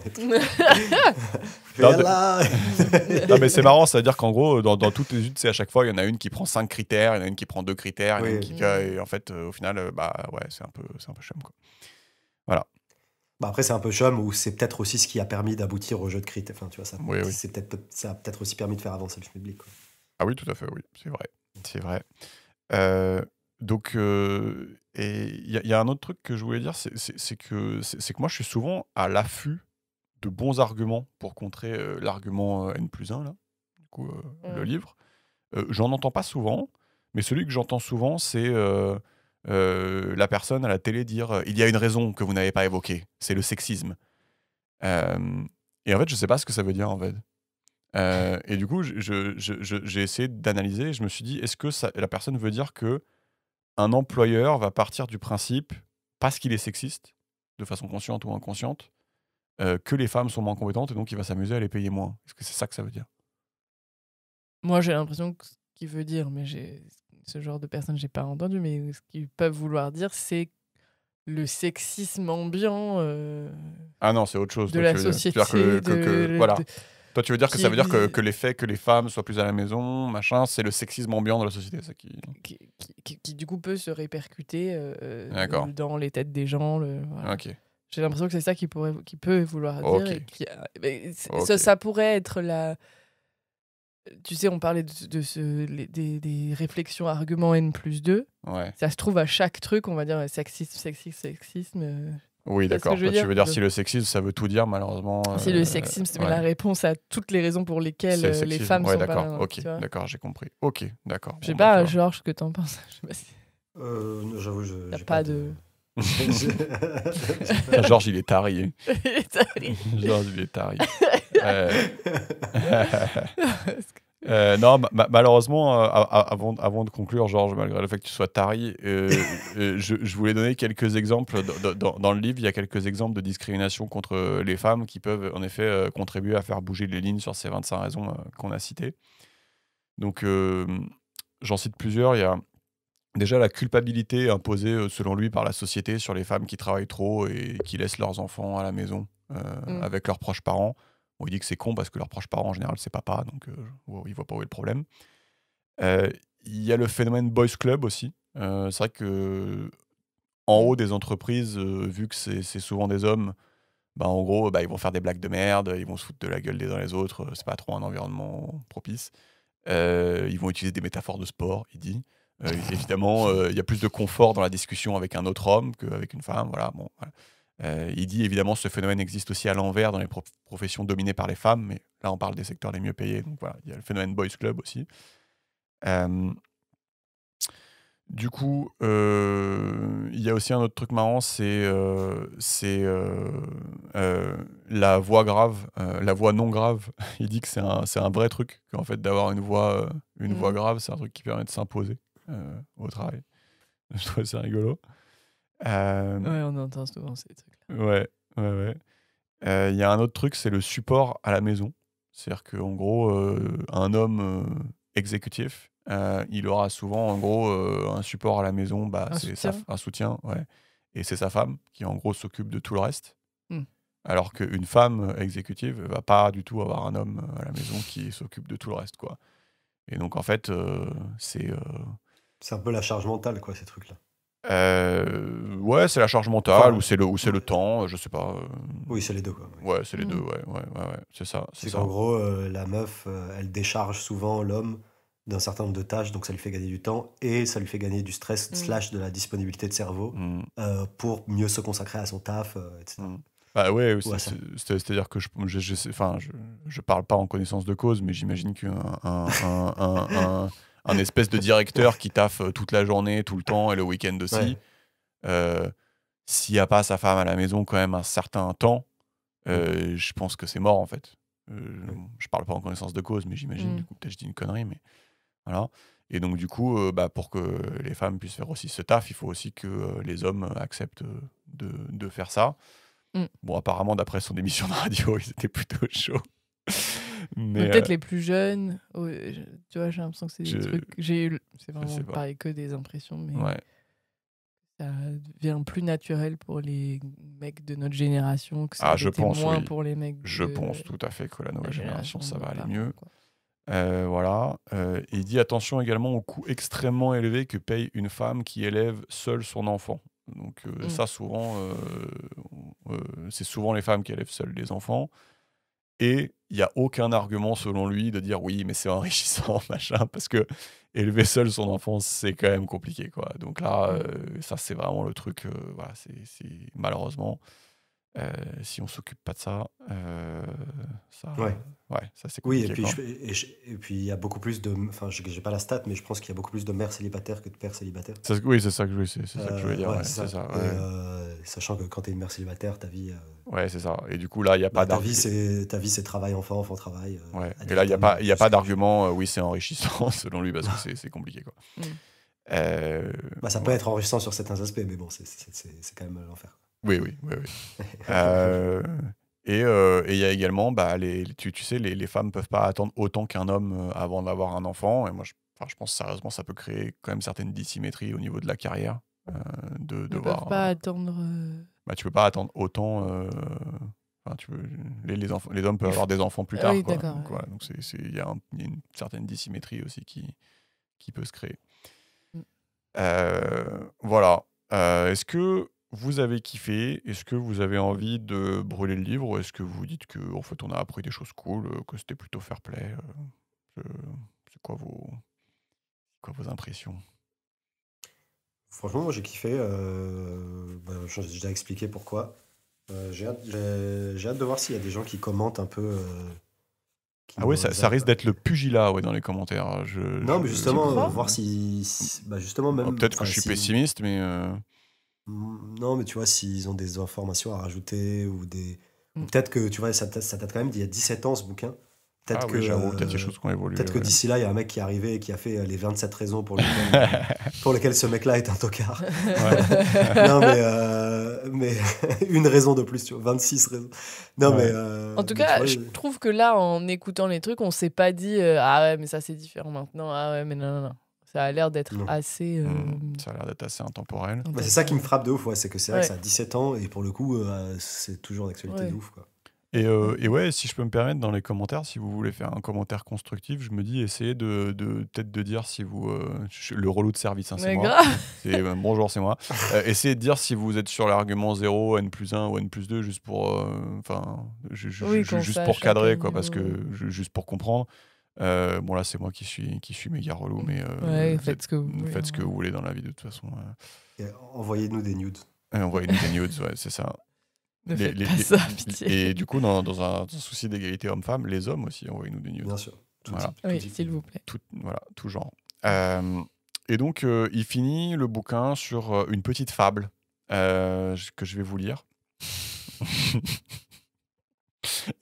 Non, mais c'est marrant, c'est-à-dire qu'en gros, dans toutes les études, à chaque fois, il y en a une qui prend 5 critères, il y en a une qui prend 2 critères, et en fait, au final, ouais, c'est un peu chum, quoi. Voilà. Après, c'est un peu chum, ou c'est peut-être aussi ce qui a permis d'aboutir au jeu de critères. Enfin, tu vois, ça a peut-être aussi permis de faire avancer le public, quoi. Ah oui, tout à fait, oui, c'est vrai. C'est vrai. Donc, et il y a un autre truc que je voulais dire, c'est que moi, je suis souvent à l'affût de bons arguments pour contrer l'argument N+1, là, du coup, le livre. J'en entends pas souvent, mais celui que j'entends souvent, c'est la personne à la télé dire « Il y a une raison que vous n'avez pas évoquée, c'est le sexisme. » Et en fait, je sais pas ce que ça veut dire, en fait. Et du coup, j'ai essayé d'analyser et je me suis dit, est-ce que la personne veut dire que un employeur va partir du principe, parce qu'il est sexiste, de façon consciente ou inconsciente, que les femmes sont moins compétentes et donc il va s'amuser à les payer moins? Est-ce que c'est ça que ça veut dire? Moi, j'ai l'impression que ce qu'il veut dire, mais ce genre de personnes, j'ai pas entendu, mais ce qu'ils peuvent vouloir dire, c'est le sexisme ambiant ah non, c'est autre chose. de la société. Voilà. Toi, tu veux dire que ça veut dire que les faits que les femmes soient plus à la maison, machin, c'est le sexisme ambiant de la société, ça qui du coup peut se répercuter dans les têtes des gens. Voilà. Ok. J'ai l'impression que c'est ça qui peut vouloir dire. Et ça pourrait être la... Tu sais, on parlait des réflexions arguments N+2. Ouais. Ça se trouve à chaque truc, on va dire sexisme. Oui, d'accord. Tu veux dire si le sexisme, ça veut tout dire, malheureusement. Si le sexisme, c'est la réponse à toutes les raisons pour lesquelles les femmes sont d'accord. pas... Ok, d'accord, j'ai compris. Ok, d'accord. Je sais pas, Georges, ce que t'en penses. Je sais pas si... J'avoue, y a pas de... Georges, il est taré. Il est taré. Georges, il est taré. Non, malheureusement, avant de conclure, Georges, malgré le fait que tu sois taré, je voulais donner quelques exemples. Dans le livre, il y a quelques exemples de discrimination contre les femmes qui peuvent en effet contribuer à faire bouger les lignes sur ces 25 raisons qu'on a citées. Donc, j'en cite plusieurs. Il y a déjà la culpabilité imposée, selon lui, par la société sur les femmes qui travaillent trop et qui laissent leurs enfants à la maison avec leurs proches parents. Bon, il dit que c'est con parce que leurs proches parents, en général, c'est papa, donc il voit pas où est le problème. Euh, Il y a le phénomène boys club aussi. C'est vrai que en haut des entreprises, vu que c'est souvent des hommes, bah, en gros, bah, ils vont faire des blagues de merde, ils vont se foutre de la gueule des uns les autres, c'est pas trop un environnement propice. Ils vont utiliser des métaphores de sport, il dit. Évidemment, il y a plus de confort dans la discussion avec un autre homme qu'avec une femme. Voilà, bon, voilà. Il dit évidemment ce phénomène existe aussi à l'envers dans les professions dominées par les femmes, mais là on parle des secteurs les mieux payés. Donc voilà, il y a le phénomène boys club aussi. Euh, Du coup, il y a aussi un autre truc marrant, c'est la voix grave, la voix non grave. Il dit que c'est un vrai truc, qu'en fait d'avoir une voix grave, c'est un truc qui permet de s'imposer au travail. Je trouve ça rigolo. Euh, Ouais, on entend souvent ces trucs-là. ouais, ouais, ouais. Il y a un autre truc, c'est le support à la maison. C'est-à-dire qu'en gros, un homme exécutif, il aura souvent en gros un support à la maison, bah, Un c'est soutien. un soutien, ouais. Et c'est sa femme qui en gros s'occupe de tout le reste. Mm. Alors qu'une femme exécutive va pas du tout avoir un homme à la maison qui s'occupe de tout le reste, quoi. Et donc en fait, c'est C'est un peu la charge mentale, quoi, ces trucs-là. ouais, c'est la charge mentale Enfin, ou c'est le temps, je sais pas. Oui, c'est les deux, quoi. Ouais, c'est les deux, Mm. ouais, c'est ça, c'est C'est ça. qu'en gros, la meuf, elle décharge souvent l'homme d'un certain nombre de tâches, donc ça lui fait gagner du temps et ça lui fait gagner du stress slash de la disponibilité de cerveau Mm. pour mieux se consacrer à son taf, etc. Mm. Bah ouais, Ou à ça. c'est-à-dire que enfin, je parle pas en connaissance de cause, mais j'imagine qu'un un espèce de directeur qui taffe toute la journée, tout le temps et le week-end aussi, Ouais. s'il n'y a pas sa femme à la maison quand même un certain temps, je pense que c'est mort en fait. Je parle pas en connaissance de cause, mais j'imagine, du coup, peut-être je dis une connerie, mais voilà. Et donc, du coup, bah, pour que les femmes puissent faire aussi ce taf, il faut aussi que les hommes acceptent de faire ça. Mm. Bon, apparemment, d'après son émission de radio, ils étaient plutôt chauds. Mais Mais peut-être les plus jeunes, tu vois, j'ai l'impression que c'est des je- trucs. C'est sais vraiment pas. pareil que des impressions, mais Ouais. ça devient plus naturel pour les mecs de notre génération que ça Ah, je l'était pense, moins oui. pour les mecs Je de pense tout à fait que la la nouvelle génération, génération ça de va nos aller parents, mieux. quoi. Voilà. Il dit attention également au coût extrêmement élevé que paye une femme qui élève seule son enfant. Donc ça, souvent, c'est souvent les femmes qui élèvent seules les enfants. Et il n'y a aucun argument, selon lui, de dire oui, mais c'est enrichissant, machin, parce que élever seul son enfant, c'est quand même compliqué, quoi. Donc là, ça, c'est vraiment le truc, voilà, malheureusement, si on s'occupe pas de ça, Ouais. ça c'est Oui, et compliqué, puis quoi. et puis il y a beaucoup plus de. Enfin, j'ai pas la stat, mais je pense qu'il y a beaucoup plus de mères célibataires que de pères célibataires. Oui, c'est ça que je voulais dire, Ouais, ouais, c'est c'est ça. ça, Et ouais. sachant que quand t'es une mère célibataire, ta vie, Ouais, c'est ça. Et du coup, là, il n'y a pas ta vie, d'argument. c'est travail, enfant, enfant, travail. Ouais. ad Et là, il n'y a vitam, pas, il y a pas jusqu'à- d'argument, oui, c'est enrichissant, selon lui, parce que c'est compliqué, quoi. Mm. Bah, ça peut Voilà. être enrichissant sur certains aspects, mais bon, c'est quand même l'enfer. Oui. Et il y a également, bah, tu sais, les femmes peuvent pas attendre autant qu'un homme avant d'avoir un enfant. Et moi, je pense sérieusement, ça peut créer quand même certaines dissymétries au niveau de la carrière. De Ne devoir, peuvent pas attendre. bah, tu peux pas attendre autant. Enfin, les hommes peuvent avoir des enfants plus Ah tard, oui, quoi. d'accord, Donc, ouais. voilà, donc il y a une certaine dissymétrie aussi qui peut se créer. Mm. Voilà. Est-ce que vous avez kiffé? Est-ce que vous avez envie de brûler le livre? Ou est-ce que vous dites que en fait, on a appris des choses cool, que c'était plutôt fair play? Je- C'est quoi vos impressions? Franchement, moi j'ai kiffé. Bah, j'ai déjà expliqué pourquoi. J'ai hâte de voir s'il y a des gens qui commentent un peu. Qui Ah ouais, nous ça risque app- d'être le pugilat, ouais, dans les commentaires. Non, mais justement, crois voir bah justement même. Peut-être que Enfin, je suis si. pessimiste, mais Non, mais tu vois, s'ils ont des informations à rajouter ou Mm. peut-être que, tu vois, ça date quand même d'il y a 17 ans ce bouquin. ah Peut-être que, oui, j'avoue, peut-être qu'il y a des choses qui ont évolué. peut-être que Ouais. d'ici là, il y a un mec qui est arrivé et qui a fait les 27 raisons pour lesquelles ce mec-là est un tocard. Non, mais une raison de plus, tu vois, 26 raisons. Non, Ouais. En tout mais tu cas, vois, je trouve que là, en écoutant les trucs, on s'est pas dit ah ouais, mais ça c'est différent maintenant. Ah ouais, mais non. Ça a l'air d'être Non. assez. Ça a l'air d'être assez intemporel. Bah, c'est ça qui me frappe de ouf, ouais, c'est que c'est vrai Ouais. que ça a 17 ans et pour le coup, c'est toujours d'actualité Ouais. de ouf. Quoi. Et ouais, si je peux me permettre, dans les commentaires, si vous voulez faire un commentaire constructif, je me dis, essayez peut-être de dire si vous... le relou de service, hein, c'est Mais moi. grave. Bonjour, c'est moi. Essayez de dire si vous êtes sur l'argument 0, N+1 ou N+2, juste pour... Oui, qu'on juste sache pour à cadrer, quel quoi, parce que... niveau. Juste pour comprendre. Bon, là, c'est moi qui suis méga relou, mais... Ouais, vous faites ce que vous voulez. faites ce que vous voulez dans la vie, de toute façon. Et envoyez-nous des nudes. Envoyez-nous des nudes, ouais, c'est ça. Ne faites pas ça, pitié. Et du coup, dans un souci d'égalité homme-femme, les hommes aussi, envoyez-nous des news. Bien sûr. Tout Voilà. type, Oui, tout type. s'il vous plaît. Tout genre. Et donc, il finit le bouquin sur une petite fable que je vais vous lire.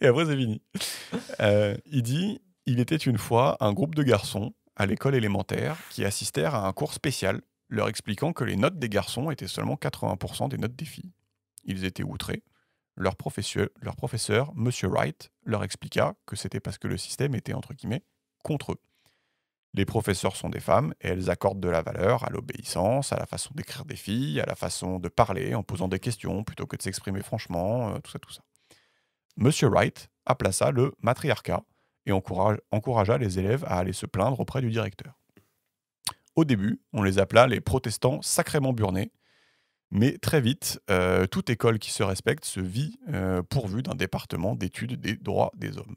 Et après, c'est fini. Il dit « Il était une fois un groupe de garçons à l'école élémentaire qui assistèrent à un cours spécial leur expliquant que les notes des garçons étaient seulement 80% des notes des filles. Ils étaient outrés. Leur professeur, M. Wright, leur expliqua que c'était parce que le système était, entre guillemets, contre eux. Les professeurs sont des femmes et elles accordent de la valeur à l'obéissance, à la façon d'écrire des filles, à la façon de parler en posant des questions plutôt que de s'exprimer franchement, tout ça. M. Wright appela ça le matriarcat et encouragea les élèves à aller se plaindre auprès du directeur. Au début, on les appela les protestants sacrément burnés, mais très vite, toute école qui se respecte se vit pourvue d'un département d'études des droits des hommes.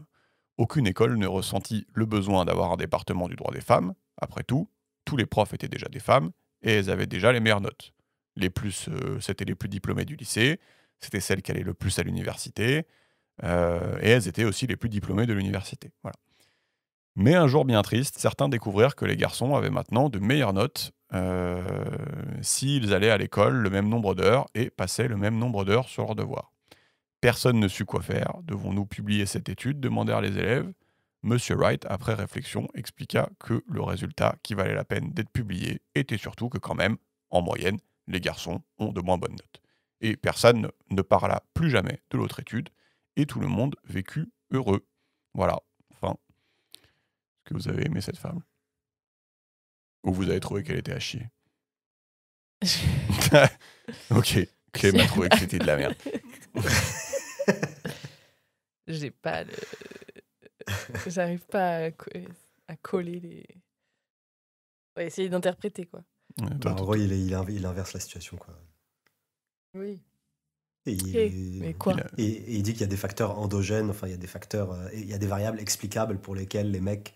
Aucune école ne ressentit le besoin d'avoir un département du droit des femmes. Après tout, tous les profs étaient déjà des femmes et elles avaient déjà les meilleures notes. C'était les plus diplômées du lycée, c'était celles qui allaient le plus à l'université, et elles étaient aussi les plus diplômées de l'université. Voilà. Mais un jour bien triste, certains découvrirent que les garçons avaient maintenant de meilleures notes s'ils allaient à l'école le même nombre d'heures et passaient le même nombre d'heures sur leurs devoirs. Personne ne sut quoi faire. Devons-nous publier cette étude ? Demandèrent les élèves. Monsieur Wright, après réflexion, expliqua que le résultat qui valait la peine d'être publié était surtout que quand même, en moyenne, les garçons ont de moins bonnes notes. Et personne ne parla plus jamais de l'autre étude, et tout le monde vécut heureux. Voilà. Enfin, est-ce que vous avez aimé cette fable ? Ou vous avez trouvé qu'elle était à chier ? Ok, Clem a trouvé que c'était de la merde. J'ai pas le. J'arrive pas à coller les. On va essayer d'interpréter, quoi. En gros, il inverse la situation. Quoi. Oui. Et Mais quoi ? Et il dit qu'il y a des facteurs endogènes, enfin, il y a des facteurs, il y a des variables explicables pour lesquelles les mecs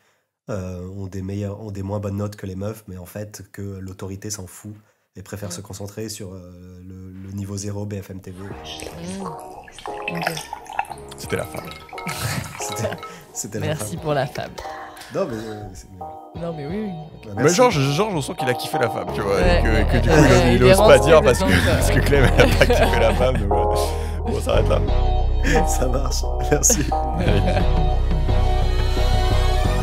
ont des moins bonnes notes que les meufs, mais en fait, que l'autorité s'en fout et préfère se concentrer sur le niveau 0 BFM TV. Okay. C'était la fable. C'était la Merci fable. pour la fable. Non, mais. Non, mais oui. Bah, Mais merci. Georges, on sent qu'il a kiffé la fable, tu vois, Ouais. et que du coup, Ouais, il il est ose pas rentré dire dedans, quoi. parce que Clem n'a pas kiffé la fable. Donc voilà. Bon, on s'arrête là. Ça marche. Merci. Allez.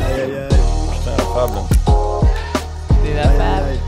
Aïe, aïe, aïe. Putain, la fable. C'est la Aïe, fable. aïe, aïe.